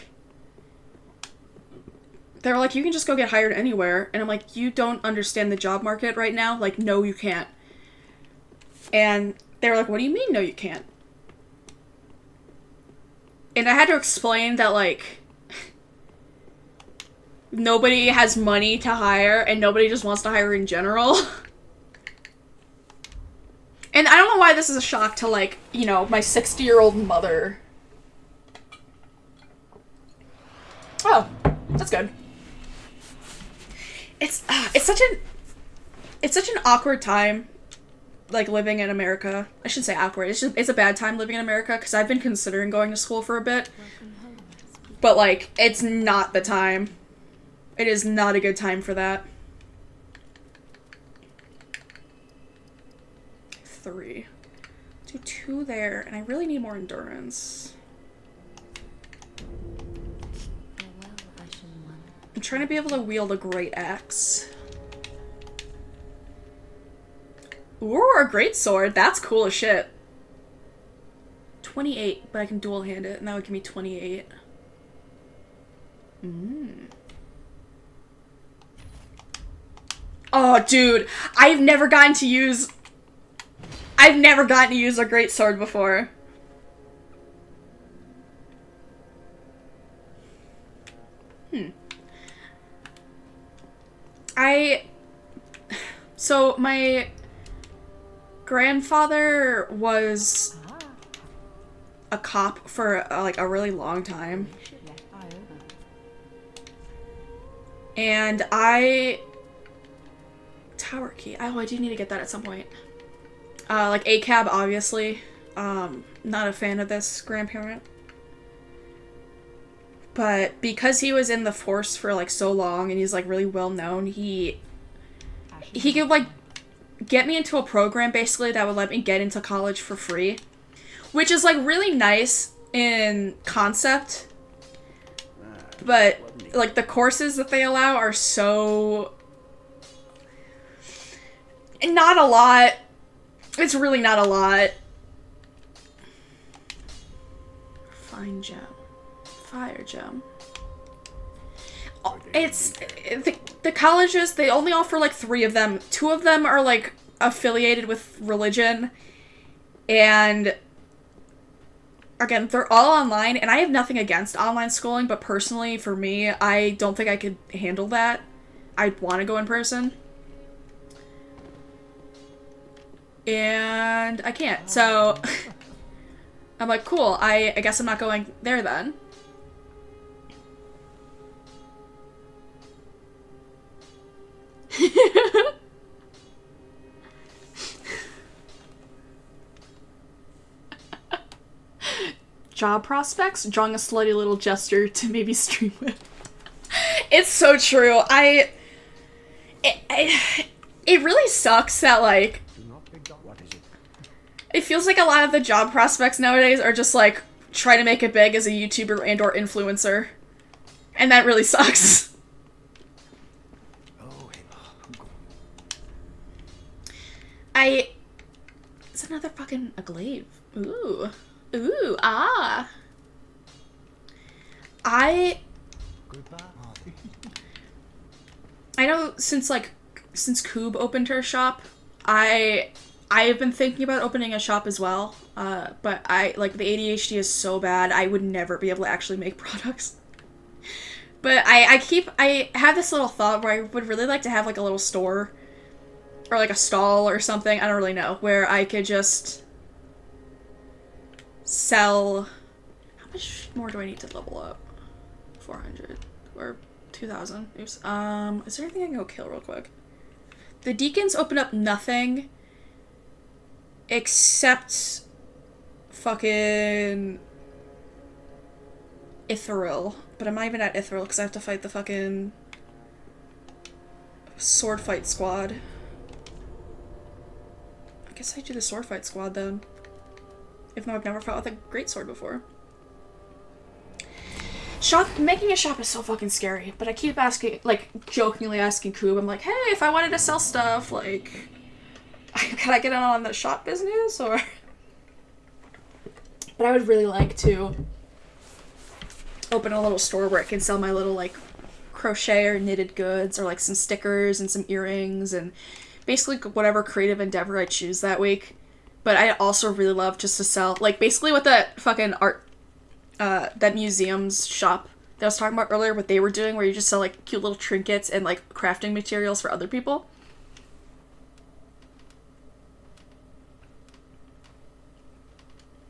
Speaker 1: they were like, you can just go get hired anywhere. And I'm like, you don't understand the job market right now? Like, no, you can't. And they were like, what do you mean, no, you can't? And I had to explain that, like, nobody has money to hire and nobody just wants to hire in general. And I don't know why this is a shock to, like, you know, my 60-year-old mother. Oh, that's good. It's such an awkward time, like, living in America. I shouldn't say awkward. It's a bad time living in America because I've been considering going to school for a bit. But, like, it's not the time. It is not a good time for that. 3. Do 2 there, and I really need more endurance. I'm trying to be able to wield a great axe. Ooh, a great sword. That's cool as shit. 28, but I can dual hand it, and that would give me 28. Oh, dude, I've never gotten to use a great sword before. So my grandfather was a cop for like a really long time. And tower key. Oh, I do need to get that at some point. Like ACAB, obviously. Not a fan of this grandparent. But because he was in the force for like so long and he's like really well known, he could like get me into a program basically that would let me get into college for free. Which is like really nice in concept, but like the courses that they allow are so not a lot. It's really not a lot. Fine gem. Fire gem. It's the colleges, they only offer like 3 of them. 2 of them are like affiliated with religion, and again, they're all online, and I have nothing against online schooling, but personally for me, I don't think I could handle that. I'd want to go in person, and I can't, so I'm like, cool, I guess I'm not going there then. Job prospects? Drawing a slutty little gesture to maybe stream with. It's so true. It really sucks that, like, it feels like a lot of the job prospects nowadays are just, like, try to make it big as a YouTuber and or influencer. And that really sucks. It's another fucking a glaive. Ooh. Ooh, ah. I know since Coob opened her shop, I have been thinking about opening a shop as well. But the ADHD is so bad, I would never be able to actually make products. But I have this little thought where I would really like to have like a little store or like a stall or something, I don't really know, where I could just sell. How much more do I need to level up? 400 or 2,000. Oops. Is there anything I can go kill real quick? The deacons open up nothing except fucking Ithril, but I'm not even at Ithril because I have to fight the fucking sword fight squad. I guess I do the sword fight squad then. If not, I've never fought with a greatsword before. Making a shop is so fucking scary, but I keep asking, like, jokingly asking Coob, I'm like, hey, if I wanted to sell stuff, like, can I get on the shop business, or? But I would really like to open a little store where I can sell my little, like, crochet or knitted goods, or, like, some stickers and some earrings, and basically whatever creative endeavor I choose that week. But I also really love just to sell, like, basically what that fucking art, that museum's shop that I was talking about earlier, what they were doing, where you just sell, like, cute little trinkets and, like, crafting materials for other people.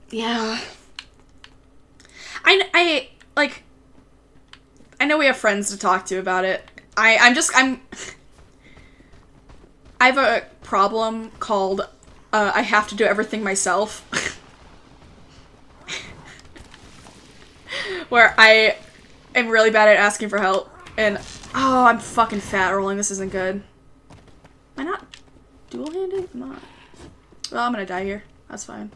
Speaker 1: Yeah. I know we have friends to talk to about it. I have a problem called, I have to do everything myself. Where I am really bad at asking for help, and oh, I'm fucking fat rolling, this isn't good. Am I not dual-handed? I'm not. Well, I'm gonna die here. That's fine.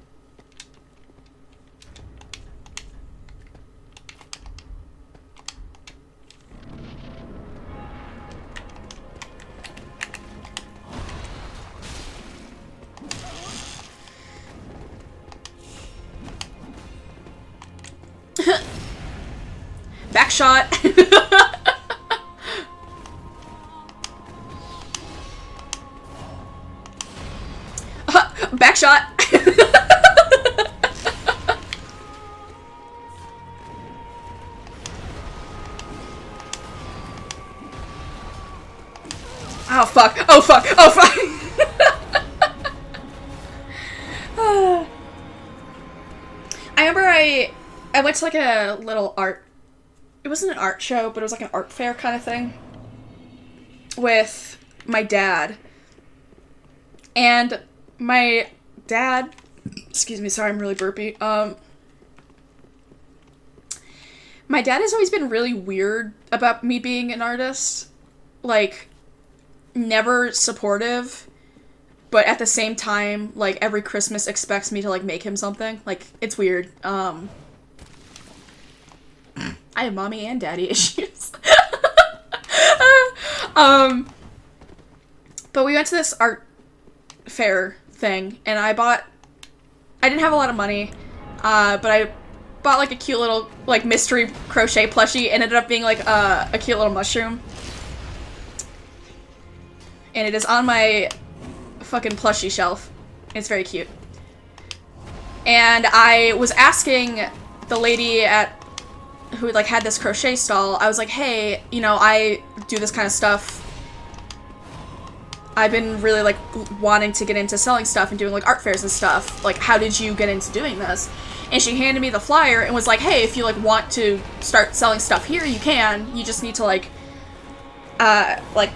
Speaker 1: Back shot. Back shot. Oh fuck. Oh fuck. Oh fuck. I remember I went to like a little art. It wasn't an art show, but it was like an art fair kind of thing with my dad. And my dad, excuse me, sorry, I'm really burpy. My dad has always been really weird about me being an artist. Like, never supportive, but at the same time, like, every Christmas expects me to, like, make him something. Like, it's weird. I have mommy and daddy issues. But we went to this art fair thing, and I didn't have a lot of money, but I bought like a cute little like mystery crochet plushie, and it ended up being like a cute little mushroom. And it is on my fucking plushie shelf. It's very cute. And I was asking the lady who like had this crochet stall, I was like, hey, you know, I do this kind of stuff. I've been really like wanting to get into selling stuff and doing like art fairs and stuff. Like, how did you get into doing this? And she handed me the flyer and was like, hey, if you like want to start selling stuff here, you can. You just need to like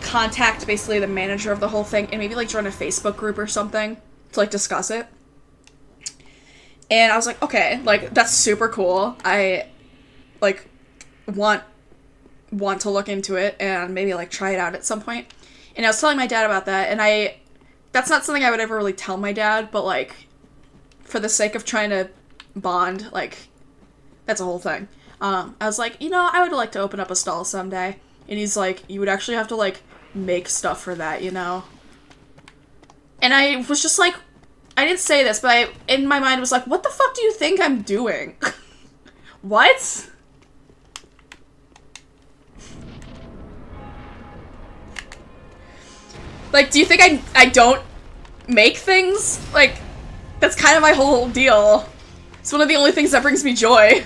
Speaker 1: contact basically the manager of the whole thing and maybe like join a Facebook group or something to like discuss it. And I was like, okay, like that's super cool. I like want to look into it and maybe like try it out at some point. And I was telling my dad about that, and that's not something I would ever really tell my dad, but like for the sake of trying to bond, like that's a whole thing. I was like, you know, I would like to open up a stall someday. And he's like, you would actually have to like make stuff for that, you know? And I was just like, I didn't say this, but I, in my mind, was like, what the fuck do you think I'm doing? What? Like, do you think I don't make things? Like, that's kind of my whole deal. It's one of the only things that brings me joy.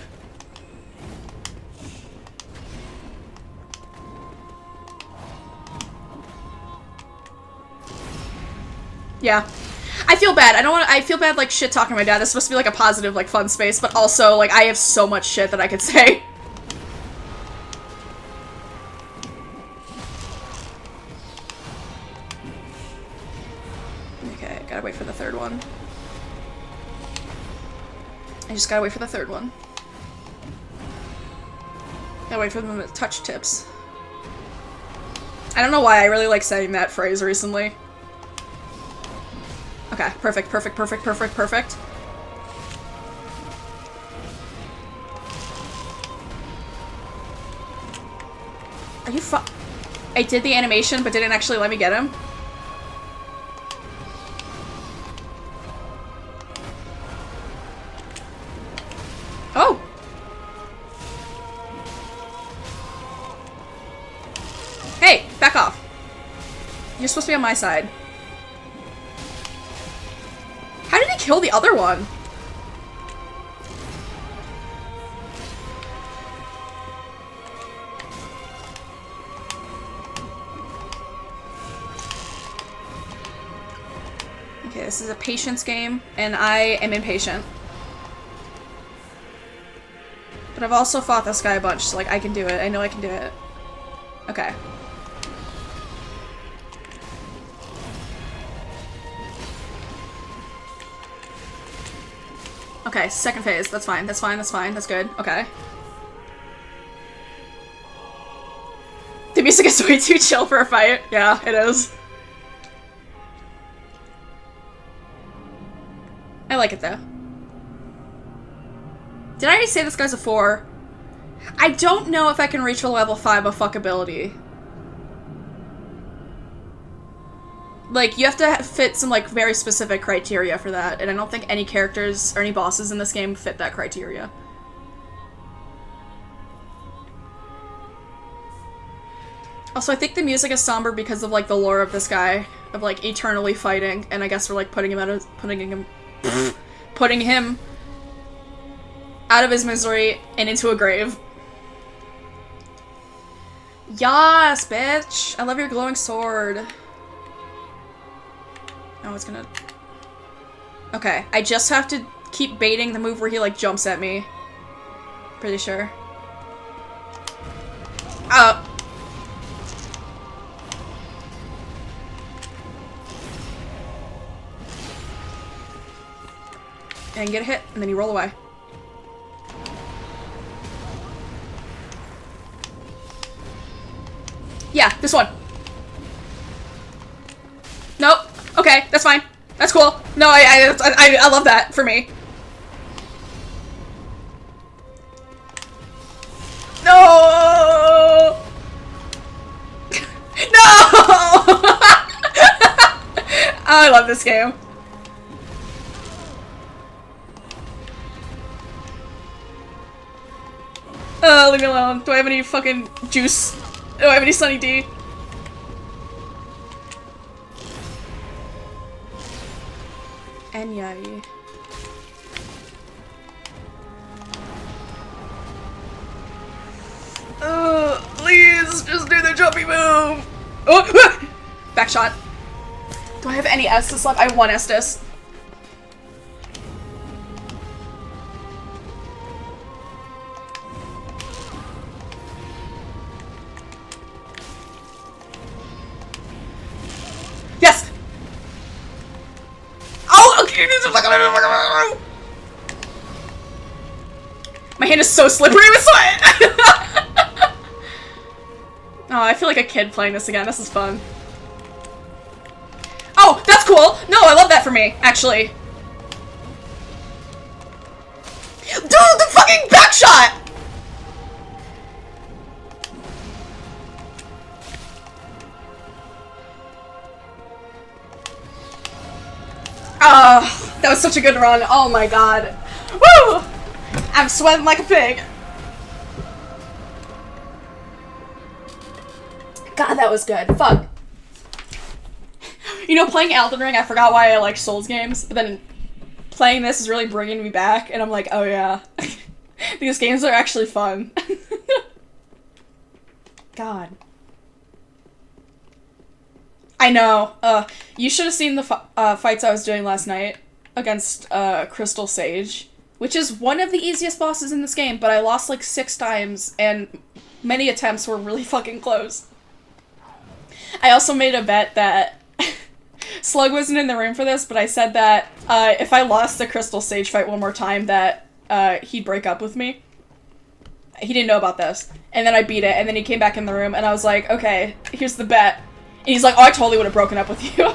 Speaker 1: Yeah. I feel bad. I feel bad, like, shit talking to my dad. This is supposed to be, like, a positive, like, fun space, but also, like, I have so much shit that I could say. Okay, gotta wait for the third one. I just gotta wait for the third one. Gotta wait for them to touch tips. I don't know why I really like saying that phrase recently. Okay, perfect, perfect, perfect, perfect, perfect. Are you I did the animation, but didn't actually let me get him? Oh! Hey, back off. You're supposed to be on my side. How did he kill the other one? Okay, this is a patience game, and I am impatient. But I've also fought this guy a bunch, so like I can do it. I know I can do it. Okay. Okay, second phase. That's fine. That's fine. That's fine. That's good. Okay. The music is way too chill for a fight. Yeah, it is. I like it though. Did I already say this guy's a 4? I don't know if I can reach a level 5 of fuckability. Like, you have to fit some, like, very specific criteria for that, and I don't think any characters or any bosses in this game fit that criteria. Also, I think the music is somber because of, like, the lore of this guy, of, like, eternally fighting, and I guess we're, like, putting him out of his misery and into a grave. Yas, bitch! I love your glowing sword. Oh, it's gonna... Okay, I just have to keep baiting the move where he, like, jumps at me. Pretty sure. And get a hit, and then you roll away. Yeah, this one. Nope. Okay, that's fine. That's cool. No, I love that for me. No! I love this game. Leave me alone. Do I have any fucking juice? Do I have any Sunny D? And yay. Please, just do the jumpy move! Oh! Back shot. Do I have any Estus left? I have one Estus. Yes! Oh, okay. My hand is so slippery with sweat! Oh, I feel like a kid playing this again. This is fun. Oh, that's cool! No, I love that for me, actually. Dude, the fucking back shot! Oh, that was such a good run. Oh my god. Woo! I'm sweating like a pig. God, that was good. Fuck. You know, playing Elden Ring, I forgot why I like Souls games, but then playing this is really bringing me back, and I'm like, oh yeah. These games are actually fun. God. I know. You should have seen the fights I was doing last night against Crystal Sage, which is one of the easiest bosses in this game, but I lost like 6 times, and many attempts were really fucking close. I also made a bet that Slug wasn't in the room for this, but I said that if I lost the Crystal Sage fight one more time, that he'd break up with me. He didn't know about this. And then I beat it, and then he came back in the room, and I was like, okay, here's the bet. And he's like, oh, I totally would have broken up with you.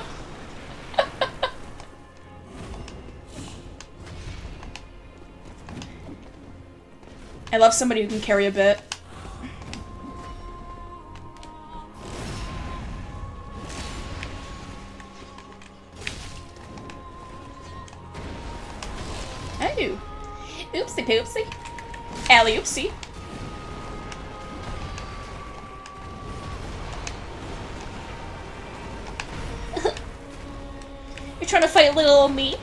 Speaker 1: I love somebody who can carry a bit. Oh. Oopsie poopsie. Alley oopsie. You're trying to fight little old me?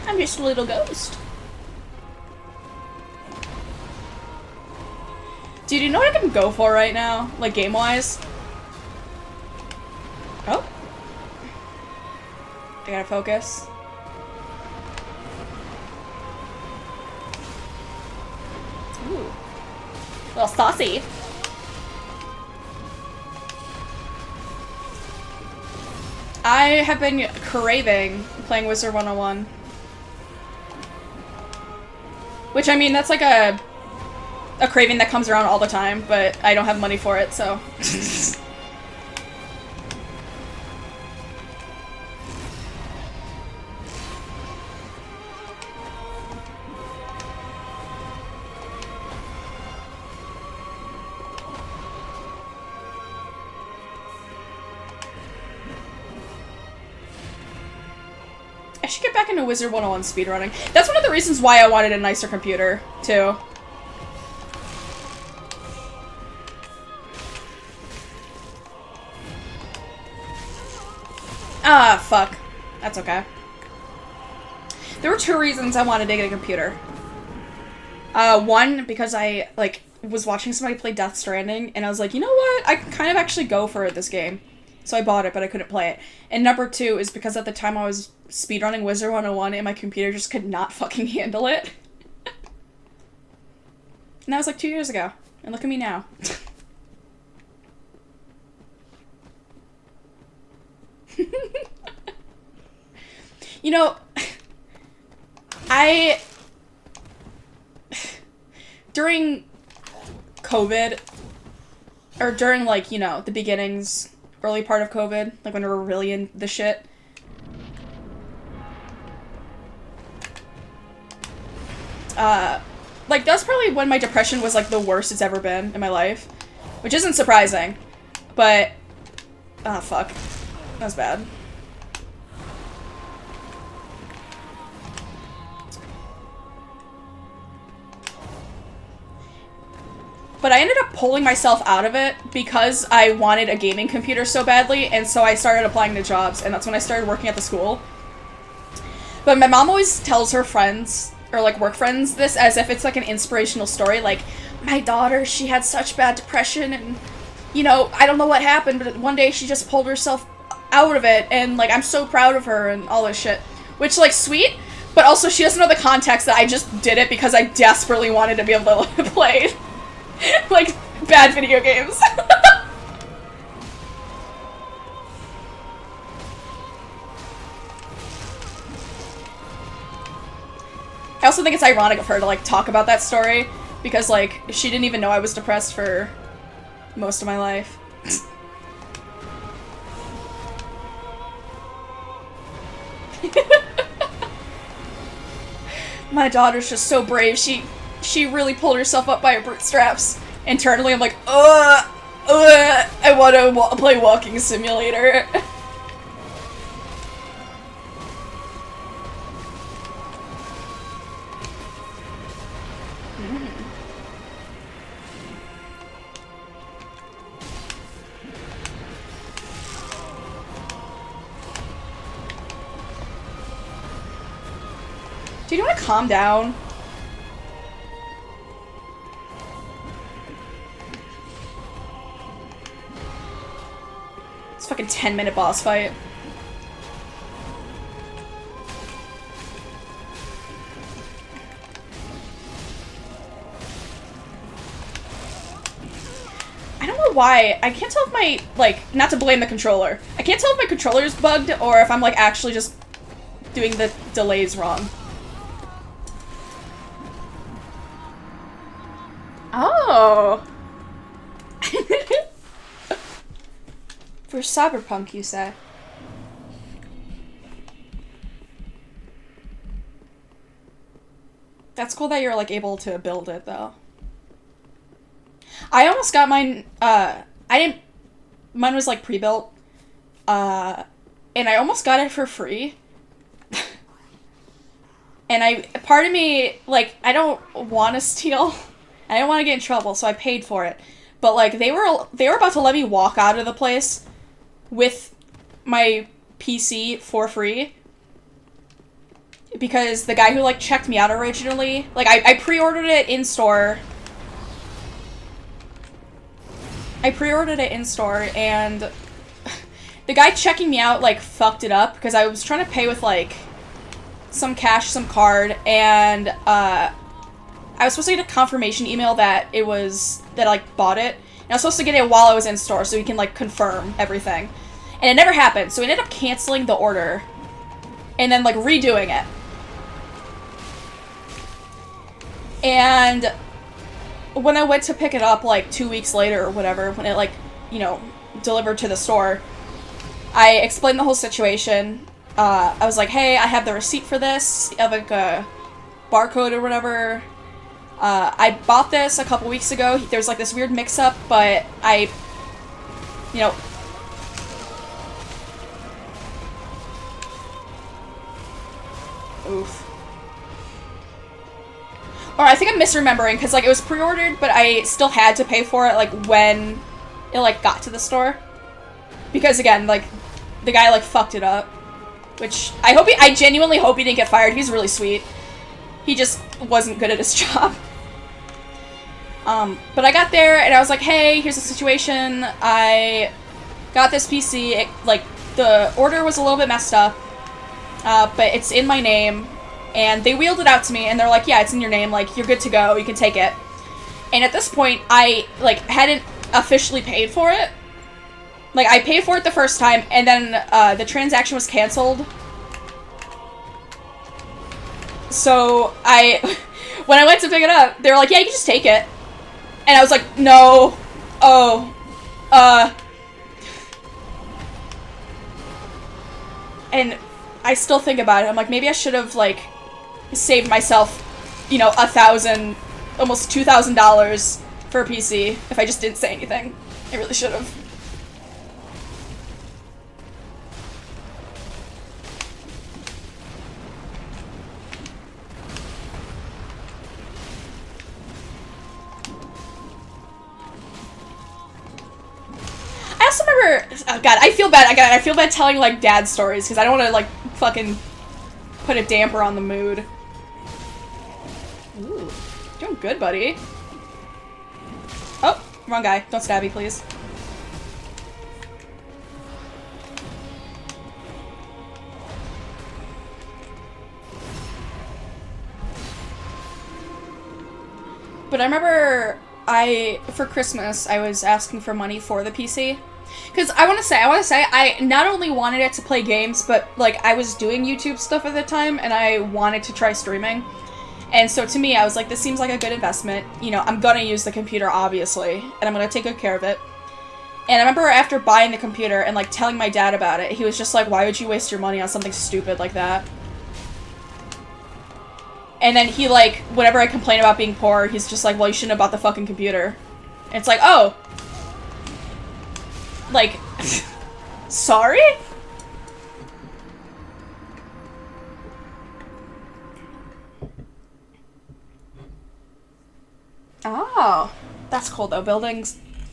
Speaker 1: I'm just a little ghost. Dude, you know what I can go for right now? Like, game-wise? Oh. I gotta focus. Ooh. A little saucy. I have been craving playing Wizard 101. Which, I mean, that's like a craving that comes around all the time, but I don't have money for it, so. I should get back into Wizard 101 speedrunning. That's one of the reasons why I wanted a nicer computer, too. Ah, fuck. That's okay. There were 2 reasons I wanted to get a computer. One, because I, like, was watching somebody play Death Stranding, and I was like, you know what? I can kind of actually go for this game. So I bought it, but I couldn't play it. And number 2 is because at the time I was speedrunning Wizard 101, and my computer just could not fucking handle it. And that was like 2 years ago. And look at me now. You know, during COVID, or during, like, you know, the beginnings, early part of COVID, like when we were really in the shit, like, that's probably when my depression was, like, the worst it's ever been in my life, which isn't surprising, but, ah, fuck. That's bad. But I ended up pulling myself out of it because I wanted a gaming computer so badly, and so I started applying to jobs, and that's when I started working at the school. But my mom always tells her friends, or like work friends, this as if it's like an inspirational story, like, my daughter, she had such bad depression, and, you know, I don't know what happened, but one day she just pulled herself out of it, and, like, I'm so proud of her, and all this shit. Which, like, sweet, but also she doesn't know the context that I just did it because I desperately wanted to be able to play like, bad video games. I also think it's ironic of her to, like, talk about that story, because, like, she didn't even know I was depressed for most of my life. My daughter's just so brave. She really pulled herself up by her bootstraps. Internally, I'm like, I want to play Walking Simulator. Do you want to calm down? It's a fucking 10-minute boss fight. I don't know why. I can't tell if my, like, not to blame the controller. I can't tell if my controller's bugged or if I'm, like, actually just doing the delays wrong. Oh. For Cyberpunk, you say? That's cool that you're, like, able to build it, though. I almost got mine, mine was, like, pre-built, and I almost got it for free. And part of me, like, I don't want to steal. I didn't want to get in trouble, so I paid for it. But, like, they were about to let me walk out of the place with my PC for free. Because the guy who, like, checked me out originally, like, I pre-ordered it in-store. And the guy checking me out, like, fucked it up, because I was trying to pay with, like, some cash, some card, and, I was supposed to get a confirmation email that I, like, bought it. And I was supposed to get it while I was in store so he can, like, confirm everything. And it never happened, so we ended up canceling the order. And then, like, redoing it. And when I went to pick it up, like, 2 weeks later or whatever, when it, like, you know, delivered to the store, I explained the whole situation. I was like, hey, I have the receipt for this. I have, like, a barcode or whatever. I bought this a couple weeks ago. There's, like, this weird mix-up, but you know... Oof. Or I think I'm misremembering, because, like, it was pre-ordered, but I still had to pay for it, like, when it, like, got to the store. Because, again, like, the guy, like, fucked it up. Which, I genuinely hope he didn't get fired. He's really sweet. He just wasn't good at his job. But I got there, and I was like, hey, here's the situation. I got this PC. Like, the order was a little bit messed up. But it's in my name. And they wheeled it out to me, and they're like, yeah, it's in your name. Like, you're good to go. You can take it. And at this point, I, like, hadn't officially paid for it. Like, I paid for it the first time, and then, the transaction was canceled. So, when I went to pick it up, they were like, yeah, you can just take it. And I was like, no. And I still think about it. I'm like, maybe I should have, like, saved myself, you know, $1,000, almost $2,000 for a PC if I just didn't say anything. I really should have. remember, oh god, I feel bad, I feel bad telling, like, dad stories, because I don't want to, like, fucking put a damper on the mood. Ooh, doing good, buddy. Oh, wrong guy. Don't stab me, please. But I remember for Christmas, I was asking for money for the PC. Because I want to say, I not only wanted it to play games, but, like, I was doing YouTube stuff at the time, and I wanted to try streaming. And so to me, I was like, this seems like a good investment. You know, I'm gonna use the computer, obviously, and I'm gonna take good care of it. And I remember after buying the computer and, like, telling my dad about it, he was just like, why would you waste your money on something stupid like that? And then he, like, whenever I complain about being poor, he's just like, well, you shouldn't have bought the fucking computer. And it's like, oh. Like, sorry? Oh. That's cool, though. Building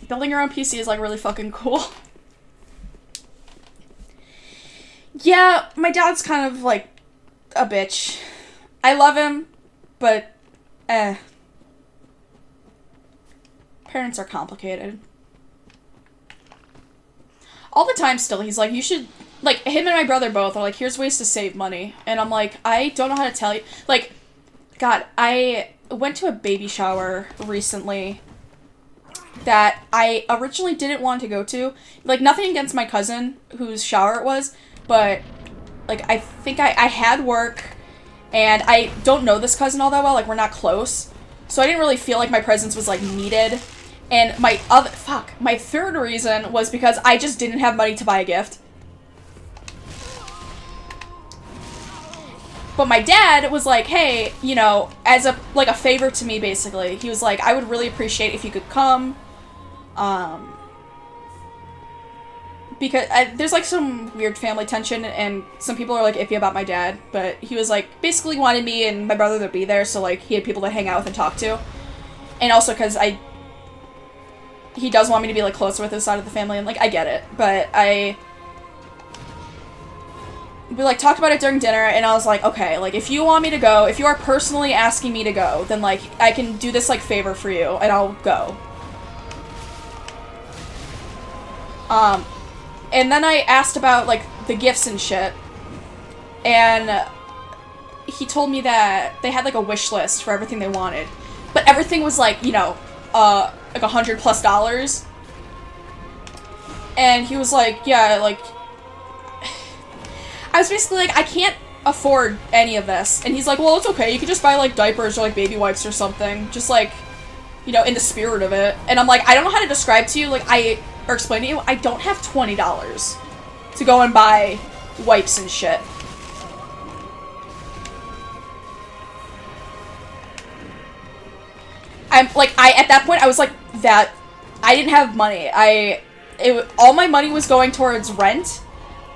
Speaker 1: your own PC is, like, really fucking cool. Yeah, my dad's kind of, like, a bitch. I love him, but, Parents are complicated. All the time still, he's like, you should, like, him and my brother both are like, here's ways to save money. And I'm like, I don't know how to tell you. Like, God, I went to a baby shower recently that I originally didn't want to go to. Like, nothing against my cousin, whose shower it was, but, like, I think I had work. And I don't know this cousin all that well, like, we're not close. So I didn't really feel like my presence was, like, needed. And my third reason was because I just didn't have money to buy a gift. But my dad was like, hey, you know, as a favor to me, basically. He was like, I would really appreciate if you could come. Because there's, like, some weird family tension, and some people are, like, iffy about my dad, but he was, like, basically wanted me and my brother to be there, so, like, he had people to hang out with and talk to. And also because he does want me to be, like, closer with his side of the family, and, like, I get it. But we, like, talked about it during dinner, and I was like, okay, like, if you want me to go, if you are personally asking me to go, then, like, I can do this, like, favor for you, and I'll go. And then I asked about, like, the gifts and shit, and he told me that they had, like, a wish list for everything they wanted, but everything was, like, you know, like $100+. And he was like, yeah, like, I was basically like, I can't afford any of this, and he's like, well, it's okay, you can just buy, like, diapers or, like, baby wipes or something, just, like, you know, in the spirit of it. And I'm like, I don't know how to describe to you, like, or explain to you, I don't have $20 to go and buy wipes and shit. At that point, I was like, that, I didn't have money. All my money was going towards rent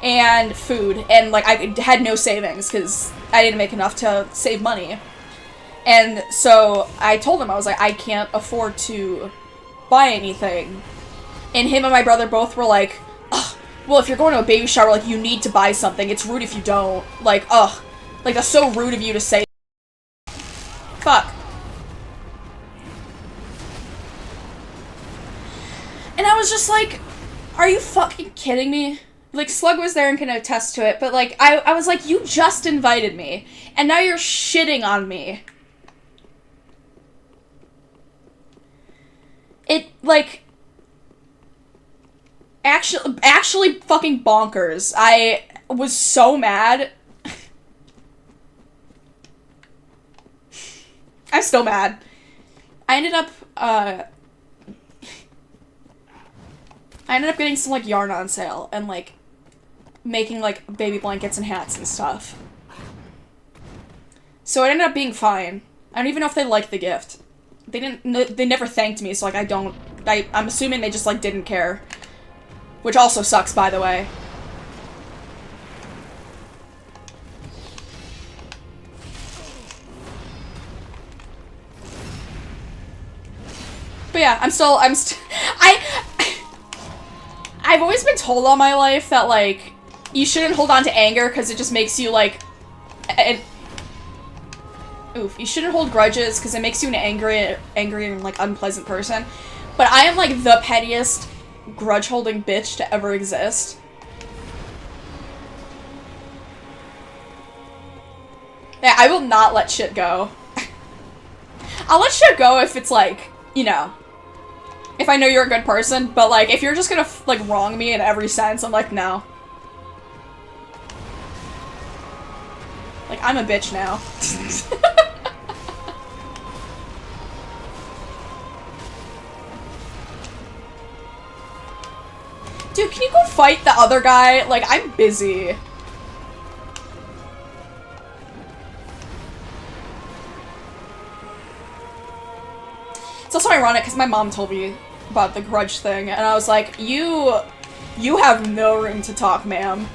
Speaker 1: and food, and, like, I had no savings, because I didn't make enough to save money. And so, I told him, I was like, I can't afford to buy anything. And him and my brother both were like, ugh, well, if you're going to a baby shower, like, you need to buy something. It's rude if you don't. Like, ugh. Like, that's so rude of you to say. Fuck. And I was just like, are you fucking kidding me? Like, Slug was there and can attest to it, but, like, I was like, you just invited me, and now you're shitting on me. It, like, actually fucking bonkers. I was so mad. I'm still mad. I ended up getting some, like, yarn on sale, and, like, making, like, baby blankets and hats and stuff. So it ended up being fine. I don't even know if they liked the gift. They never thanked me, so, like, I'm assuming they just, like, didn't care. Which also sucks, by the way. But yeah, I've always been told all my life that, like, you shouldn't hold on to anger because it just makes you, like, you shouldn't hold grudges because it makes you an angry and, like, unpleasant person. But I am, like, the pettiest grudge-holding bitch to ever exist. Yeah, I will not let shit go. I'll let shit go if it's, like, you know, if I know you're a good person, but, like, if you're just gonna, like, wrong me in every sense, I'm like, no. Like, I'm a bitch now. Dude, can you go fight the other guy? Like, I'm busy. It's also ironic because my mom told me about the grudge thing, and I was like, you have no room to talk, ma'am.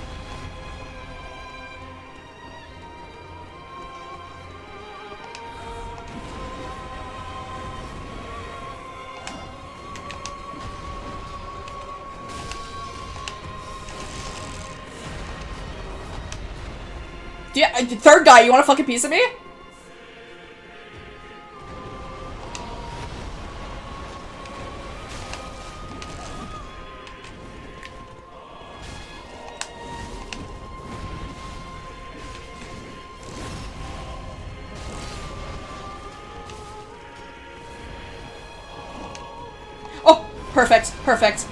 Speaker 1: Yeah, third guy, you want a fucking piece of me? Oh, perfect, perfect.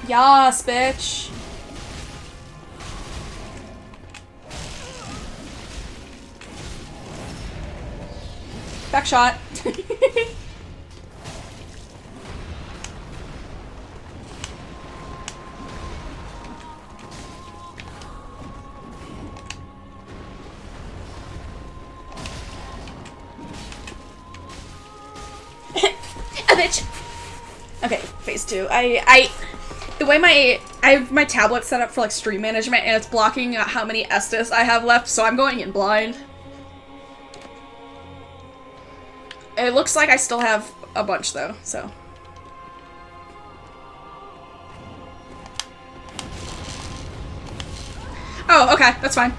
Speaker 1: Yas, bitch. Back shot. A bitch. Okay, phase 2. The way I have my tablet set up for like stream management, and it's blocking how many Estus I have left, so I'm going in blind. It looks like I still have a bunch though, so. Oh, okay, that's fine.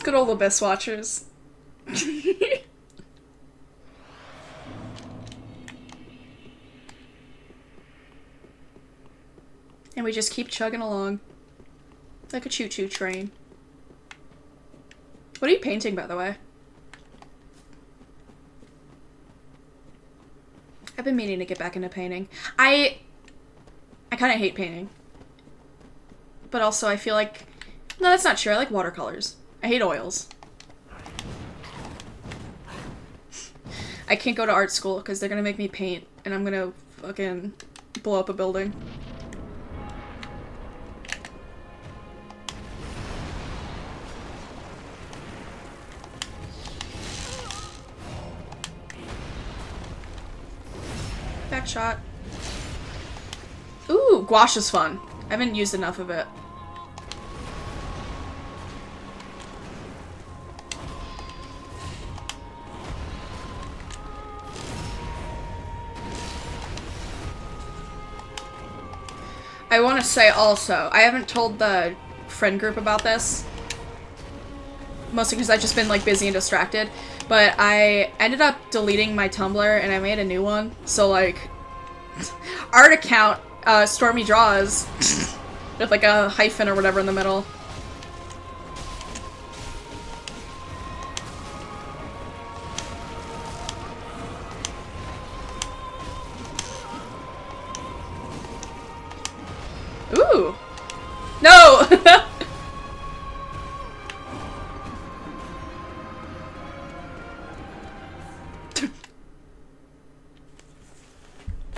Speaker 1: Good old Abyss Watchers. And we just keep chugging along. Like a choo-choo train. What are you painting, by the way? I've been meaning to get back into painting. I kind of hate painting. But also, I feel like... No, that's not true. I like watercolors. I hate oils. I can't go to art school because they're gonna make me paint, and I'm gonna fucking blow up a building. Back shot. Ooh, gouache is fun. I haven't used enough of it. I want to say also, I haven't told the friend group about this. Mostly because I've just been like busy and distracted. But I ended up deleting my Tumblr and I made a new one. So like, art account, Stormy Draws, with like a hyphen or whatever in the middle. Ooh! No!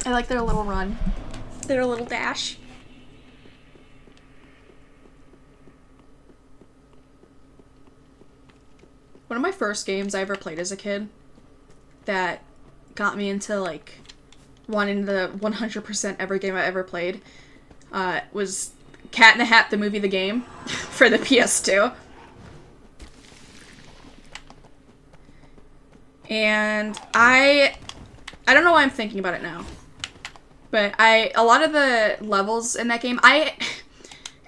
Speaker 1: I like their little run. Their little dash. One of my first games I ever played as a kid that got me into, like, wanting the 100% every game I ever played was Cat in the Hat, the movie, the game, for the PS2. And I I don't know why I'm thinking about it now. But a lot of the levels in that game,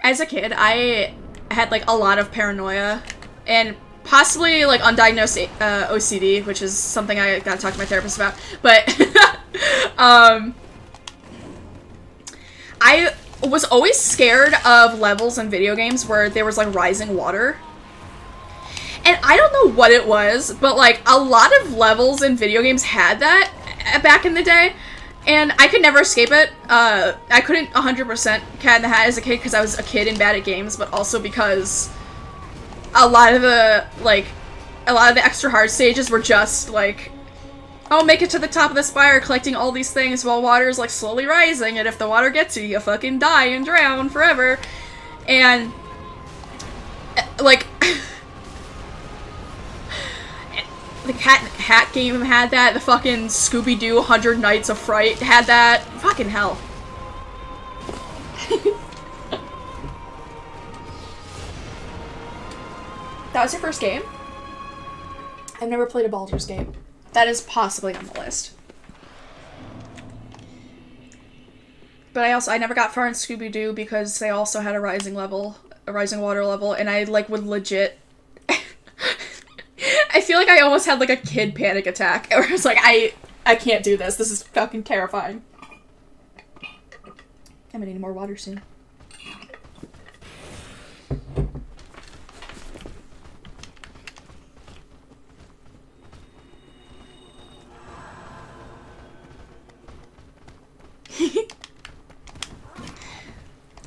Speaker 1: as a kid, I had, like, a lot of paranoia. And possibly, like, undiagnosed OCD, which is something I gotta talk to my therapist about. But, I was always scared of levels in video games where there was, like, rising water. And I don't know what it was, but, like, a lot of levels in video games had that back in the day. And I could never escape it. I couldn't 100% Cat in the Hat as a kid because I was a kid and bad at games, but also because a lot of the extra hard stages were just, like, oh, make it to the top of the spire collecting all these things while water is, like, slowly rising, and if the water gets you, you fucking die and drown forever. And, like, the Cat in the Hat game had that, the fucking Scooby-Doo 100 Nights of Fright had that. Fucking hell. That was your first game? I've never played a Baldur's game. That is possibly on the list. But I never got far in Scooby-Doo because they also had a rising water level, and I, like, would legit... I feel like I almost had, like, a kid panic attack, where I was like, I can't do this. This is fucking terrifying. I'm gonna need more water soon.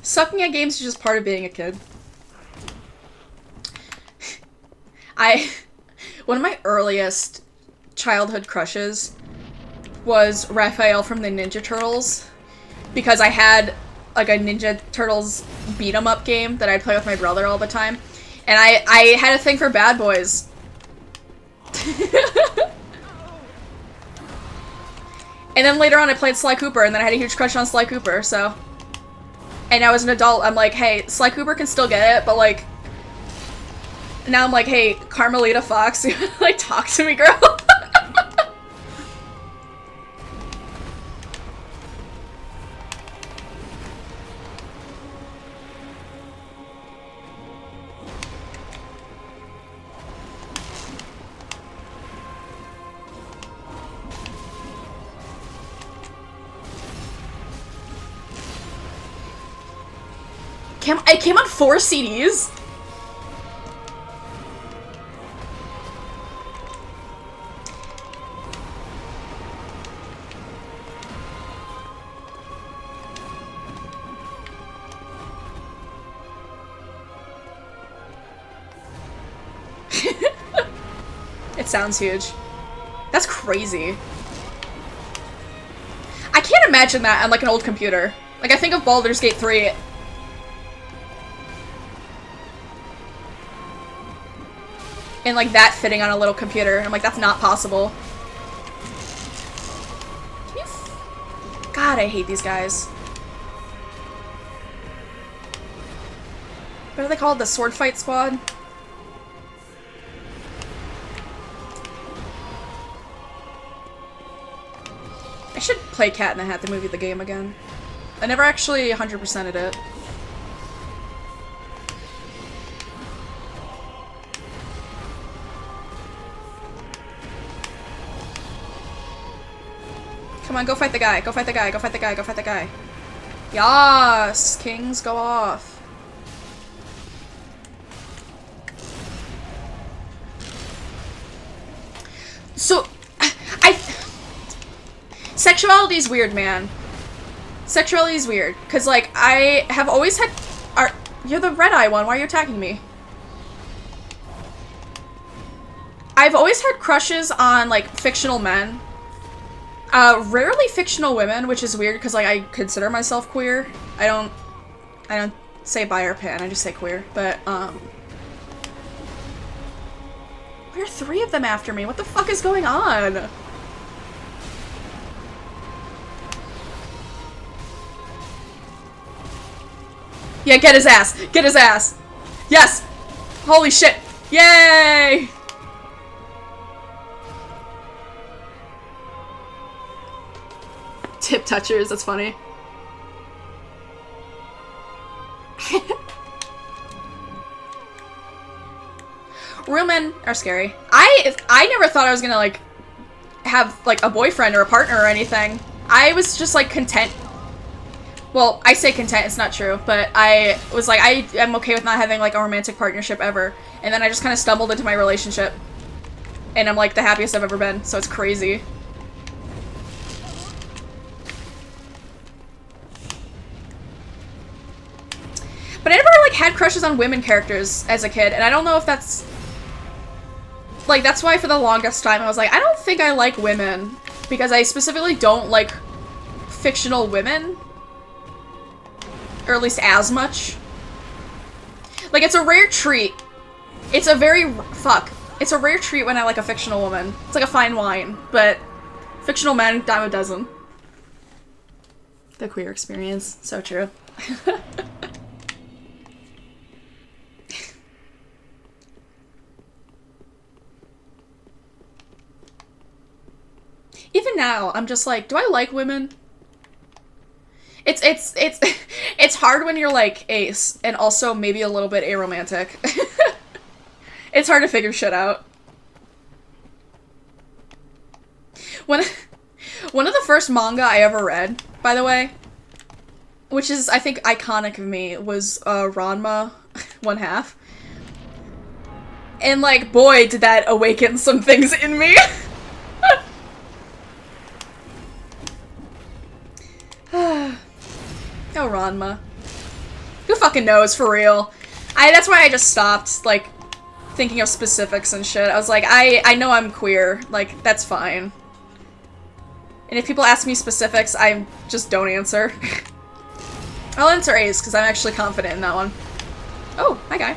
Speaker 1: Sucking at games is just part of being a kid. One of my earliest childhood crushes was Raphael from the Ninja Turtles, because I had, like, a Ninja Turtles beat-em-up game that I'd play with my brother all the time, and I had a thing for bad boys. And then later on I played Sly Cooper, and then I had a huge crush on Sly Cooper, so... And now as an adult, I'm like, hey, Sly Cooper can still get it, but, like... Now I'm like, hey, Carmelita Fox, like, talk to me, girl. It came on 4 CDs. It sounds huge. That's crazy. I can't imagine that on, like, an old computer. Like, I think of Baldur's Gate 3. And, like, that fitting on a little computer. I'm like, that's not possible. God, I hate these guys. What are they called? The Sword Fight Squad? I should play Cat in the Hat, the movie, the game again. I never actually 100%ed it. Come on, go fight the guy. Go fight the guy. Go fight the guy. Go fight the guy. Yas! Kings, go off. So, sexuality is weird, man. Sexuality is weird. Because, like, I have always had... You're the red-eye one. Why are you attacking me? I've always had crushes on, like, fictional men. Rarely fictional women, which is weird because, like, I consider myself queer. I don't say bi or pan, I just say queer. But, why are 3 of them after me? What the fuck is going on? Yeah, get his ass! Get his ass! Yes! Holy shit! Yay! Tip touchers, that's funny. Real men are scary. I never thought I was gonna, like, have, like, a boyfriend or a partner or anything. I was just, like, content. Well, I say content, it's not true, but I was like, I am okay with not having, like, a romantic partnership ever. And then I just kind of stumbled into my relationship. And I'm, like, the happiest I've ever been, so it's crazy. But I never, like, had crushes on women characters as a kid, and I don't know if that's... Like, that's why for the longest time I was like, I don't think I like women. Because I specifically don't like fictional women. Or at least as much. Like, it's a rare treat. It's a very... Fuck. It's a rare treat when I like a fictional woman. It's like a fine wine. But fictional men, dime a dozen. The queer experience. So true. Even now, I'm just like, do I like women? It's hard when you're like ace and also maybe a little bit aromantic. It's hard to figure shit out. One of the first manga I ever read, by the way, which is I think iconic of me, was Ranma 1/2. And like, boy, did that awaken some things in me. Oh, Ranma. Who fucking knows, for real? That's why I just stopped, like, thinking of specifics and shit. I was like, I know I'm queer. Like, that's fine. And if people ask me specifics, I just don't answer. I'll answer Ace, because I'm actually confident in that one. Oh, hi, guy.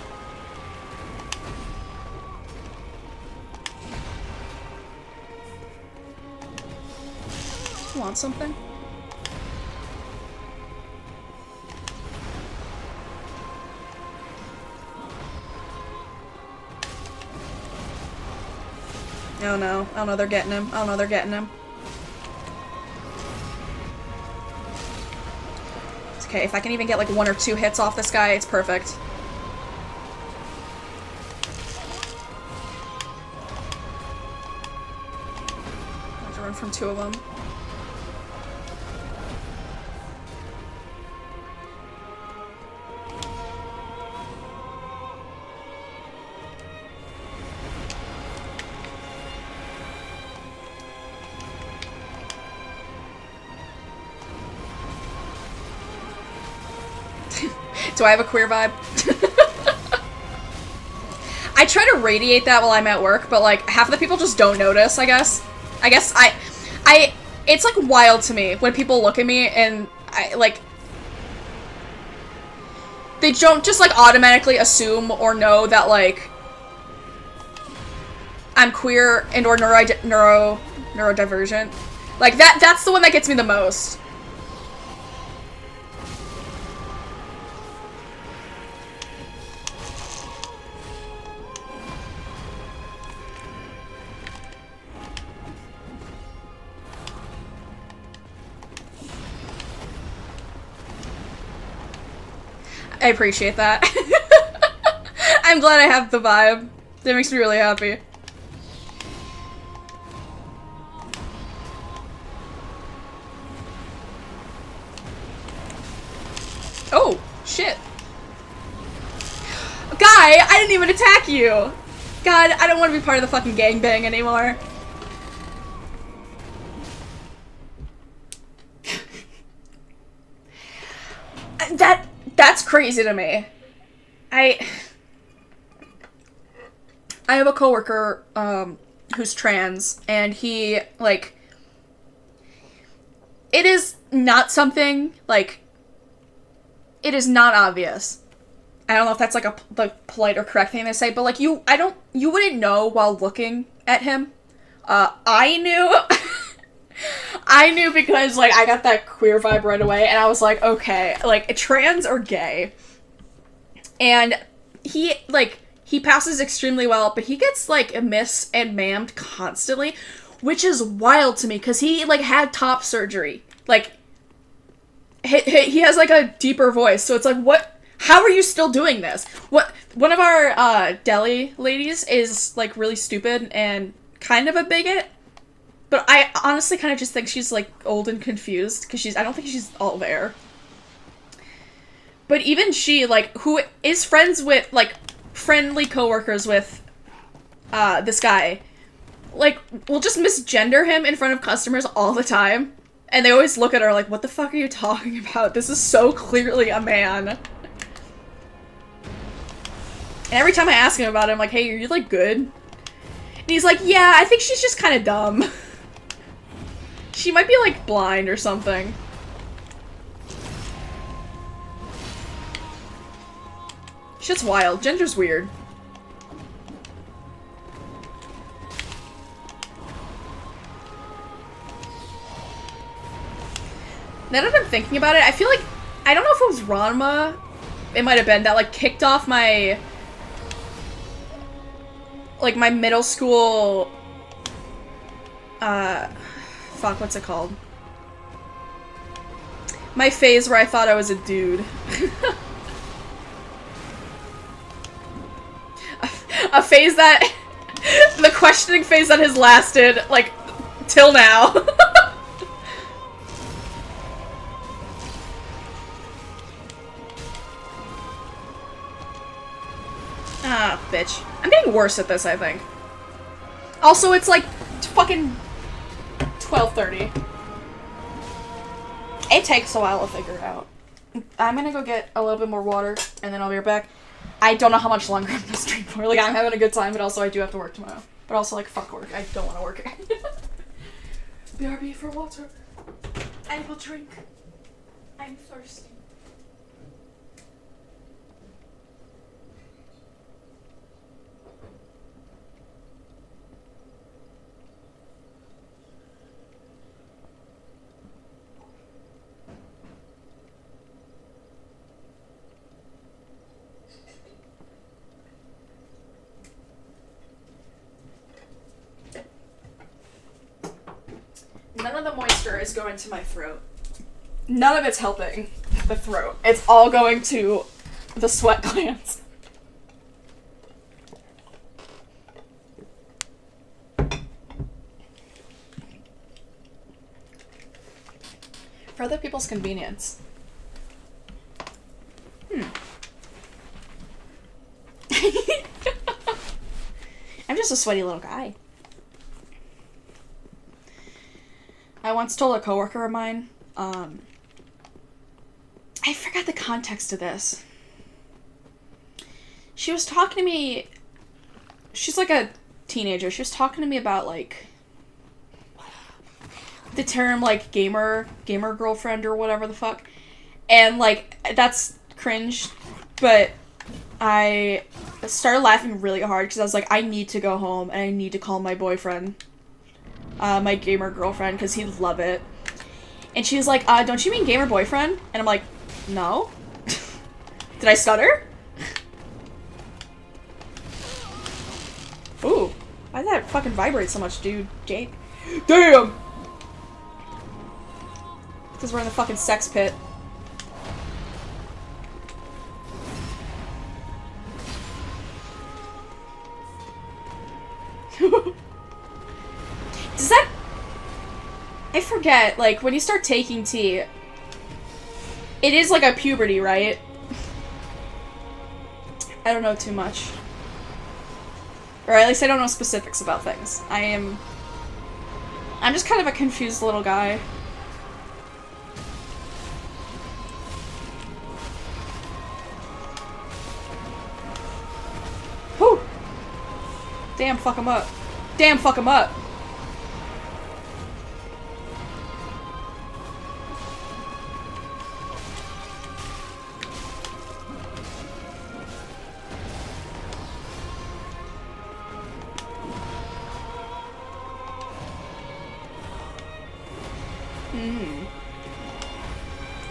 Speaker 1: You want something? Oh no. Oh no, they're getting him. Oh no, they're getting him. It's okay, if I can even get like 1 or 2 hits off this guy, it's perfect. I have to run from 2 of them. Do I have a queer vibe? I try to radiate that while I'm at work, but like half of the people just don't notice, I guess. It's like wild to me when people look at me and they don't just like automatically assume or know that like I'm queer and or neurodivergent. Like that's the one that gets me the most. I appreciate that. I'm glad I have the vibe. That makes me really happy. Oh, shit. Guy, I didn't even attack you! God, I don't want to be part of the fucking gangbang anymore. That's crazy to me. I have a coworker, who's trans, and he, like, it is not something, like, it is not obvious. I don't know if that's, like, the polite or correct thing to say, but, like, you wouldn't know while looking at him. I knew. I knew because, like, I got that queer vibe right away, and I was like, okay, like, trans or gay. And he passes extremely well, but he gets, like, missed and mammed constantly, which is wild to me, because he, like, had top surgery. Like, he has like a deeper voice, so it's like, what? How are you still doing this? What? One of our deli ladies is like really stupid and kind of a bigot, but I honestly kind of just think she's like old and confused because I don't think she's all there. But even she, like, who is friends with, like, friendly coworkers with this guy, like, will just misgender him in front of customers all the time. And they always look at her like, what the fuck are you talking about? This is so clearly a man. And every time I ask him about it, I'm like, hey, are you, like, good? And he's like, yeah, I think she's just kind of dumb. She might be, like, blind or something. Shit's wild. Gender's weird. Now that I'm thinking about it, I feel like, I don't know if it was Ranma, it might have been, that like kicked off my, like my middle school, fuck, what's it called? My phase where I thought I was a dude. A phase that, the questioning phase that has lasted, like, till now. Ah, bitch. I'm getting worse at this, I think. Also, it's like fucking 12:30. It takes a while to figure it out. I'm gonna go get a little bit more water, and then I'll be right back. I don't know how much longer I'm gonna stream for. Like, I'm having a good time, but also I do have to work tomorrow. But also, like, fuck work. I don't want to work. BRB for water. I will drink. I'm thirsty. None of the moisture is going to my throat. None of it's helping the throat. It's all going to the sweat glands. For other people's convenience. I'm just a sweaty little guy. I once told a coworker of mine, I forgot the context of this. She was talking to me, she's like a teenager, she was talking to me about, like, the term, like, gamer girlfriend or whatever the fuck, and, like, that's cringe, but I started laughing really hard because I was like, I need to go home and I need to call my boyfriend. My gamer girlfriend, because he'd love it. And she was like, don't you mean gamer boyfriend? And I'm like, no. Did I stutter? Ooh. Why did that fucking vibrate so much, dude? Jake? Damn! Because we're in the fucking sex pit. Does that... I forget, like, when you start taking tea, it is like a puberty, right? I don't know too much. Or at least I don't know specifics about things. I'm just kind of a confused little guy. Whew! Damn, fuck him up. Damn, fuck him up.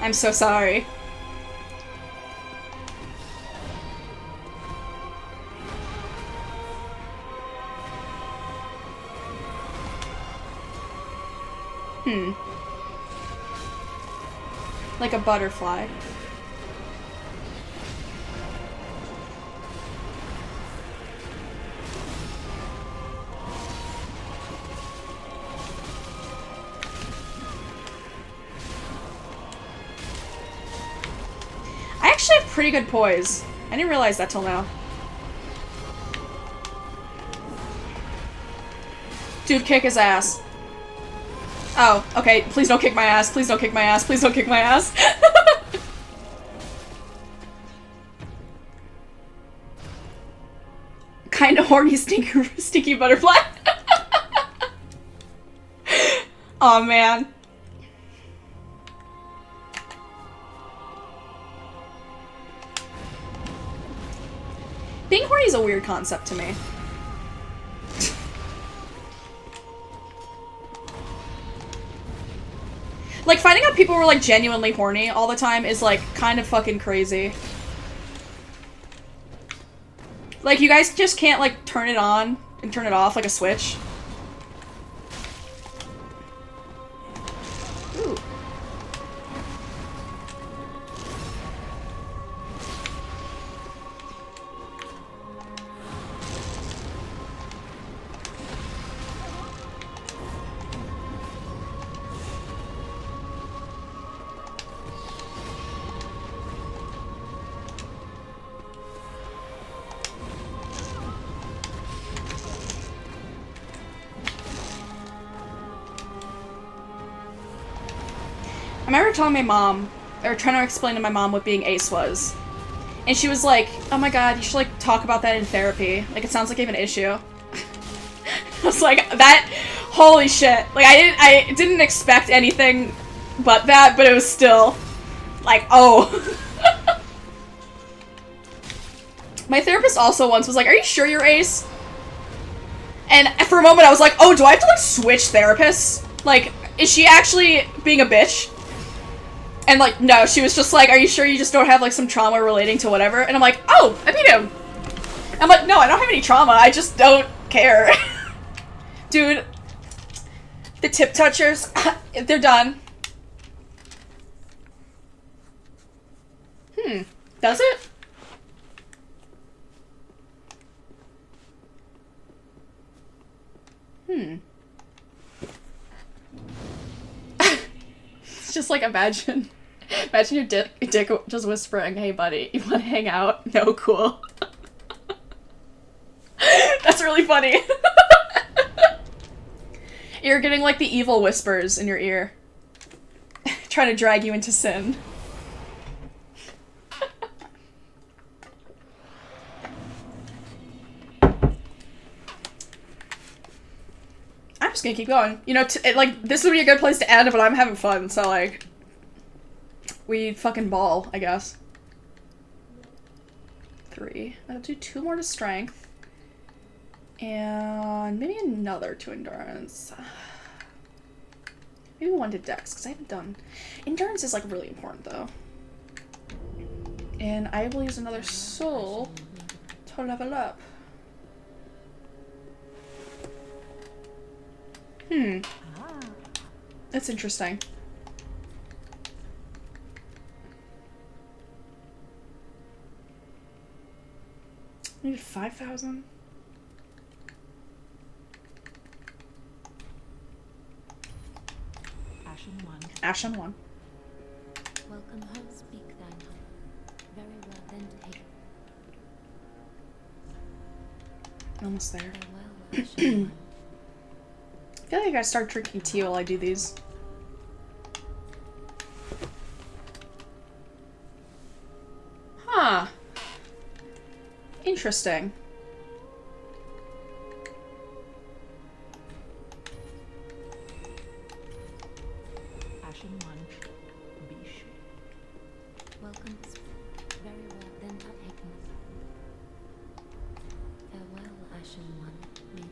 Speaker 1: I'm so sorry. Like a butterfly. I actually have pretty good poise. I didn't realize that till now. Dude, kick his ass. Oh, okay. Please don't kick my ass. Please don't kick my ass. Please don't kick my ass. Kinda horny, stinky butterfly. Aw, man. Being horny is a weird concept to me. Like, finding out people were, like, genuinely horny all the time is, like, kind of fucking crazy. Like, you guys just can't, like, turn it on and turn it off like a switch. Ooh. I remember telling my mom, or trying to explain to my mom what being ace was. And she was like, oh my god, you should, like, talk about that in therapy. Like, it sounds like you have an issue. I was like, that, holy shit. Like, I didn't expect anything but that, but it was still, like, oh. My therapist also once was like, are you sure you're ace? And for a moment I was like, oh, do I have to, like, switch therapists? Like, is she actually being a bitch? And, like, no, she was just like, are you sure you just don't have, like, some trauma relating to whatever? And I'm like, oh, I beat him. I'm like, no, I don't have any trauma, I just don't care. Dude, the tip touchers, they're done. Does it? It's just like, imagine your dick just whispering, hey buddy, you wanna hang out? No, cool. That's really funny. You're getting, like, the evil whispers in your ear. Trying to drag you into sin. I'm just gonna keep going. You know, like, this would be a good place to end, but I'm having fun, so, like, we fucking ball, I guess. 3. I'll do 2 more to strength. And maybe another to endurance. Maybe 1 to dex, because I haven't done... Endurance is, like, really important, though. And I will use another soul to level up. That's interesting. I needed 5,000. Ashen 1.
Speaker 5: Welcome home, speak thine heart. Very well then take.
Speaker 1: Almost there.
Speaker 5: Farewell, Ashen one.
Speaker 1: I feel like I gotta start drinking tea while I do these. Huh. Interesting.
Speaker 5: Ashen one, be sure. Welcome, very well then take. Farewell, Ashen one, me.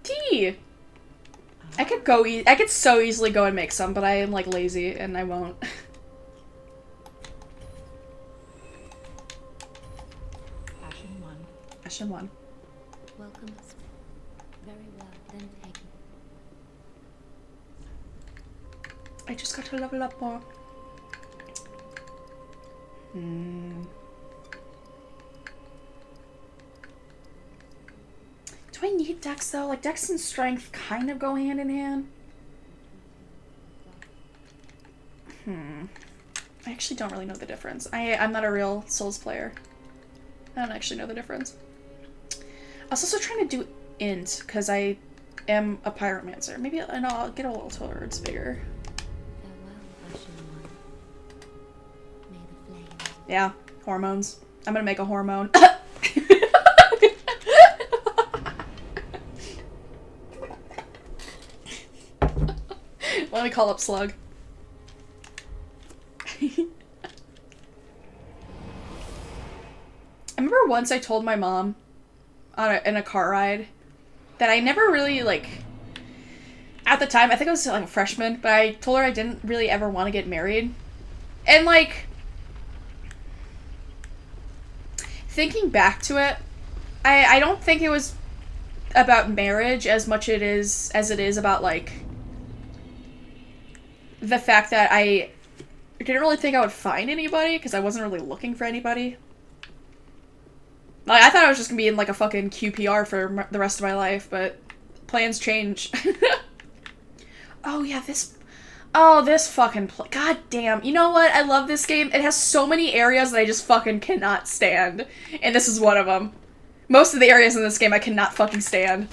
Speaker 1: Tea! I could go I could so easily go and make some, but I am, like, lazy and I won't.
Speaker 5: Ashen one,
Speaker 1: Ashen 1.
Speaker 5: welcome, very well then take.
Speaker 1: I just got to level up more. Do I need dex though? Like dex and strength kind of go hand in hand. I actually don't really know the difference. I'm not a real Souls player. I don't actually know the difference. I was also trying to do int because I am a pyromancer. Maybe and I'll get a little towards bigger.
Speaker 5: Farewell, Ashen One. May the flames.
Speaker 1: Yeah, hormones. I'm gonna make a hormone. Let me call up Slug. I remember once I told my mom in a car ride that I never really, like, at the time, I think I was like a freshman, but I told her I didn't really ever want to get married. And, like, thinking back to it, I don't think it was about marriage as much as it is about, like, the fact that I didn't really think I would find anybody because I wasn't really looking for anybody. Like, I thought I was just gonna be in like a fucking QPR for the rest of my life, but plans change. Oh yeah, this fucking god damn. You know what? I love this game. It has so many areas that I just fucking cannot stand, and this is one of them. Most of the areas in this game I cannot fucking stand.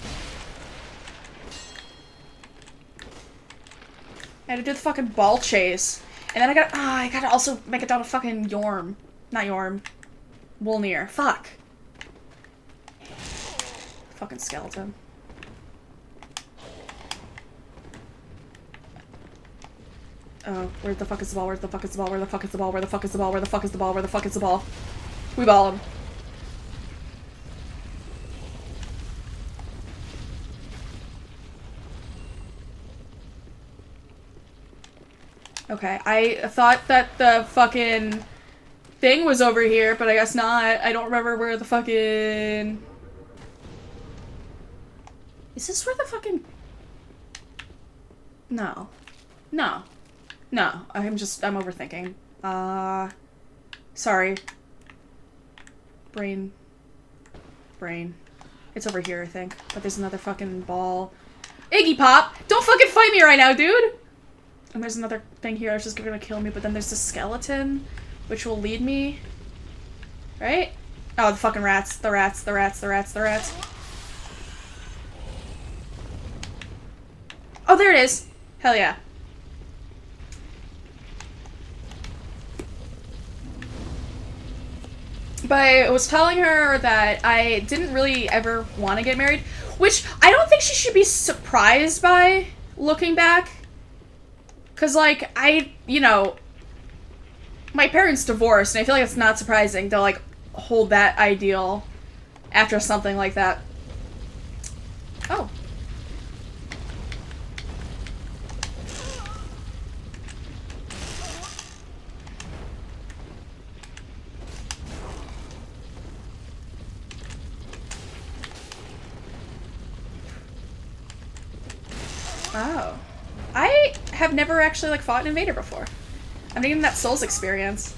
Speaker 1: I had to do the fucking ball chase. And then I gotta also make it down to fucking Yorm. Not Yorm. Wolnir. Fuck. Fucking skeleton. Oh, where the fuck is the ball? Where the fuck is the ball? Where the fuck is the ball? Where the fuck is the ball? Where the fuck is the ball? Where the fuck is the ball? We ball him. Okay, I thought that the fucking thing was over here, but I guess not. I don't remember where the fucking... Is this where the fucking... No. No. No. I'm overthinking. Sorry. Brain. It's over here, I think. But there's another fucking ball. Iggy Pop! Don't fucking fight me right now, dude! And there's another thing here that's just gonna kill me, but then there's the skeleton, which will lead me. Right? Oh, the fucking rats. The rats. Oh, there it is. Hell yeah. But I was telling her that I didn't really ever want to get married, which I don't think she should be surprised by, looking back. Because, like, my parents divorced, and I feel like it's not surprising to, like, hold that ideal after something like that. Oh. Oh. I have never actually, like, fought an invader before. I'm getting that Souls experience.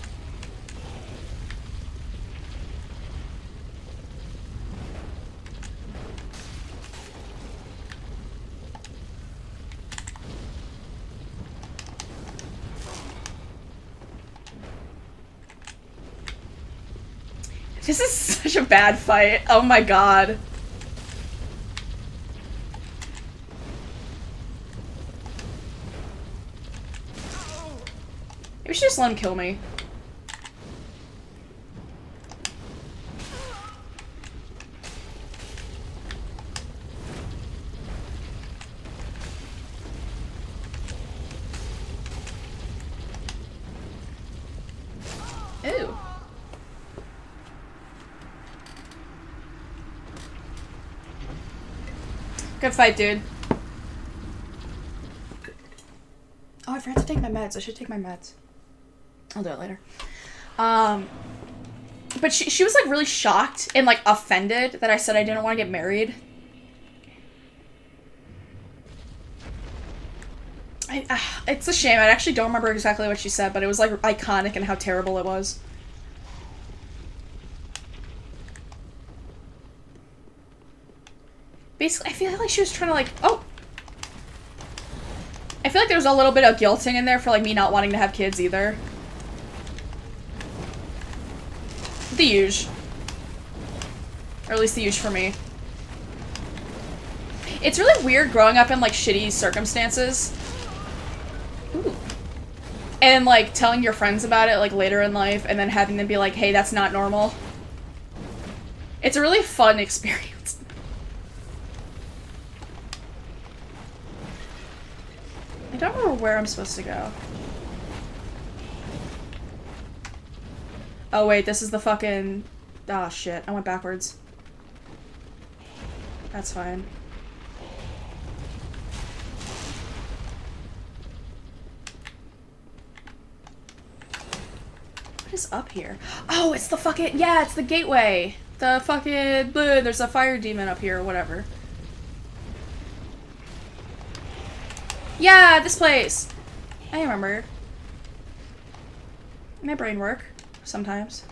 Speaker 1: This is such a bad fight. Oh my god. Maybe we should just let him kill me. Ew. Good fight, dude. Oh, I forgot to take my meds. I should take my meds. I'll do it later. But she was, like, really shocked and, like, offended that I said I didn't want to get married. It's a shame. I actually don't remember exactly what she said, but it was like iconic and how terrible it was. Basically, I feel like she was trying to like, oh! I feel like there was a little bit of guilting in there for like me not wanting to have kids either. The huge. Or at least the huge for me. It's really weird growing up in like shitty circumstances. Ooh. And like telling your friends about it like later in life and then having them be like, hey, that's not normal. It's a really fun experience. I don't remember where I'm supposed to go. Oh wait, this is the fucking... Oh shit, I went backwards. That's fine. What is up here? Oh, it's the fucking... Yeah, it's the gateway! The fucking... There's a fire demon up here or whatever. Yeah, this place! I remember. My brain work. Sometimes.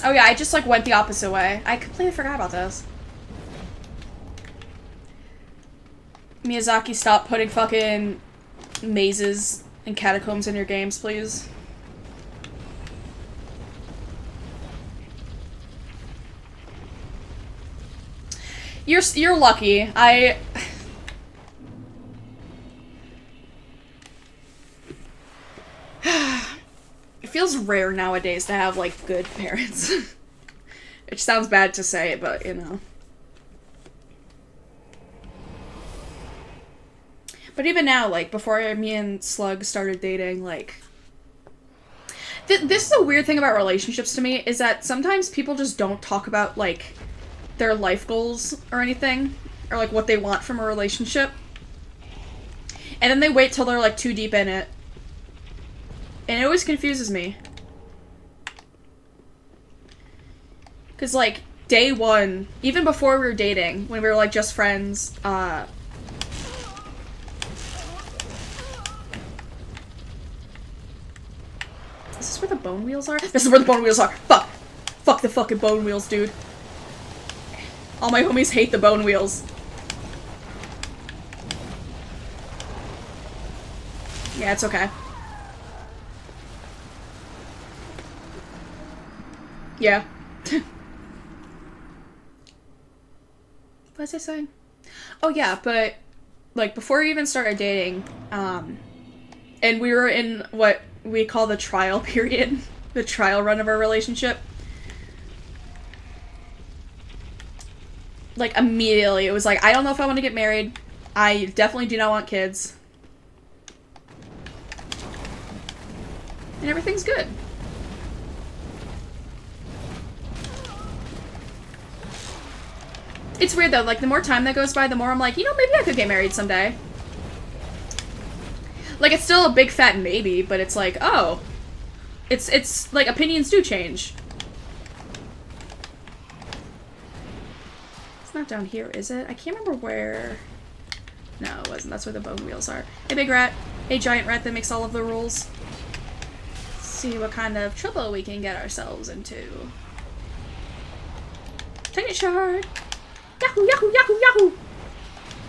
Speaker 1: Oh yeah, I just like went the opposite way. I completely forgot about this. Miyazaki, stop putting fucking mazes and catacombs in your games, please. You're lucky. It feels rare nowadays to have, like, good parents. Which sounds bad to say, but, you know. But even now, like, before me and Slug started dating, like... This is a weird thing about relationships to me, is that sometimes people just don't talk about, like, their life goals or anything. Or, like, what they want from a relationship. And then they wait till they're, like, too deep in it. And it always confuses me. Because, like, day one, even before we were dating, when we were, like, just friends, is this where the bone wheels are? This is where the bone wheels are! Fuck! Fuck the fucking bone wheels, dude. All my homies hate the bone wheels. Yeah, it's okay. Yeah. What was I saying? Oh yeah, but like before we even started dating, and we were in what we call the trial period, the trial run of our relationship. Like immediately it was like, I don't know if I want to get married. I definitely do not want kids. And everything's good. It's weird though, like the more time that goes by, the more I'm like, you know, maybe I could get married someday. Like it's still a big fat maybe, but it's like, oh. It's like opinions do change. It's not down here, is it? I can't remember where. No, it wasn't. That's where the bone wheels are. Hey big rat. Hey giant rat that makes all of the rules. Let's see what kind of trouble we can get ourselves into. Take it, shard. Yahoo! Yahoo! Yahoo! Yahoo!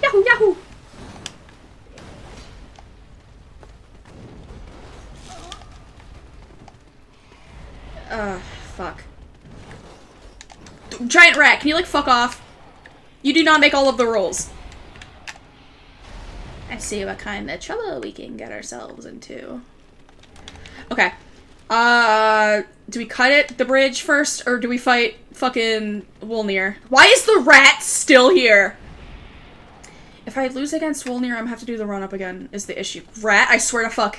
Speaker 1: Yahoo! Yahoo! Fuck. Giant rat, can you like fuck off? You do not make all of the rules. Let's see what kind of trouble we can get ourselves into. Okay. Do we cut it, the bridge first, or do we fight fucking Wolnir? Why is the rat still here? If I lose against Wolnir, I'm gonna have to do the run-up again, is the issue. Rat, I swear to fuck.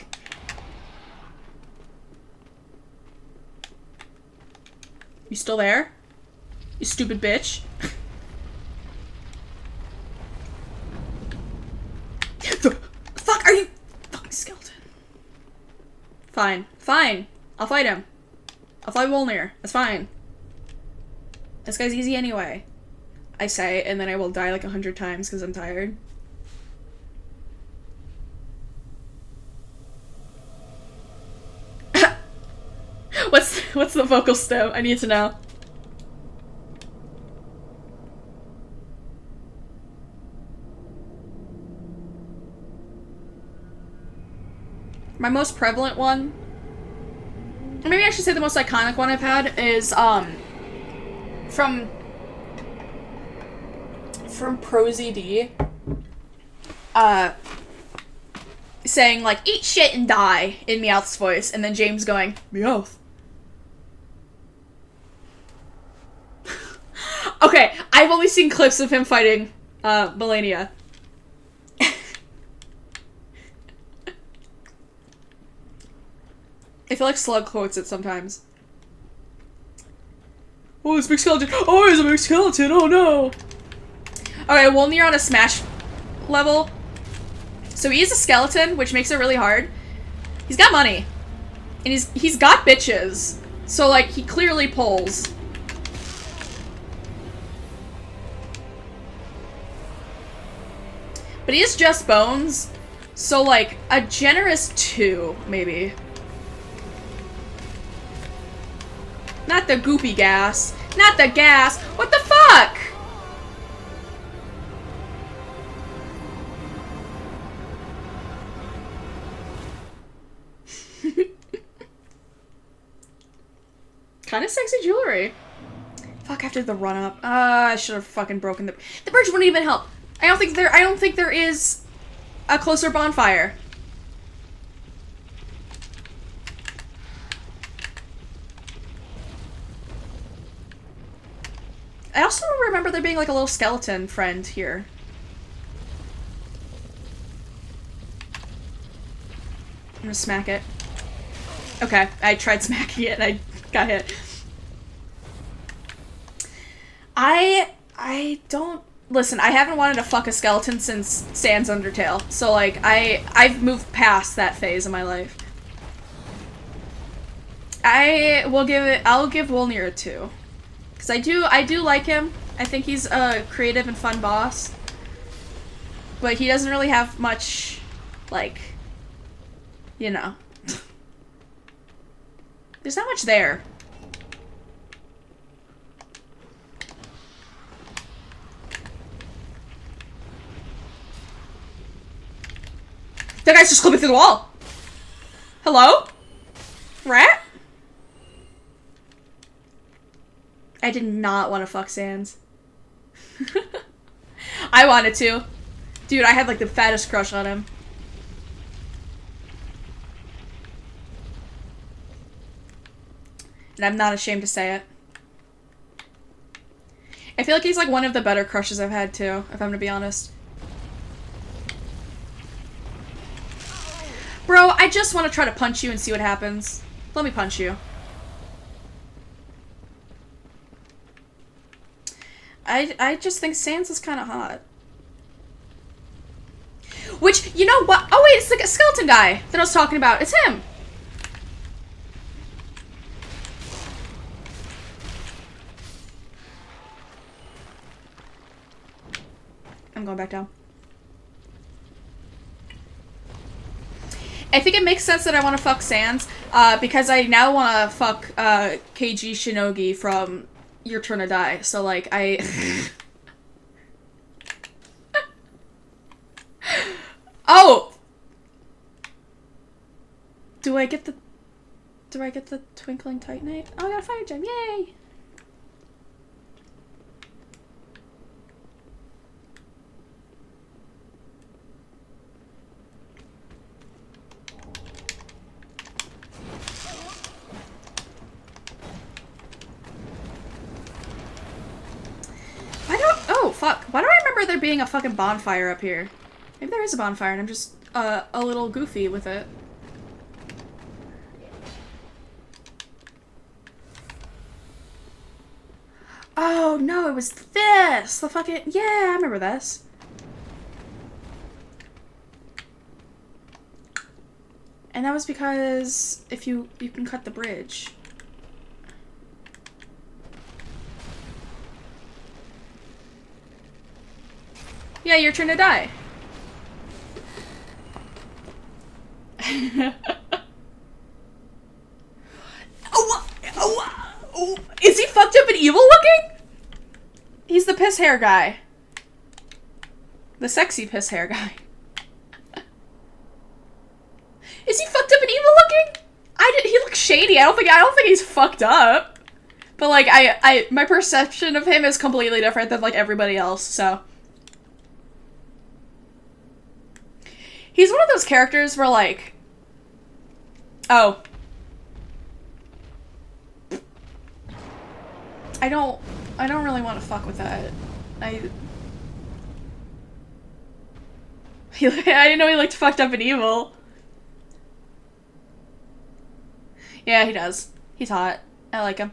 Speaker 1: You still there? You stupid bitch. The fuck are you? Fucking skeleton. Fine. Fine. I'll fight him. I'll fight Wolnir. That's fine. This guy's easy anyway. I say, and then I will die like 100 times because I'm tired. What's the vocal stem? I need to know. My most prevalent one, or maybe I should say the most iconic one I've had, is from ProZD, saying like "eat shit and die" in Meowth's voice, and then James going Meowth. Okay, I've only seen clips of him fighting Melania. I feel like Slug quotes it sometimes. Oh, this big skeleton. Oh, there's a big skeleton. Oh, no. Okay, Wolnir on a Smash level. So he is a skeleton, which makes it really hard. He's got money. And he's got bitches. So, like, he clearly pulls. But he is just bones. So, like, a generous 2, maybe. Not the goopy gas. Not the gas. What the fuck? Kind of sexy jewelry. Fuck, after the run up. I should have fucking broken the bridge wouldn't even help. I don't think there is a closer bonfire. I also remember there being like a little skeleton friend here. I'm gonna smack it. Okay, I tried smacking it and I got hit. I don't listen, I haven't wanted to fuck a skeleton since Sans Undertale. So like I've moved past that phase of my life. I'll give Wolnir a 2. Cause I do like him. I think he's a creative and fun boss. But he doesn't really have much, like, you know. There's not much there. That guy's just clipping through the wall. Hello? Rat? I did not want to fuck Sans. I wanted to. Dude, I had like the fattest crush on him. And I'm not ashamed to say it. I feel like he's like one of the better crushes I've had too, if I'm gonna be honest. Bro, I just want to try to punch you and see what happens. Let me punch you. I just think Sans is kind of hot. Which, you know what? Oh wait, it's the skeleton guy that I was talking about. It's him. I'm going back down. I think it makes sense that I want to fuck Sans, because I now want to fuck KG Shinogi from Your Turn to Die. So like Oh! Do I get the Twinkling Titanite? Oh, I got a fire gem, yay! Oh, fuck. Why do I remember there being a fucking bonfire up here? Maybe there is a bonfire and I'm just, a little goofy with it. Oh, no, it was this! The fucking... Yeah, I remember this. And that was because if you can cut the bridge. Yeah, Your Turn to Die. piss hair guy. The sexy piss hair guy. Is he fucked up and evil looking? He looks shady. I don't think he's fucked up. But like my perception of him is completely different than like everybody else, so. He's one of those characters where like, oh. I don't really want to fuck with that. I didn't know he looked fucked up and evil. Yeah, he does. He's hot. I like him.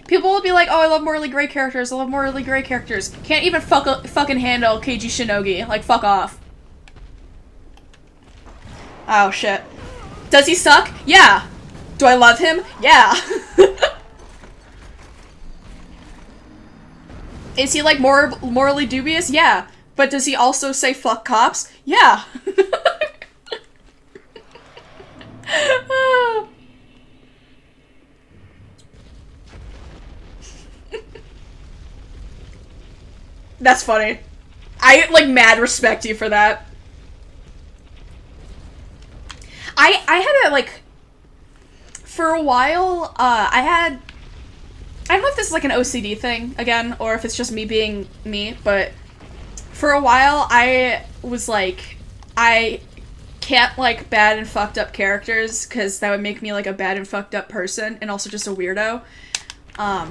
Speaker 1: People will be like, oh, I love morally gray characters. I love morally gray characters. Can't even fucking handle Keiji Shinogi. Like, fuck off. Oh, shit. Does he suck? Yeah. Do I love him? Yeah. Is he, like, morally dubious? Yeah. But does he also say fuck cops? Yeah. That's funny. I, like, mad respect you for that. I had a, like, for a while, I don't know if this is, like, an OCD thing, again, or if it's just me being me, but for a while, I was, like, I can't like bad and fucked up characters, because that would make me, like, a bad and fucked up person, and also just a weirdo. I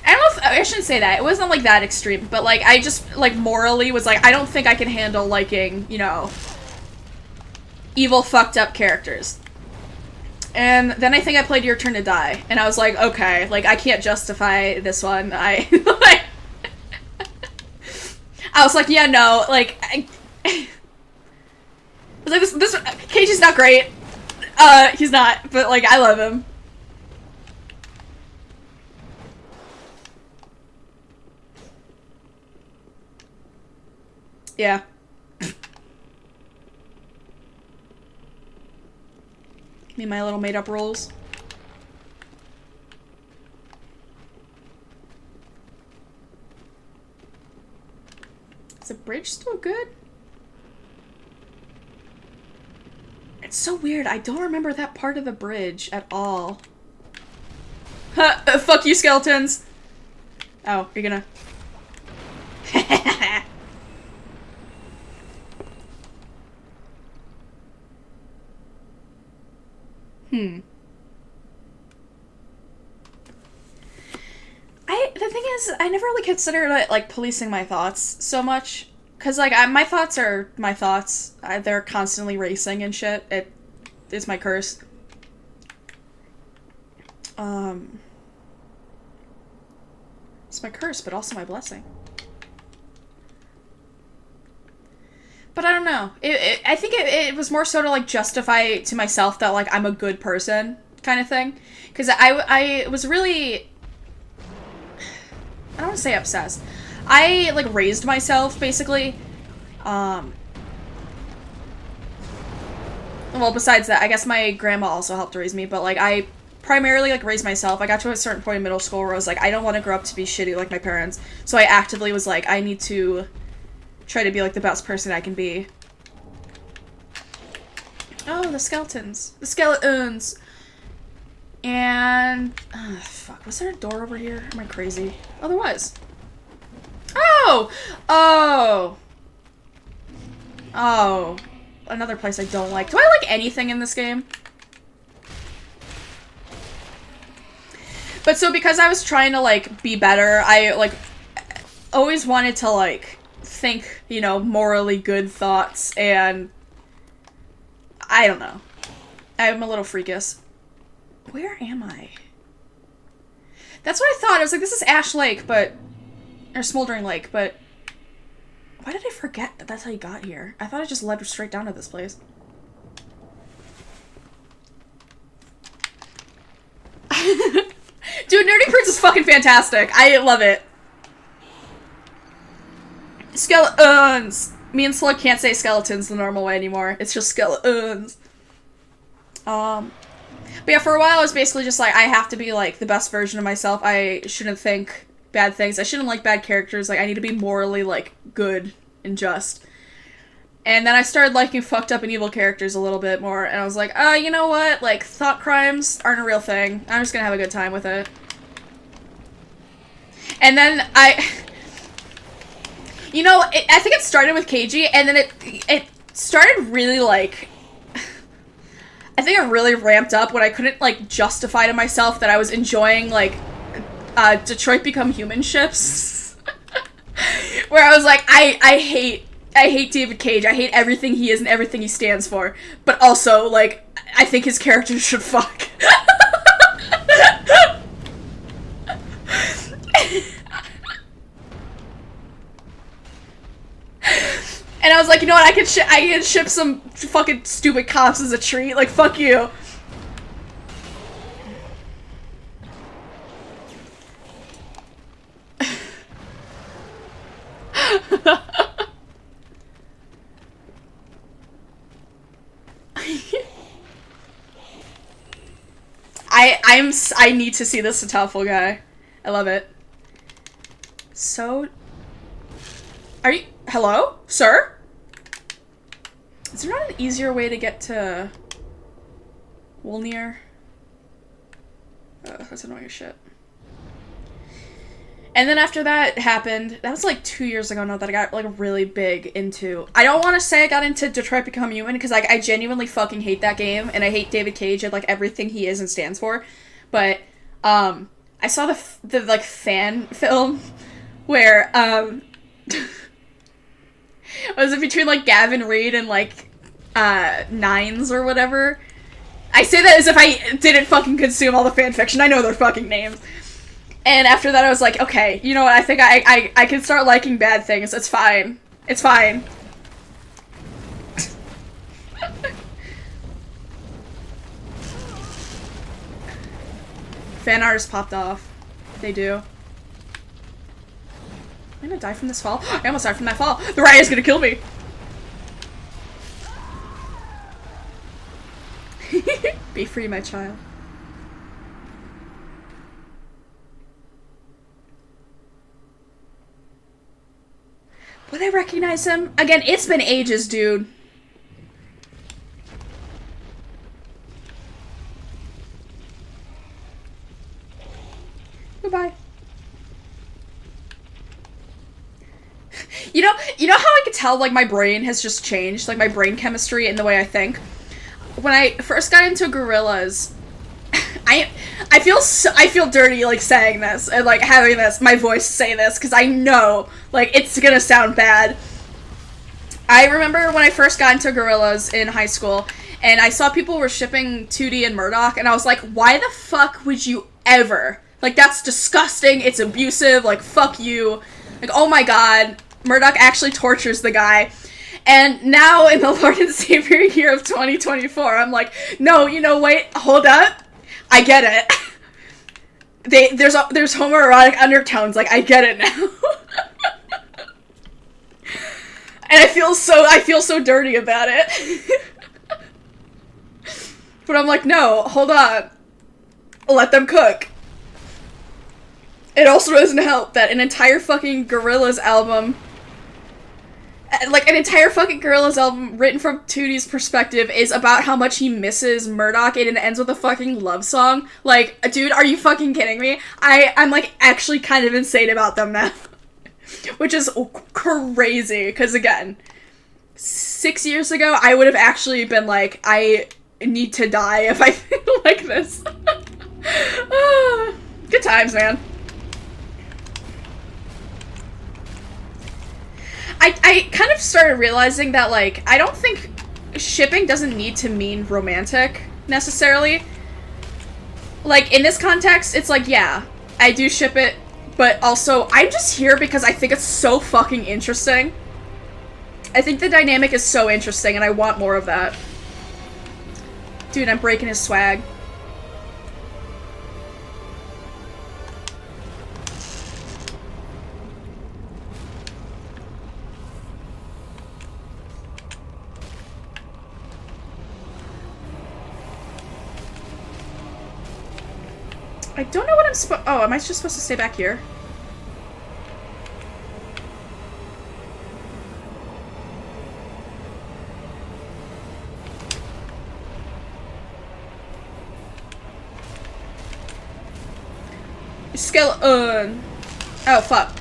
Speaker 1: don't know if, I shouldn't say that, it wasn't, like, that extreme, but, like, I just, like, morally was like, I don't think I can handle liking, you know, evil fucked up characters. And then I think I played Your Turn to Die, and I was like, okay, like, I can't justify this one. I was like, yeah, no, like, I was like, this Keiji's not great. He's not, but, like, I love him. Yeah. Me and my little made-up rules. Is the bridge still good? It's so weird. I don't remember that part of the bridge at all. Fuck you, skeletons! Oh, you're gonna... The thing is, I never really considered it, like, policing my thoughts so much. Because, like, my thoughts are my thoughts. They're constantly racing and shit. It's my curse. It's my curse, but also my blessing. But I don't know. I think it was more so to, like, justify to myself that, like, I'm a good person kind of thing. Because I was really... I don't want to say obsessed. I, like, raised myself, basically. Well, besides that, I guess my grandma also helped raise me, but, like, I primarily, like, raised myself. I got to a certain point in middle school where I was like, I don't want to grow up to be shitty like my parents. So I actively was like, I need to try to be, like, the best person I can be. Oh, the skeletons. The skeletons! And... fuck, was there a door over here? Am I crazy? Oh, there was. Oh! Oh! Oh. Another place I don't like. Do I like anything in this game? But so because I was trying to, like, be better, I, like, always wanted to, like, think, you know, morally good thoughts, and... I don't know. I'm a little freakish. Where am I? That's what I thought. I was like, this is Ash Lake, but... Or Smoldering Lake, but... Why did I forget that that's how you got here? I thought I just led straight down to this place. Dude, Nerdy Prince is fucking fantastic. I love it. Skeletons! Me and Slug can't say skeletons the normal way anymore. It's just skeletons. But yeah, for a while I was basically just like, I have to be, like, the best version of myself. I shouldn't think bad things. I shouldn't like bad characters. Like, I need to be morally, like, good and just. And then I started liking fucked up and evil characters a little bit more, and I was like, you know what? Like, thought crimes aren't a real thing. I'm just gonna have a good time with it. And then you know, I think it started with KG, and then it started really, like, I think it really ramped up when I couldn't, like, justify to myself that I was enjoying, like, Detroit Become Human ships. Where I was like, I hate David Cage. I hate everything he is and everything he stands for. But also, like, I think his character should fuck. And I was like, you know what, I can ship some fucking stupid cops as a treat. Like, fuck you. I need to see this Satafel guy. I love it. So, are you, hello, sir? Is there not an easier way to get to Wolnir? That's annoying as shit. And then after that happened, that was like 2 years ago now that I got like really big into, I don't want to say I got into Detroit Become Human, because like I genuinely fucking hate that game, and I hate David Cage and like everything he is and stands for, but I saw the like fan film where was it between like Gavin Reed and like Nines or whatever. I say that as if I didn't fucking consume all the fanfiction. I know their fucking names. And after that I was like, okay, you know what, I think I can start liking bad things. It's fine. It's fine. Fan artists popped off. They do. I'm gonna die from this fall. I almost died from that fall. The riot is gonna kill me. Be free, my child. Would I recognize him? Again, it's been ages, dude. Goodbye. You know how I could tell, like, my brain has just changed? Like, my brain chemistry and the way I think? When I first got into Gorillas, I feel dirty, like, saying this, and, like, having my voice say this, because I know, like, it's gonna sound bad. I remember when I first got into Gorillas in high school, and I saw people were shipping 2D and Murdoch, and I was like, why the fuck would you ever? Like, that's disgusting, it's abusive, like, fuck you. Like, oh my god, Murdoch actually tortures the guy. And now, in the Lord and Savior year of 2024, I'm like, no, you know, wait, hold up. I get it. There's homoerotic undertones, like, I get it now. And I feel so dirty about it. But I'm like, no, hold on. Let them cook. It also doesn't help that an entire fucking Gorillaz album, like, an entire fucking Gorillaz album written from 2D's perspective is about how much he misses Murdoch, and it ends with a fucking love song. Like, dude, are you fucking kidding me? I'm, like, actually kind of insane about them now. Which is crazy, because, again, 6 years ago, I would have actually been like, I need to die if I feel like this. Good times, man. I kind of started realizing that, like, I don't think shipping doesn't need to mean romantic, necessarily. Like, in this context, it's like, yeah, I do ship it, but also, I'm just here because I think it's so fucking interesting. I think the dynamic is so interesting, and I want more of that. Dude, I'm breaking his swag. I don't know what I'm oh, am I just supposed to stay back here? Skeleton. Oh, fuck.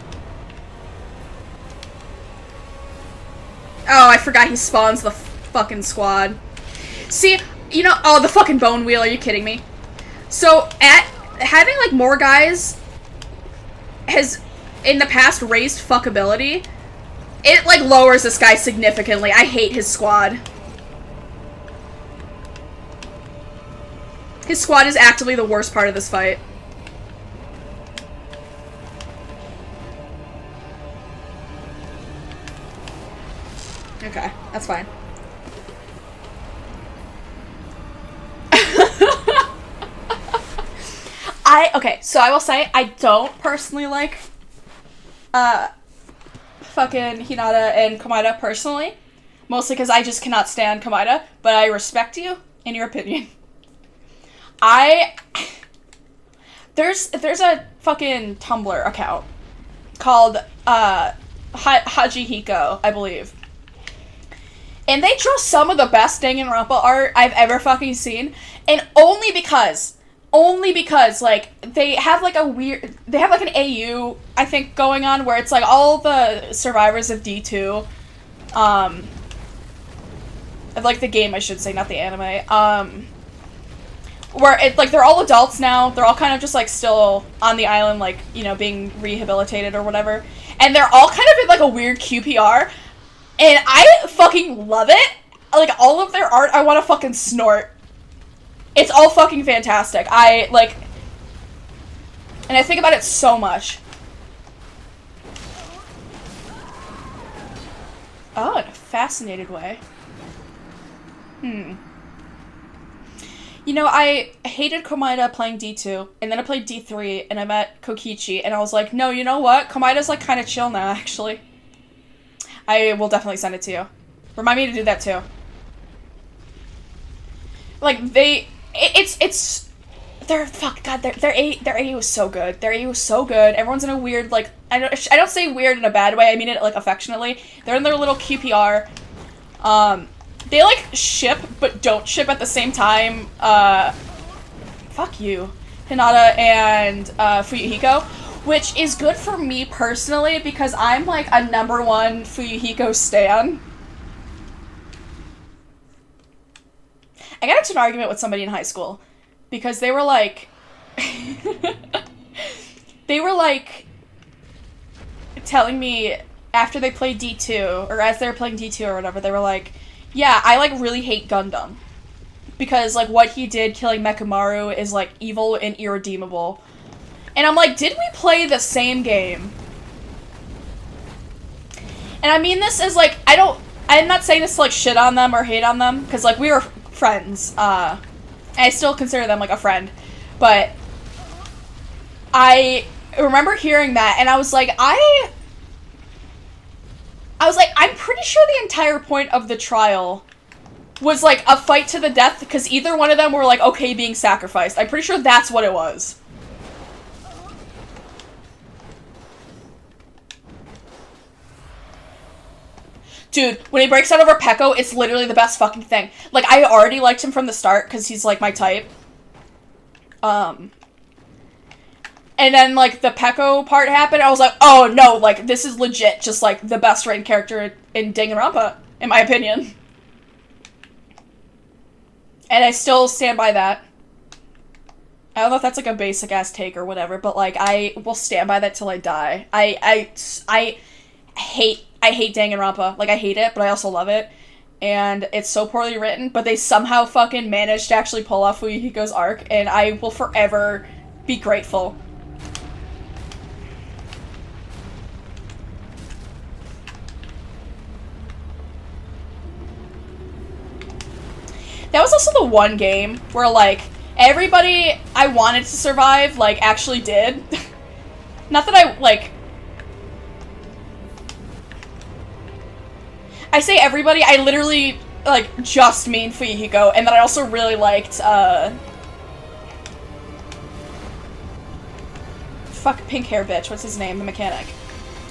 Speaker 1: Oh, I forgot he spawns the fucking squad. See, you know, oh, the fucking bone wheel, are you kidding me? So, having, like, more guys has, in the past, raised fuckability. It, like, lowers this guy significantly. I hate his squad. His squad is actively the worst part of this fight. Okay, that's fine. Okay, so I will say, I don't personally like, fucking Hinata and Komaeda personally. Mostly because I just cannot stand Komaeda, but I respect you and your opinion. There's a fucking Tumblr account called, Hajihiko, I believe. And they draw some of the best Danganronpa art I've ever fucking seen. And only because, like, they have, like, an AU, I think, going on, where it's, like, all the survivors of D2, of, like, the game, I should say, not the anime, where, like, they're all adults now, they're all kind of just, like, still on the island, like, you know, being rehabilitated or whatever, and they're all kind of in, like, a weird QPR, and I fucking love it. Like, all of their art, I want to fucking snort. It's all fucking fantastic. And I think about it so much. Oh, in a fascinated way. You know, I hated Komaeda playing D2, and then I played D3, and I met Kokichi, and I was like, no, you know what? Komaeda's, like, kind of chill now, actually. I will definitely send it to you. Remind me to do that, too. Like, their AU was so good. Their AU was so good. Everyone's in a weird, like, I don't say weird in a bad way, I mean it, like, affectionately. They're in their little QPR. They, like, ship, but don't ship at the same time. Fuck you. Hinata and, Fuyuhiko. Which is good for me personally, because I'm, like, a #1 Fuyuhiko stan. I got into an argument with somebody in high school, because they were, like... they were, like, telling me after they played D2, or as they were playing D2 or whatever, they were like, yeah, I, like, really hate Gundam. Because, like, what he did killing Mechamaru is, like, evil and irredeemable. And I'm like, did we play the same game? And I mean this as, like, I'm not saying this to, like, shit on them or hate on them, because, like, we were friends, and I still consider them, like, a friend, but I remember hearing that, and I was like, I'm pretty sure the entire point of the trial was, like, a fight to the death, because either one of them were, like, okay being sacrificed. I'm pretty sure that's what it was. Dude, when he breaks out over Peko, it's literally the best fucking thing. Like, I already liked him from the start, because he's, like, my type. And then, like, the Peko part happened, I was like, oh, no, like, this is legit just, like, the best written character in Danganronpa, in my opinion. And I still stand by that. I don't know if that's, like, a basic-ass take or whatever, but, like, I will stand by that till I die. I hate Danganronpa. Like, I hate it, but I also love it. And it's so poorly written, but they somehow fucking managed to actually pull off Fuyuhiko's arc, and I will forever be grateful. That was also the one game where, like, everybody I wanted to survive, like, actually did. Not that I, like... I say everybody, I literally, like, just mean Fuyuhiko, and then I also really liked, fuck, pink hair bitch, what's his name, the mechanic?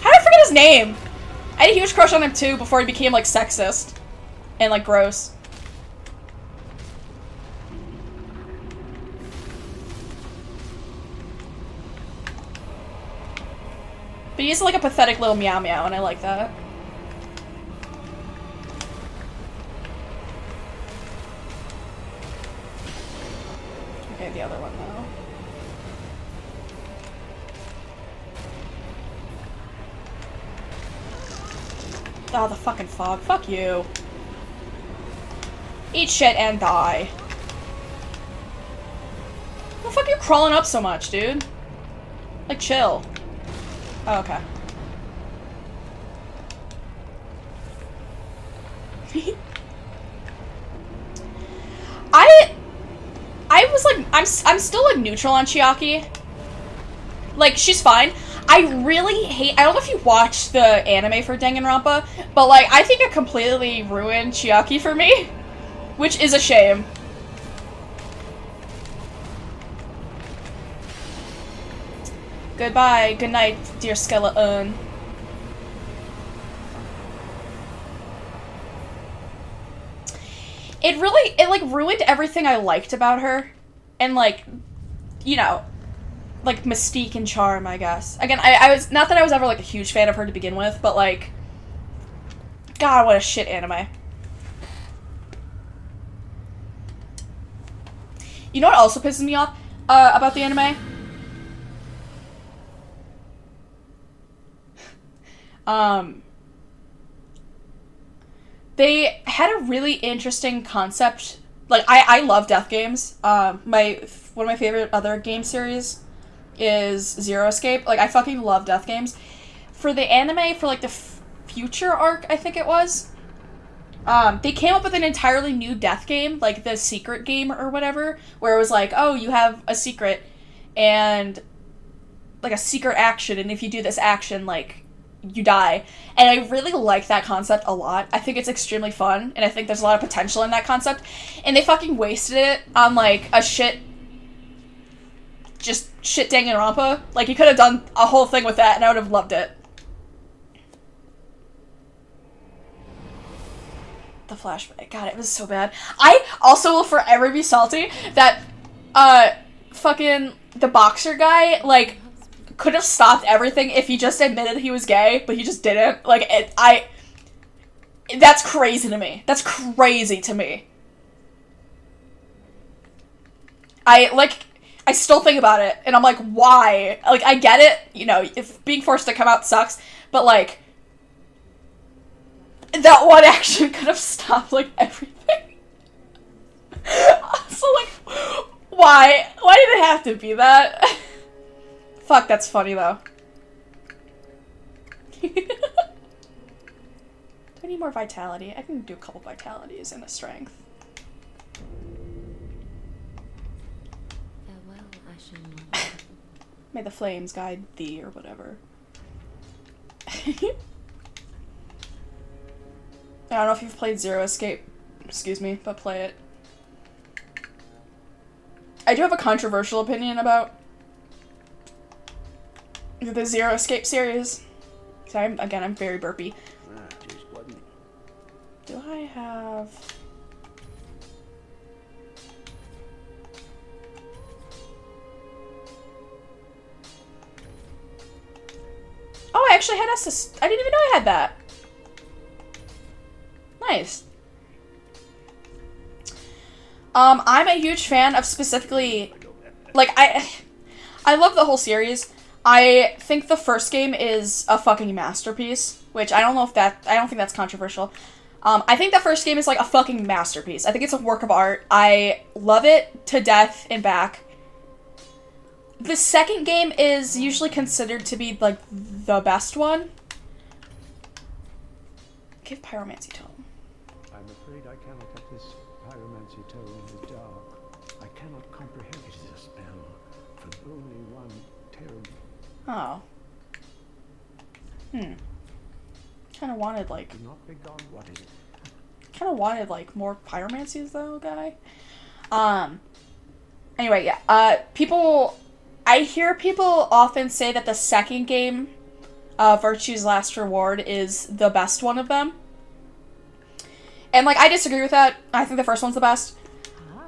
Speaker 1: How did I forget his name? I had a huge crush on him, too, before he became, like, sexist. And, like, gross. But he's like a pathetic little meow meow, and I like that. Okay, the other one though. Oh, the fucking fog. Fuck you. Eat shit and die. The fuck are you crawling up so much, dude? Like, chill. Oh, okay. I was like, I'm still like neutral on Chiaki. Like, she's fine. I really hate, I don't know if you watched the anime for Danganronpa, but like, I think it completely ruined Chiaki for me, which is a shame. Goodbye, good night, dear skeleton. It like ruined everything I liked about her, and like, you know, like mystique and charm, I guess. Again, I was, not that I was ever like a huge fan of her to begin with, but like, God, what a shit anime. You know what also pisses me off about the anime? They had a really interesting concept. Like, I love death games. One of my favorite other game series is Zero Escape. Like, I fucking love death games. For the anime, for like the future arc, I think it was, they came up with an entirely new death game, like the secret game or whatever, where it was like, oh, you have a secret and like a secret action, and if you do this action, like, you die. And I really like that concept a lot. I think it's extremely fun, and I think there's a lot of potential in that concept. And they fucking wasted it on, like, a shit Danganronpa. Like, you could have done a whole thing with that, and I would have loved it. The flashback. God, it was so bad. I also will forever be salty that, fucking the boxer guy, like, could have stopped everything if he just admitted he was gay, but he just didn't. Like, that's crazy to me. That's crazy to me. I still think about it, and I'm like, why? Like, I get it, you know, if being forced to come out sucks, but, like, that one action could have stopped, like, everything. So, like, why? Why did it have to be that? Fuck, that's funny, though. Do I need more vitality? I can do a couple vitalities and a strength.
Speaker 5: Farewell, Ashen Lord.
Speaker 1: May the flames guide thee, or whatever. I don't know if you've played Zero Escape, excuse me, but play it. I do have a controversial opinion about the Zero Escape series. Sorry, I'm very burpy. Do I have... Oh, I actually had Estus. I didn't even know I had that. Nice. I'm a huge fan of specifically, like, I love the whole series. I think the first game is a fucking masterpiece, which I don't know if that, I don't think that's controversial. I think the first game is like a fucking masterpiece. I think it's a work of art. I love it to death and back. The second game is usually considered to be like the best one. Give Pyromancy Tome.
Speaker 2: I'm afraid I cannot get this pyromancy tome in the dark. I cannot comprehend it as a spell, for only one terrible.
Speaker 1: Oh. Kind of wanted, like...
Speaker 2: Do not be gone, what is it?
Speaker 1: Kind of wanted, like, more pyromancies, though, guy. Anyway, yeah. I hear people often say that the second game, Virtue's Last Reward, is the best one of them. And, like, I disagree with that. I think the first one's the best.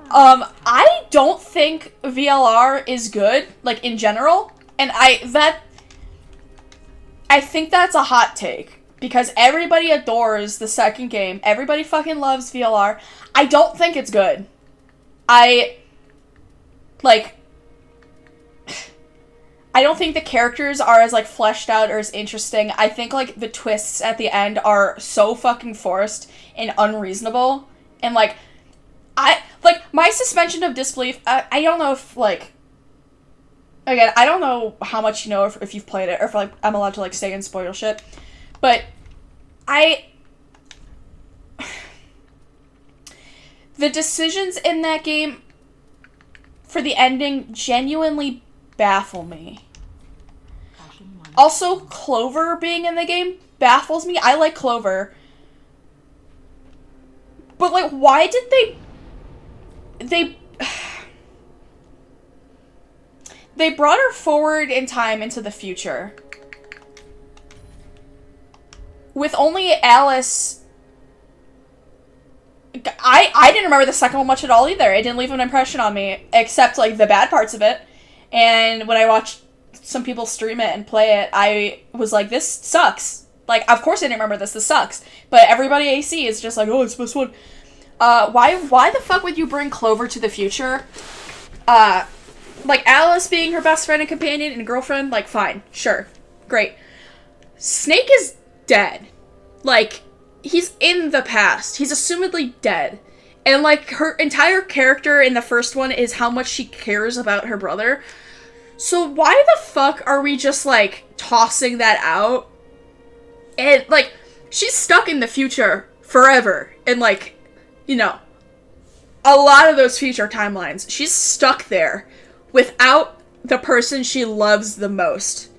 Speaker 1: I don't think VLR is good, like, in general. And I think that's a hot take. Because everybody adores the second game. Everybody fucking loves VLR. I don't think it's good. I don't think the characters are as, like, fleshed out or as interesting. I think, like, the twists at the end are so fucking forced and unreasonable. And, like, my suspension of disbelief, I don't know if, like... Again, I don't know how much you know if you've played it, or if, like, I'm allowed to, like, stay and spoil shit. But the decisions in that game for the ending genuinely baffle me. Also, Clover being in the game baffles me. I like Clover. But, like, why did they brought her forward in time into the future. With only Alice... I didn't remember the second one much at all either. It didn't leave an impression on me, except, like, the bad parts of it. And when I watched some people stream it and play it, I was like, this sucks. Like, of course I didn't remember this. This sucks. But everybody AC is just like, oh, it's this one. Why the fuck would you bring Clover to the future? Like, Alice being her best friend and companion and girlfriend, like, fine. Sure. Great. Snake is dead. Like, he's in the past. He's assumedly dead. And, like, her entire character in the first one is how much she cares about her brother. So why the fuck are we just, like, tossing that out? And, like, she's stuck in the future forever. And, like, you know, a lot of those future timelines. She's stuck there without the person she loves the most.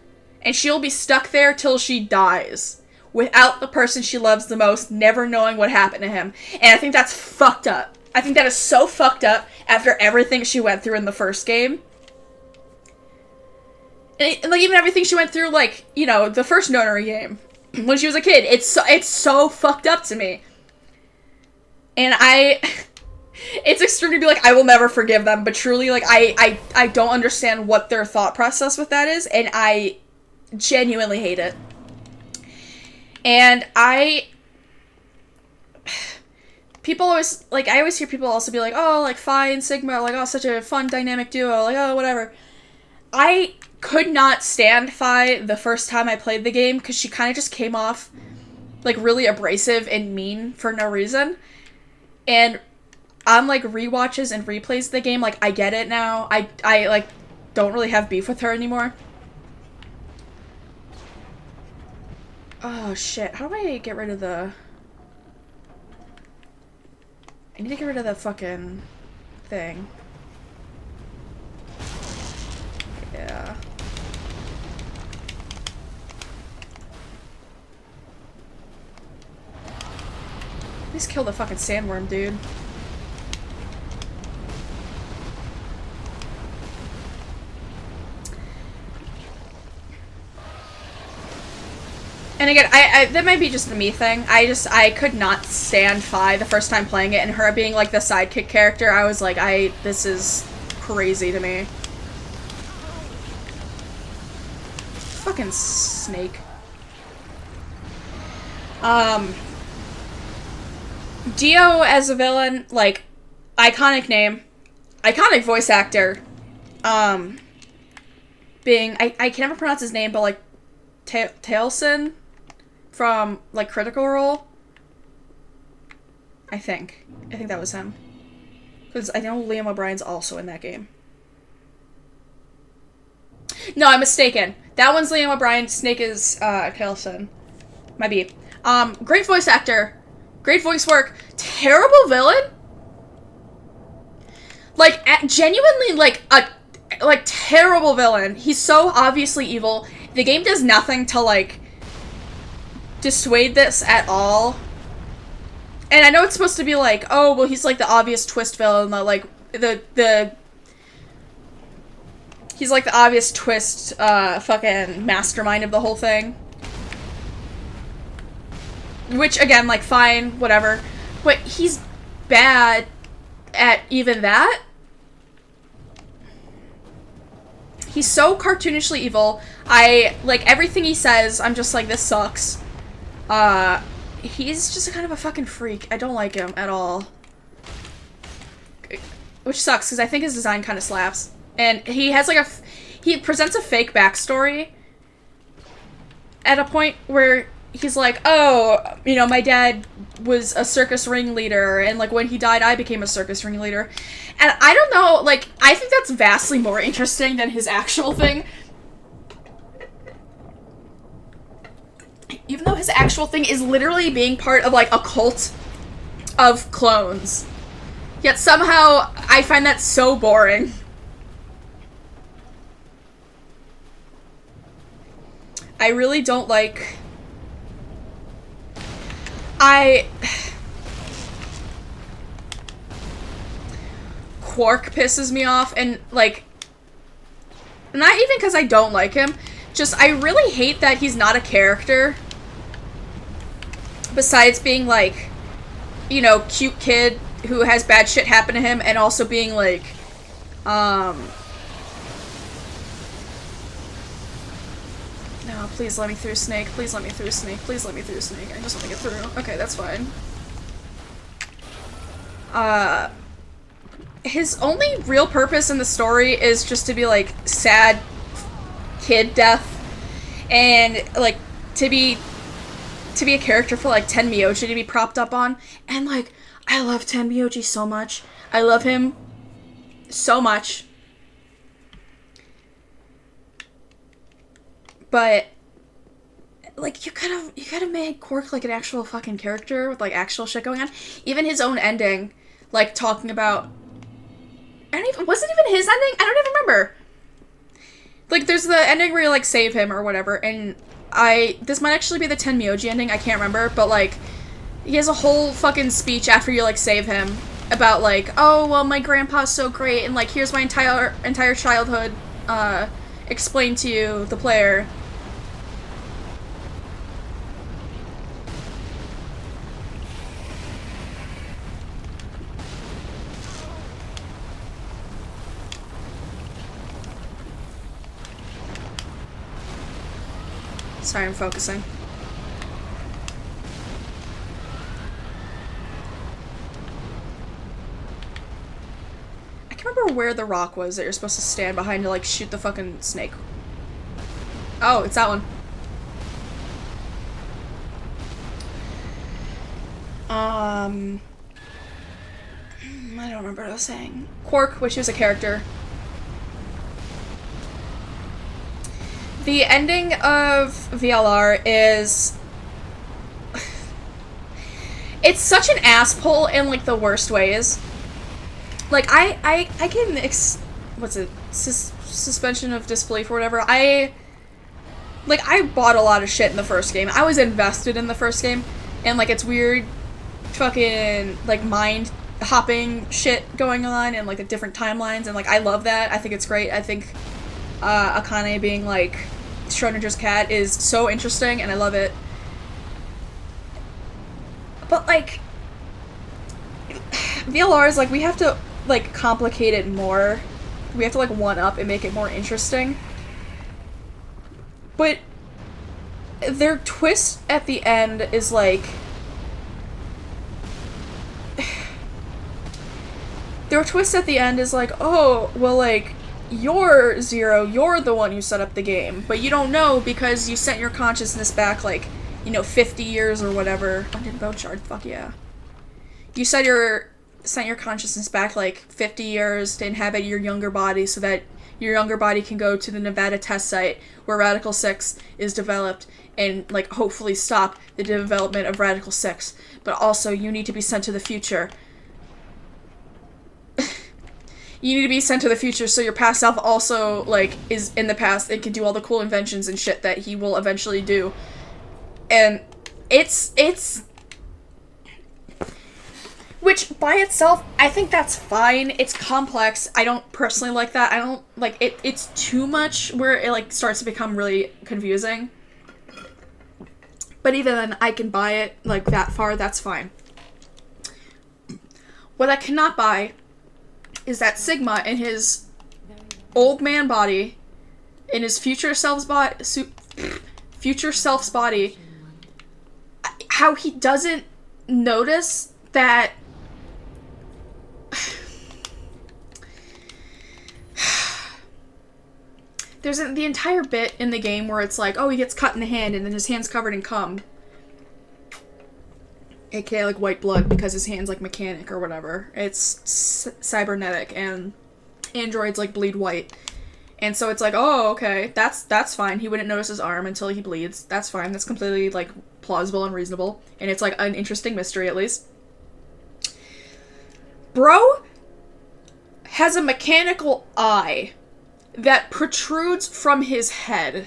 Speaker 1: And she'll be stuck there till she dies. Without the person she loves the most, never knowing what happened to him. And I think that's fucked up. I think that is so fucked up after everything she went through in the first game. And like, even everything she went through, like, you know, the first Nonary game, when she was a kid. It's so fucked up to me. And it's extreme to be like, I will never forgive them, but truly, like, I don't understand what their thought process with that is, and I genuinely hate it. And people always, like, I always hear people also be like, oh, like, Phi and Sigma, like, oh, such a fun dynamic duo, like, oh, whatever. I could not stand Phi the first time I played the game, because she kind of just came off, like, really abrasive and mean for no reason. And on, like, rewatches and replays of the game, like, I get it now. I like, don't really have beef with her anymore. Oh, shit. How do I get rid of the... I need to get rid of the fucking thing. Yeah. Please kill the fucking sandworm, dude. And again, that might be just a me thing. I could not stand Phi the first time playing it, and her being, like, the sidekick character, I was like, this is crazy to me. Fucking Snake. Dio as a villain, like, iconic name. Iconic voice actor. Being, I can never pronounce his name, but, like, Tailson from, like, Critical Role. I think that was him. Because I know Liam O'Brien's also in that game. No, I'm mistaken. That one's Liam O'Brien. Snake is, Tailson. Might be. Great voice actor. Great voice work. Terrible villain? Like, genuinely, like, terrible villain. He's so obviously evil. The game does nothing to, like, dissuade this at all. And I know it's supposed to be like, oh, well, he's, like, the obvious twist villain, like, he's, like, the obvious twist, fucking mastermind of the whole thing. Which, again, like, fine, whatever. But he's bad at even that. he's so cartoonishly evil. I like everything he says. I'm just like, this sucks. He's just kind of a fucking freak. I don't like him at all. Which sucks, because I think his design kind of slaps. And he has like he presents a fake backstory at a point where he's like, oh, you know, my dad was a circus ringleader, and like when he died, I became a circus ringleader. And I don't know, like, I think that's vastly more interesting than his actual thing. Even though his actual thing is literally being part of like a cult of clones. Yet somehow I find that so boring. I really don't like... Quark pisses me off, and like... Not even because I don't like him, just I really hate that he's not a character. Besides being like, you know, cute kid who has bad shit happen to him, and also being like, no, please let me through, Snake. Please let me through, Snake. Please let me through, Snake. I just want to get through. Okay, that's fine. His only real purpose in the story is just to be like sad kid death, and like to be a character for like Tenmyoji to be propped up on. And like, I love Tenmyoji so much. I love him so much. But like, you could have made Quark like an actual fucking character with like actual shit going on. Even his own ending, like talking about, wasn't even his ending? I don't even remember. Like, there's the ending where you like save him or whatever, and this might actually be the Tenmyoji ending, I can't remember, but like, he has a whole fucking speech after you like save him about like, oh, well, my grandpa's so great, and like, here's my entire childhood explained to you, the player. Sorry, I'm focusing. I can't remember where the rock was that you're supposed to stand behind to like shoot the fucking snake. Oh, it's that one. I don't remember what I was saying. Quark, which is a character. The ending of VLR is... It's such an asshole in, like, the worst ways. Like, I can... what's it? Suspension of disbelief or whatever. I bought a lot of shit in the first game. I was invested in the first game. And, like, it's weird fucking, like, mind-hopping shit going on and, like, the different timelines. And, like, I love that. I think it's great. I think... Akane being like Schrodinger's cat is so interesting, and I love it. But like, VLR is like, we have to like complicate it more. We have to like one up and make it more interesting. But their twist at the end is like, oh, well, like, you're Zero, you're the one who set up the game, but you don't know because you sent your consciousness back, like, you know, 50 years or whatever. Abundant Bone Shard, fuck yeah. You sent your consciousness back, like, 50 years to inhabit your younger body so that your younger body can go to the Nevada test site where Radical 6 is developed and, like, hopefully stop the development of Radical 6. But also, you need to be sent to the future. You need to be sent to the future so your past self also, like, is in the past and can do all the cool inventions and shit that he will eventually do. And it's... Which, by itself, I think that's fine. It's complex. I don't personally like that. I don't, like, it's too much where it, like, starts to become really confusing. But even then, I can buy it, like, that far, that's fine. What I cannot buy is that Sigma in his old man body in his future self's body, how he doesn't notice that there's the entire bit in the game where it's like, oh, he gets cut in the hand and then his hand's covered in cum. AKA like white blood because his hand's like mechanic or whatever. It's cybernetic and androids like bleed white. And so it's like, oh, okay, that's fine. He wouldn't notice his arm until he bleeds. That's fine. That's completely like plausible and reasonable. And it's like an interesting mystery at least. Bro has a mechanical eye that protrudes from his head.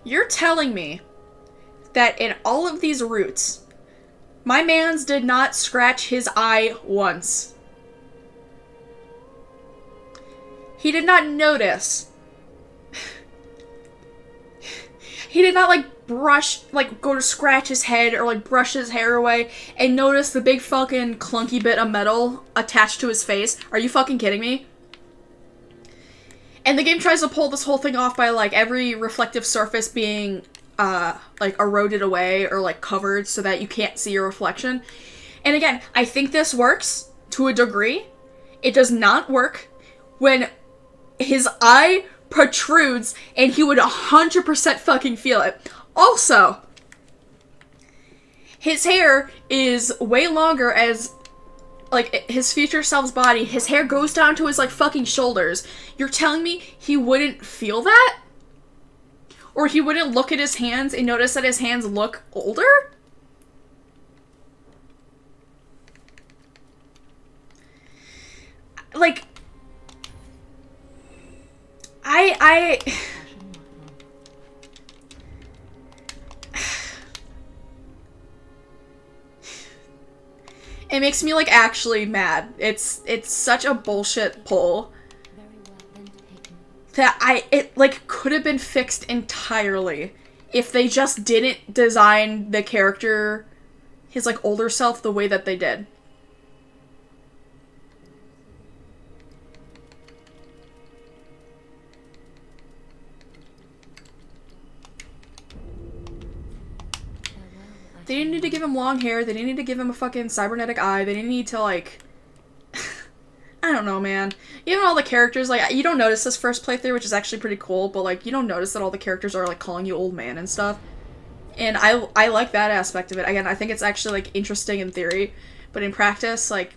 Speaker 1: You're telling me that in all of these routes, my mans did not scratch his eye once. He did not notice. He did not, like, go to scratch his head or, like, brush his hair away and notice the big fucking clunky bit of metal attached to his face. Are you fucking kidding me? And the game tries to pull this whole thing off by, like, every reflective surface being, like, eroded away or, like, covered so that you can't see your reflection. And again, I think this works to a degree. It does not work when his eye protrudes and he would 100% fucking feel it. Also, his hair is way longer as, like, his future self's body. His hair goes down to his, like, fucking shoulders. You're telling me he wouldn't feel that? Or he wouldn't look at his hands and notice that his hands look older? Like, it makes me, like, actually mad. It's such a bullshit pull that it, like, could have been fixed entirely if they just didn't design the character, his, like, older self the way that they did. They didn't need to give him long hair, they didn't need to give him a fucking cybernetic eye, they didn't need to, like... I don't know, man. Even all the characters, like, you don't notice this first playthrough, which is actually pretty cool, but, like, you don't notice that all the characters are, like, calling you old man and stuff. And I like that aspect of it. Again, I think it's actually, like, interesting in theory, but in practice, like,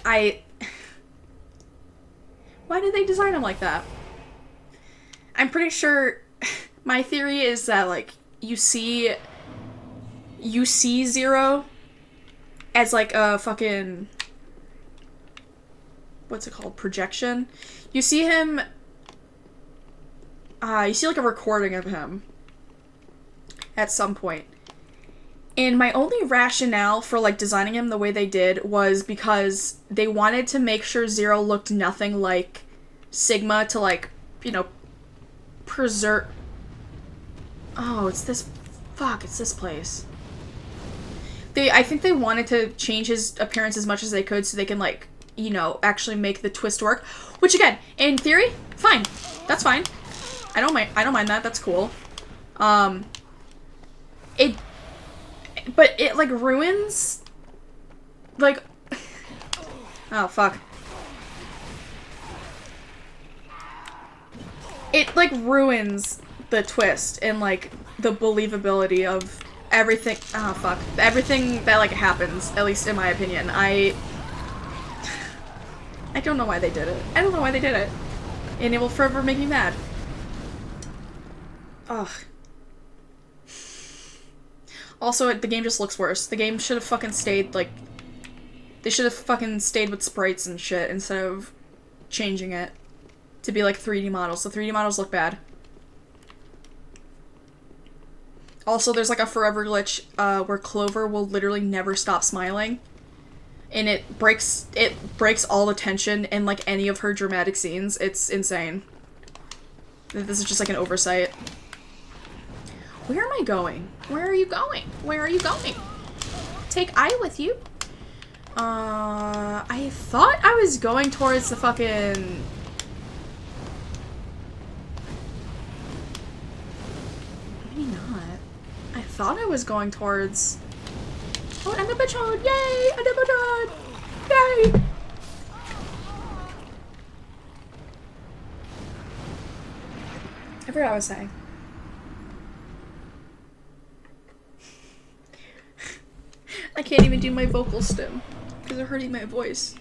Speaker 1: why did they design him like that? I'm pretty sure... My theory is that, like, you see Zero as, like, a fucking... What's it called? Projection? You see him... you see, like, a recording of him at some point. And my only rationale for, like, designing him the way they did was because they wanted to make sure Zero looked nothing like Sigma to, like, you know, preserve... Oh, it's this... Fuck, it's this place. I think they wanted to change his appearance as much as they could so they can, like, you know, actually make the twist work. Which, again, in theory, fine. That's fine. I don't mind that. That's cool. But it, like, ruins... Like... Oh, fuck. It, like, ruins the twist and, like, the believability of everything. Oh, fuck. Everything that, like, happens, at least in my opinion. I don't know why they did it. I don't know why they did it. And it will forever make me mad. Ugh. Also, the game just looks worse. The game should have fucking stayed, like... They should have fucking stayed with sprites and shit instead of changing it to be, like, 3D models. The 3D models look bad. Also, there's, like, a forever glitch where Clover will literally never stop smiling. And it breaks all the tension in, like, any of her dramatic scenes. It's insane. This is just, like, an oversight. Where am I going? Where are you going? Where are you going? Take I with you. I thought I was going towards the fucking... Maybe not. I thought I was going towards... Oh, an animatron! Yay! Animatron! Yay! I forgot what I was saying. I can't even do my vocal stem because they're hurting my voice.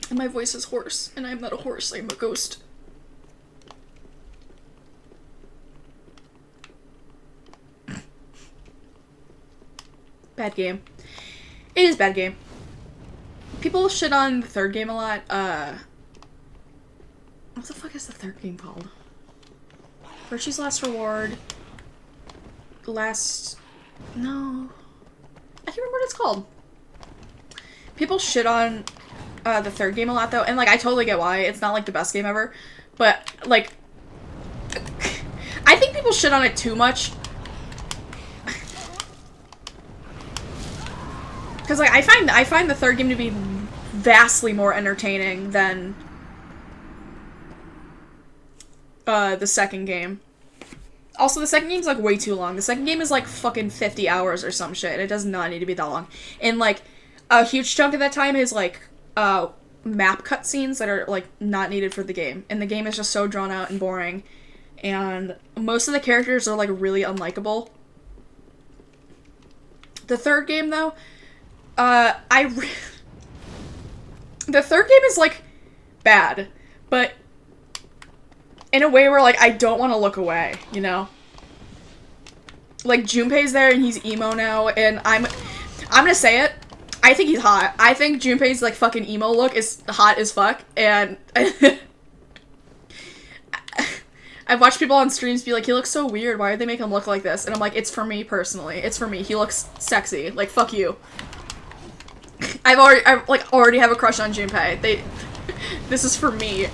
Speaker 1: And my voice is hoarse, and I'm not a horse, I'm a ghost. Bad game. It is bad game. People shit on the third game a lot. What the fuck is the third game called? Virtue's Last Reward. No. I can't remember what it's called. People shit on the third game a lot, though, and, like, I totally get why. It's not, like, the best game ever. But, like, I think people shit on it too much. Because, like, I find the third game to be vastly more entertaining than the second game. Also, the second game's, like, way too long. The second game is, like, fucking 50 hours or some shit. It does not need to be that long. And, like, a huge chunk of that time is, like, map cutscenes that are, like, not needed for the game. And the game is just so drawn out and boring. And most of the characters are, like, really unlikable. The third game, though, the third game is, like, bad. But in a way where, like, I don't want to look away, you know? Like, Junpei's there, and he's emo now, and I'm gonna say it, I think he's hot. I think Junpei's, like, fucking emo look is hot as fuck, and I've watched people on streams be like, he looks so weird, why did they make him look like this? And I'm like, it's for me, personally. It's for me. He looks sexy. Like, fuck you. I already have a crush on Junpei. This is for me.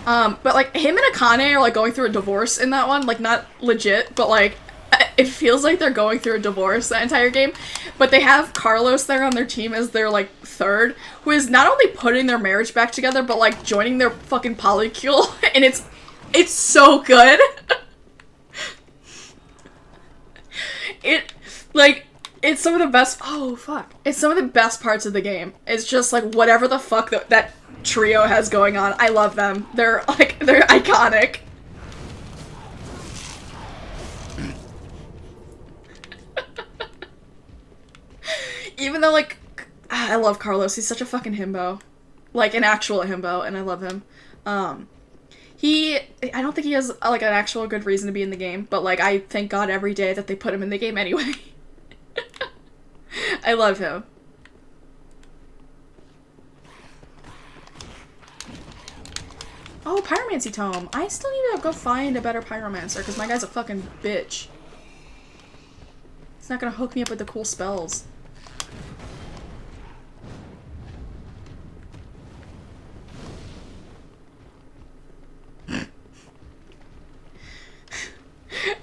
Speaker 1: But, like, him and Akane are, like, going through a divorce in that one. Like, not legit, but, like, it feels like they're going through a divorce that entire game. But they have Carlos there on their team as their, like, third, who is not only putting their marriage back together, but, like, joining their fucking polycule. And it's so good. It's some of the best- oh, fuck. It's some of the best parts of the game. It's just, like, whatever the fuck that trio has going on. I love them. They're iconic. Even though, like, I love Carlos. He's such a fucking himbo. Like, an actual himbo, and I love him. I don't think he has, like, an actual good reason to be in the game, but, like, I thank God every day that they put him in the game anyway. I love him. Oh, Pyromancy Tome. I still need to go find a better Pyromancer, because my guy's a fucking bitch. He's not gonna hook me up with the cool spells.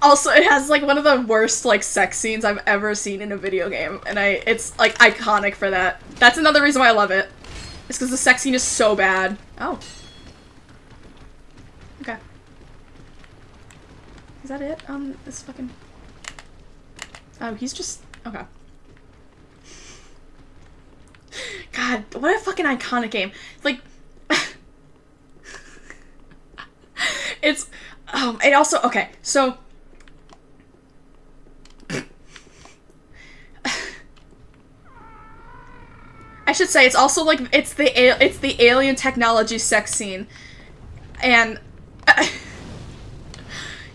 Speaker 1: Also, it has, like, one of the worst, like, sex scenes I've ever seen in a video game, and it's, like, iconic for that. That's another reason why I love it. It's because the sex scene is so bad. Oh. Okay. Is that it? This fucking... Oh, he's just... Okay. God, what a fucking iconic game. Like... It's... it also... Okay, so... I should say, it's also, like, it's the alien technology sex scene. And...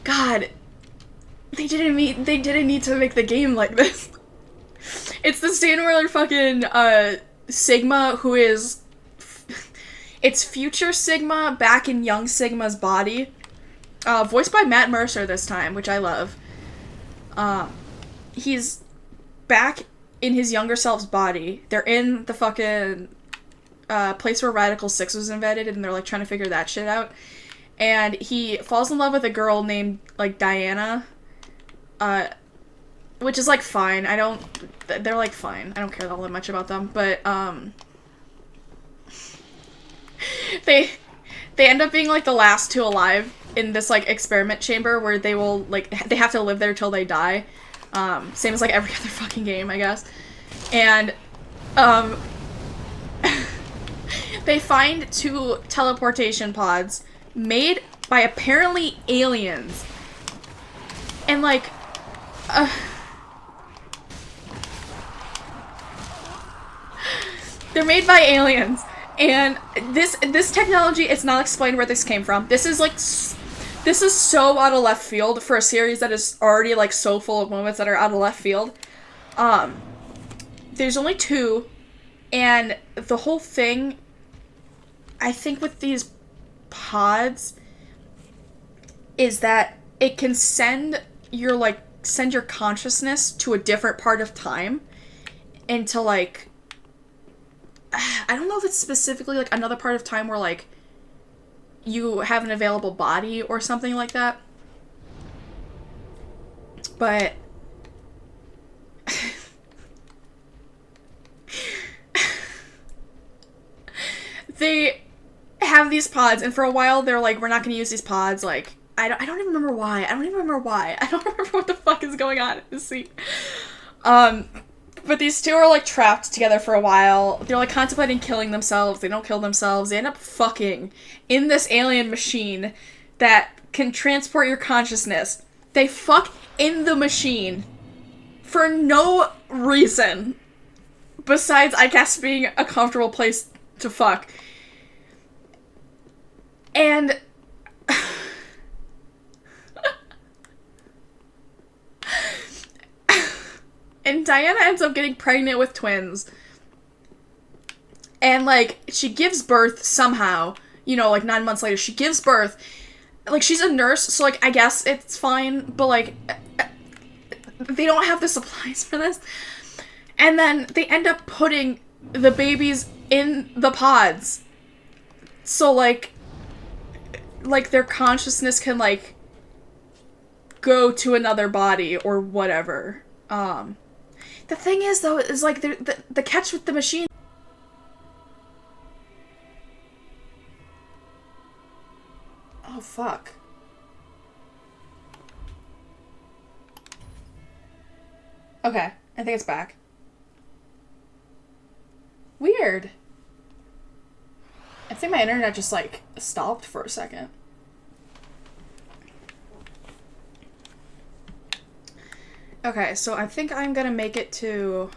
Speaker 1: God... They didn't need to make the game like this. It's the scene where fucking, Sigma, who is... It's future Sigma back in young Sigma's body. Voiced by Matt Mercer this time, which I love. He's back in his younger self's body. They're in the fucking place where Radical 6 was invented, and they're, like, trying to figure that shit out. And he falls in love with a girl named, like, Diana. which is like fine. They're like fine. I don't care all that much about them, but they end up being like the last two alive in this like experiment chamber where they will like they have to live there till they die. Same as like every other fucking game, I guess. And they find two teleportation pods made by apparently aliens. And like they're made by aliens. And this technology, it's not explained where this came from. This is so out of left field for a series that is already like so full of moments that are out of left field. There's only two, and the whole thing, I think with these pods, is that it can send your consciousness to a different part of time, into like, I don't know if it's specifically like another part of time where like you have an available body or something like that. But they have these pods, and for a while they're like, we're not going to use these pods. Like, I don't even remember why. I don't remember what the fuck is going on in this scene. But these two are, like, trapped together for a while. They're, like, contemplating killing themselves. They don't kill themselves. They end up fucking in this alien machine that can transport your consciousness. They fuck in the machine for no reason besides, I guess, being a comfortable place to fuck. And and Diana ends up getting pregnant with twins. And, like, she gives birth somehow. You know, like, 9 months later, she gives birth. Like, she's a nurse, so, like, I guess it's fine. But, like, they don't have the supplies for this. And then they end up putting the babies in the pods. So, like their consciousness can, like, go to another body or whatever. The thing is, though, is, like, the catch with the machine... Oh, fuck. Okay, I think it's back. Weird. I think my internet just, like, stopped for a second. Okay, so I think I'm gonna make it to...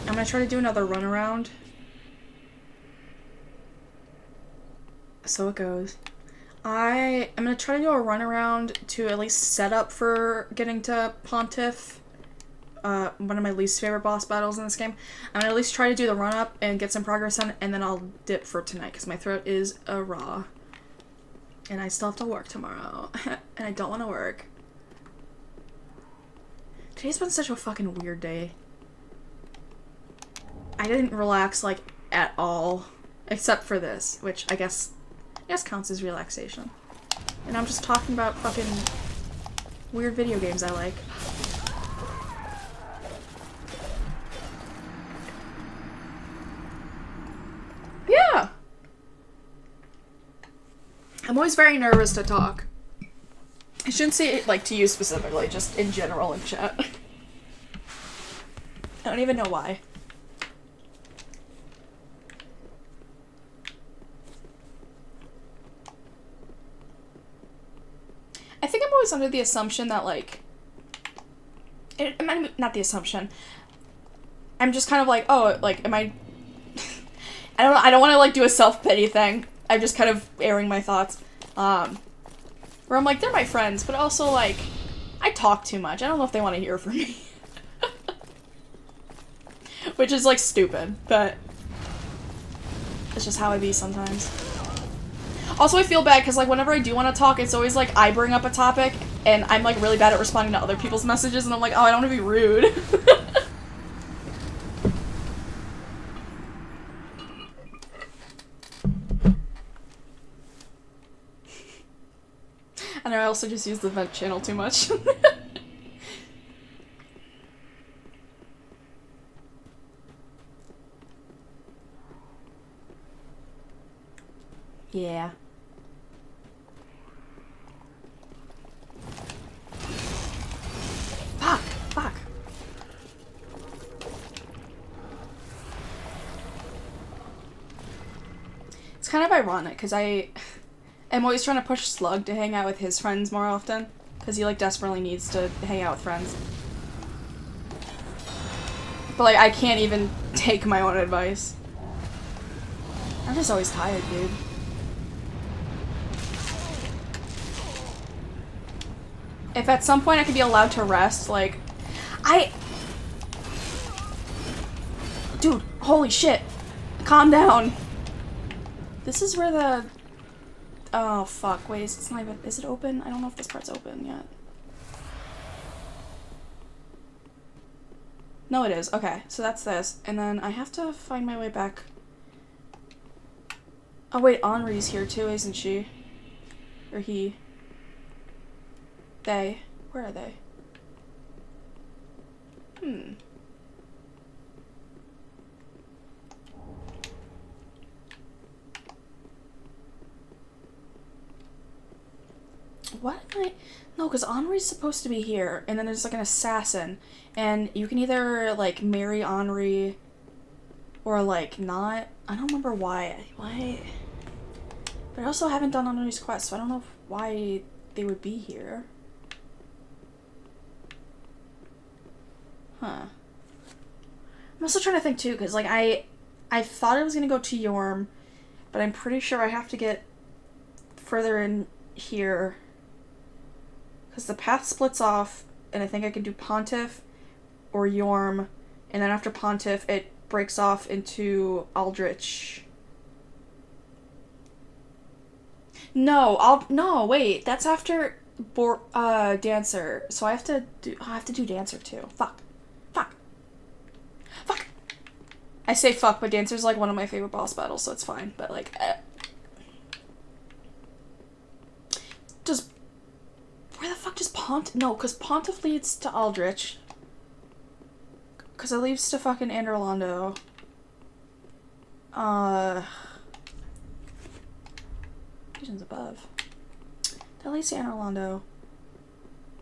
Speaker 1: I'm gonna try to do another run around. So it goes. I'm gonna try to do a run around to at least set up for getting to Pontiff. One of my least favorite boss battles in this game. I'm gonna at least try to do the run up and get some progress on, and then I'll dip for tonight because my throat is raw. And I still have to work tomorrow. And I don't want to work. Today's been such a fucking weird day. I didn't relax, like, at all. Except for this, which I guess counts as relaxation. And I'm just talking about fucking weird video games I like. Yeah! I'm always very nervous to talk. I shouldn't say it, like, to you specifically, just in general in chat. I don't even know why. I think I'm always under the assumption that, like... not the assumption. I'm just kind of like, oh, like, am I... I don't want to, like, do a self-pity thing. I'm just kind of airing my thoughts. Where I'm like, they're my friends, but also, like, I talk too much. I don't know if they want to hear from me. Which is, like, stupid, but it's just how I be sometimes. Also, I feel bad, because, like, whenever I do want to talk, it's always, like, I bring up a topic, and I'm, like, really bad at responding to other people's messages, and I'm like, oh, I don't want to be rude. And I also just use the vent channel too much. Yeah. Fuck! Fuck! It's kind of ironic, because I'm always trying to push Slug to hang out with his friends more often, because he, like, desperately needs to hang out with friends. But, like, I can't even take my own advice. I'm just always tired, dude. If at some point I could be allowed to rest, like, Dude, holy shit. Calm down. This is where the... Oh, fuck. Wait, it's not even... Is it open? I don't know if this part's open yet. No, it is. Okay, so that's this. And then I have to find my way back. Oh, wait, Henri's here too, isn't she? Or he. They. Where are they? What am I... No, because Henri's supposed to be here, and then there's, like, an assassin, and you can either, like, marry Henri, or, like, not. I don't remember why. Why? But I also haven't done Henri's quest, so I don't know why they would be here. Huh. I'm also trying to think, too, because, like, I thought I was going to go to Yorm, but I'm pretty sure I have to get further in here. Because the path splits off, and I think I can do Pontiff or Yorm, and then after Pontiff, it breaks off into Aldrich. No, wait, that's after Dancer, so I have to do Dancer too. Fuck. I say fuck, but Dancer's like one of my favorite boss battles, so it's fine, but like, where the fuck does Pontiff... No, because Pontiff leads to Aldrich. Because it leads to fucking Anderlondo. Visions above. That leads to Anderlondo.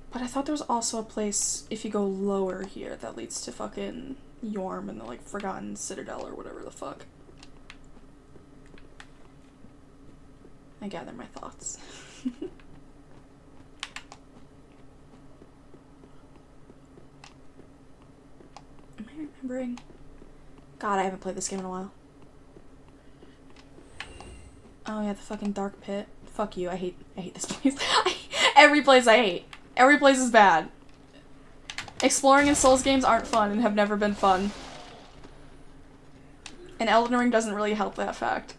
Speaker 1: But I thought there was also a place, if you go lower here, that leads to fucking Yorm and the, like, Forgotten Citadel or whatever the fuck. I gather my thoughts. Am I remembering? God, I haven't played this game in a while. Oh yeah, the fucking Dark Pit. Fuck you, I hate this place. Every place I hate. Every place is bad. Exploring in Souls games aren't fun and have never been fun. And Elden Ring doesn't really help that fact.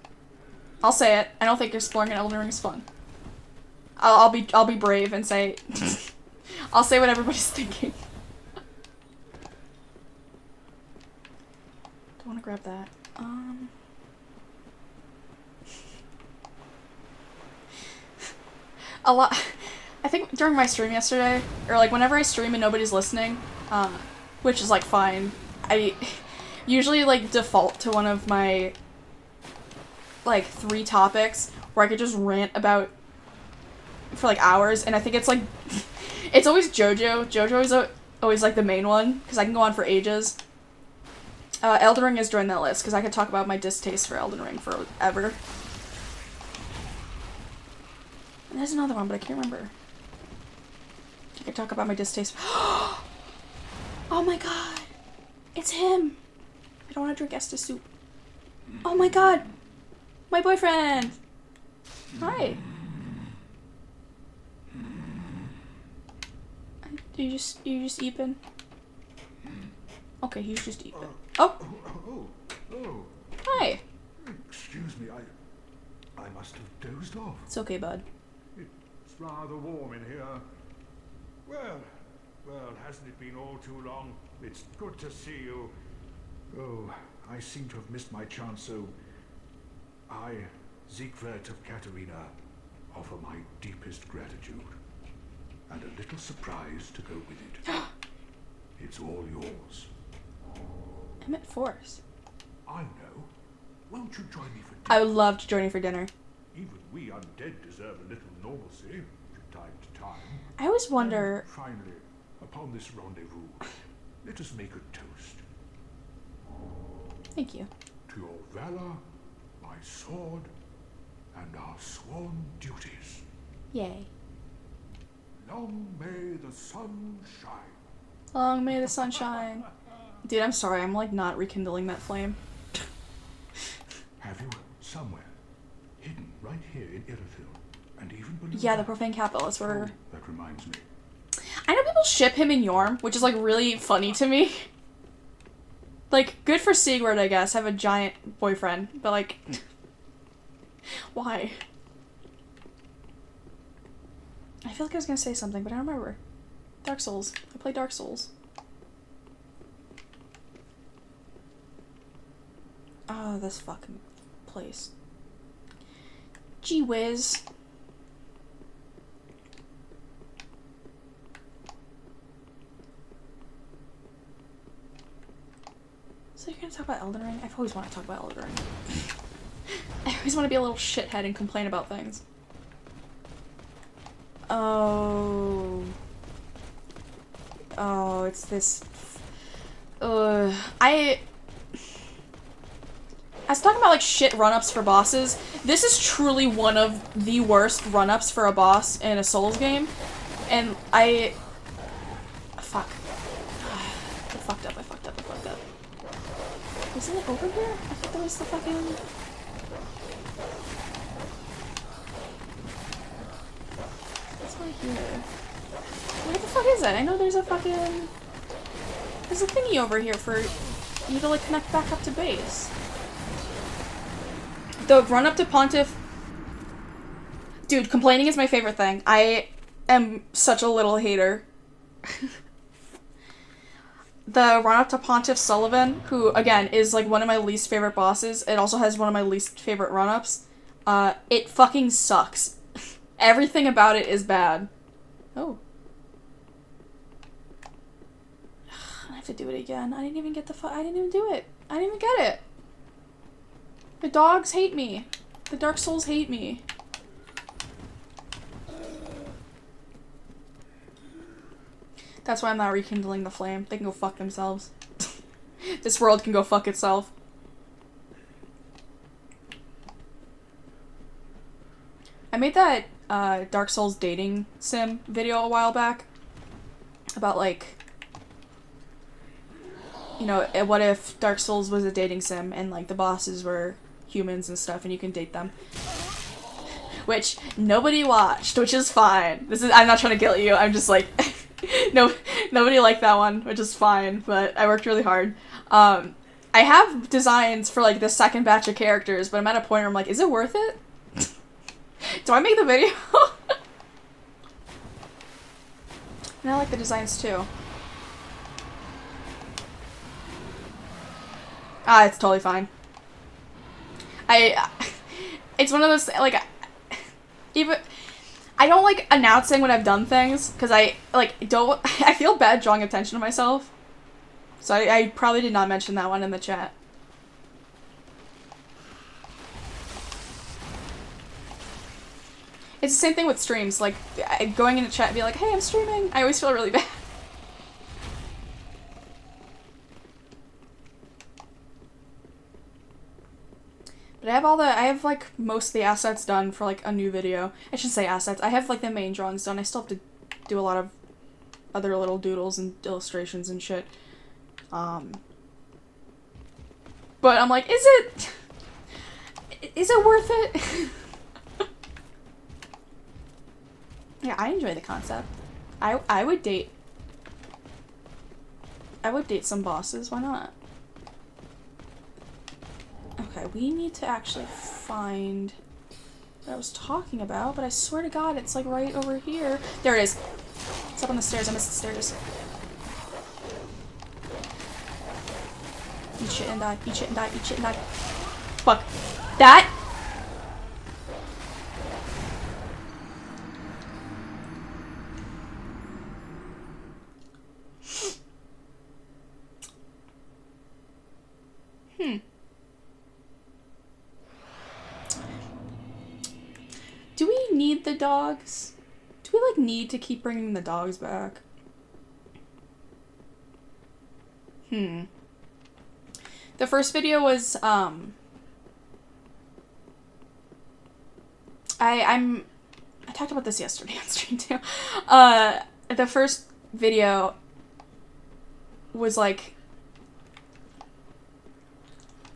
Speaker 1: I'll say it. I don't think exploring in Elden Ring is fun. I'll be brave and say I'll say what everybody's thinking. Don't want to grab that. A lot. I think during my stream yesterday, or like whenever I stream and nobody's listening, which is like fine, I usually like default to one of my like 3 topics where I could just rant about for like hours, and I think it's like it's always JoJo. JoJo is always like the main one because I can go on for ages. Elden Ring has joined that list because I could talk about my distaste for Elden Ring forever. And there's another one, but I can't remember. I could talk about my distaste. Oh my god! It's him! I don't want to drink Estus soup. Oh my god! My boyfriend! Hi! You just eeping? Okay, he's just eeping. Oh!
Speaker 3: Oh.
Speaker 1: Hi!
Speaker 3: Excuse me, I must have dozed off.
Speaker 1: It's okay, bud.
Speaker 3: It's rather warm in here. Well, hasn't it been all too long? It's good to see you. Oh, I seem to have missed my chance, so I, Siegward of Katarina, offer my deepest gratitude. And a little surprise to go with it. It's all yours.
Speaker 1: I'm at Force.
Speaker 3: I know. Won't you join me for dinner?
Speaker 1: I would love to join you for dinner.
Speaker 3: In we undead deserve a little normalcy from time to time.
Speaker 1: I always wonder.
Speaker 3: Finally, upon this rendezvous, let us make a toast.
Speaker 1: Thank you.
Speaker 3: To your valor, my sword, and our sworn duties.
Speaker 1: Yay.
Speaker 3: Long may the sun shine.
Speaker 1: Long may the sun shine. Dude, I'm sorry. I'm like not rekindling that flame.
Speaker 3: Have you somewhere hidden right here in Irithyll, and even below?
Speaker 1: Yeah, the profane capitalist. Where
Speaker 3: Oh, that reminds me.
Speaker 1: I know people ship him and Yorm, which is like really funny to me. Like, good for Sigurd, I guess, have a giant boyfriend, but like, why? I feel like I was gonna say something, but I don't remember. Dark Souls. I play Dark Souls. Oh, this fucking place. Gee whiz. So you're gonna talk about Elden Ring? I've always wanted to talk about Elden Ring. I always want to be a little shithead and complain about things. Oh, it's this. I was talking about like shit run-ups for bosses. This is truly one of the worst run-ups for a boss in a Souls game, and fuck. I fucked up. Isn't it over here? I thought there was the fucking. It's right here. Where the fuck is it? I know there's a fucking. There's a thingy over here for you to like connect back up to base. The run up to Pontiff. Dude, complaining is my favorite thing. I am such a little hater. The run up to Pontiff Sullivan, who again is like one of my least favorite bosses, it also has one of my least favorite run ups. It fucking sucks. Everything about it is bad. Oh. I have to do it again. I didn't even get I didn't even do it. I didn't even get it. The dogs hate me. The Dark Souls hate me. That's why I'm not rekindling the flame. They can go fuck themselves. This world can go fuck itself. I made that Dark Souls dating sim video a while back. About like, you know, what if Dark Souls was a dating sim and like the bosses were humans and stuff and you can date them. Which nobody watched, which is fine. I'm not trying to guilt you, I'm just like... No, nobody liked that one, which is fine, but I worked really hard. I have designs for, like, the second batch of characters, but I'm at a point where I'm like, is it worth it? Do I make the video? And I like the designs, too. It's totally fine. It's one of those, like, even... I don't like announcing when I've done things, because I feel bad drawing attention to myself. So I probably did not mention that one in the chat. It's the same thing with streams, like, going into chat and be like, hey, I'm streaming, I always feel really bad. But I have like most of the assets done for like a new video. I shouldn't say assets, I have like the main drawings done. I still have to do a lot of other little doodles and illustrations and shit. But I'm like, is it worth it? Yeah, I enjoy the concept. I would date some bosses, why not? Okay, we need to actually find what I was talking about, but I swear to God, it's like right over here. There it is. It's up on the stairs. I missed the stairs. Eat shit and die. Eat shit and die. Eat shit and die. Fuck. That? need the dogs? Do we, like, need to keep bringing the dogs back? The first video was, I talked about this yesterday on stream too. The first video was like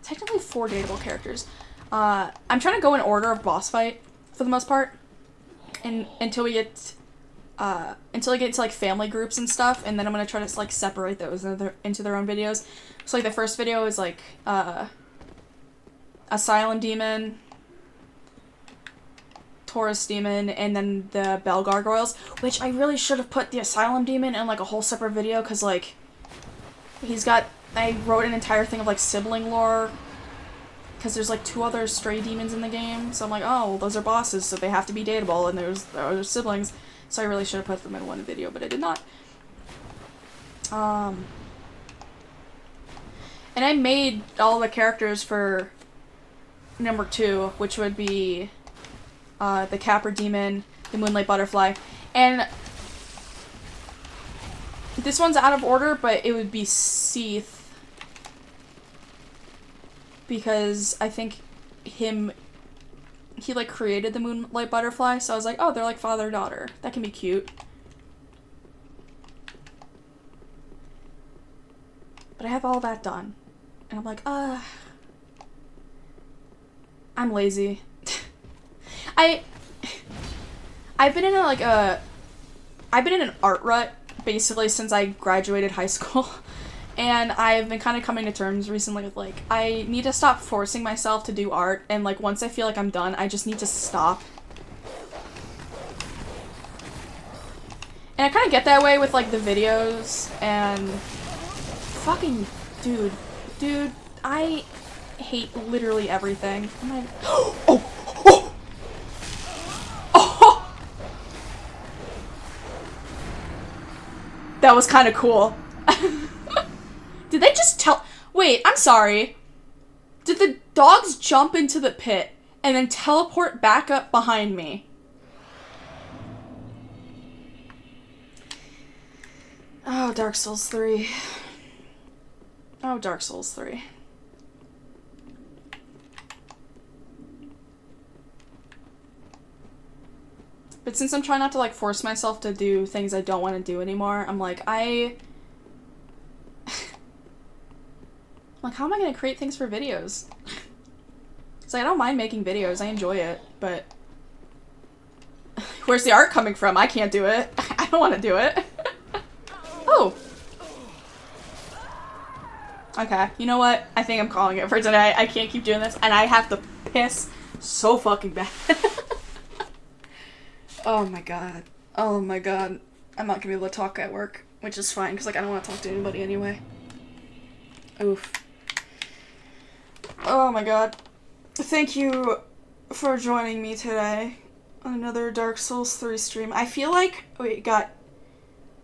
Speaker 1: technically 4 dateable characters. I'm trying to go in order of boss fight for the most part, and until we get until I get to like family groups and stuff, and then I'm gonna try to like separate those into their own videos. So like the first video is like Asylum Demon, Taurus Demon, and then the Bell Gargoyles, which I really should have put the Asylum Demon in like a whole separate video, because like I wrote an entire thing of like sibling lore, because there's like 2 other stray demons in the game, so I'm like, oh, well, those are bosses, so they have to be dateable, and those are siblings, so I really should have put them in one video, but I did not. And I made all the characters for number 2, which would be the Capra Demon, the Moonlight Butterfly, and this one's out of order, but it would be Seath, because I think he like created the Moonlight Butterfly, so I was like, oh, they're like father-daughter. That can be cute. But I have all that done. And I'm like, I'm lazy. I've been in an art rut basically since I graduated high school. And I've been kind of coming to terms recently with, like, I need to stop forcing myself to do art, and, like, once I feel like I'm done, I just need to stop. And I kind of get that way with, like, the videos, and fucking, dude, I hate literally everything. I'm like, oh! That was kind of cool. Did they just wait, I'm sorry. Did the dogs jump into the pit and then teleport back up behind me? Oh, Dark Souls 3. Oh, Dark Souls 3. But since I'm trying not to, like, force myself to do things I don't want to do anymore, I'm like, like, how am I gonna create things for videos? It's like, I don't mind making videos, I enjoy it, but where's the art coming from? I can't do it. I don't want to do it. Oh. Okay, you know what? I think I'm calling it for today. I can't keep doing this, and I have to piss so fucking bad. Oh my god. Oh my god. I'm not gonna be able to talk at work, which is fine, because, like, I don't want to talk to anybody anyway. Oof. Oh my god. Thank you for joining me today on another Dark Souls 3 stream. I feel like we got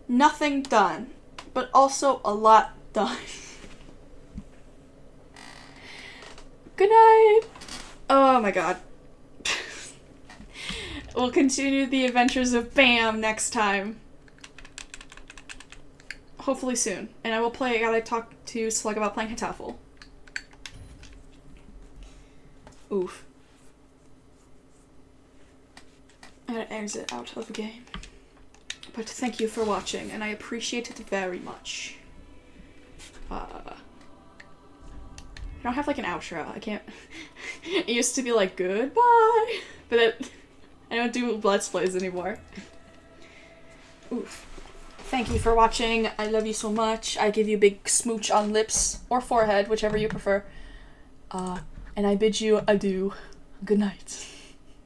Speaker 1: nothing done, but also a lot done. Good night! Oh my god. We'll continue the adventures of Bam next time. Hopefully soon. And I gotta talk to Slug about playing Hatafel. Oof. I gotta exit out of the game. But thank you for watching, and I appreciate it very much. I don't have, like, an outro. I can't... It used to be like, goodbye! But I don't do Let's Plays anymore. Oof. Thank you for watching. I love you so much. I give you a big smooch on lips or forehead, whichever you prefer. And I bid you adieu. Good night.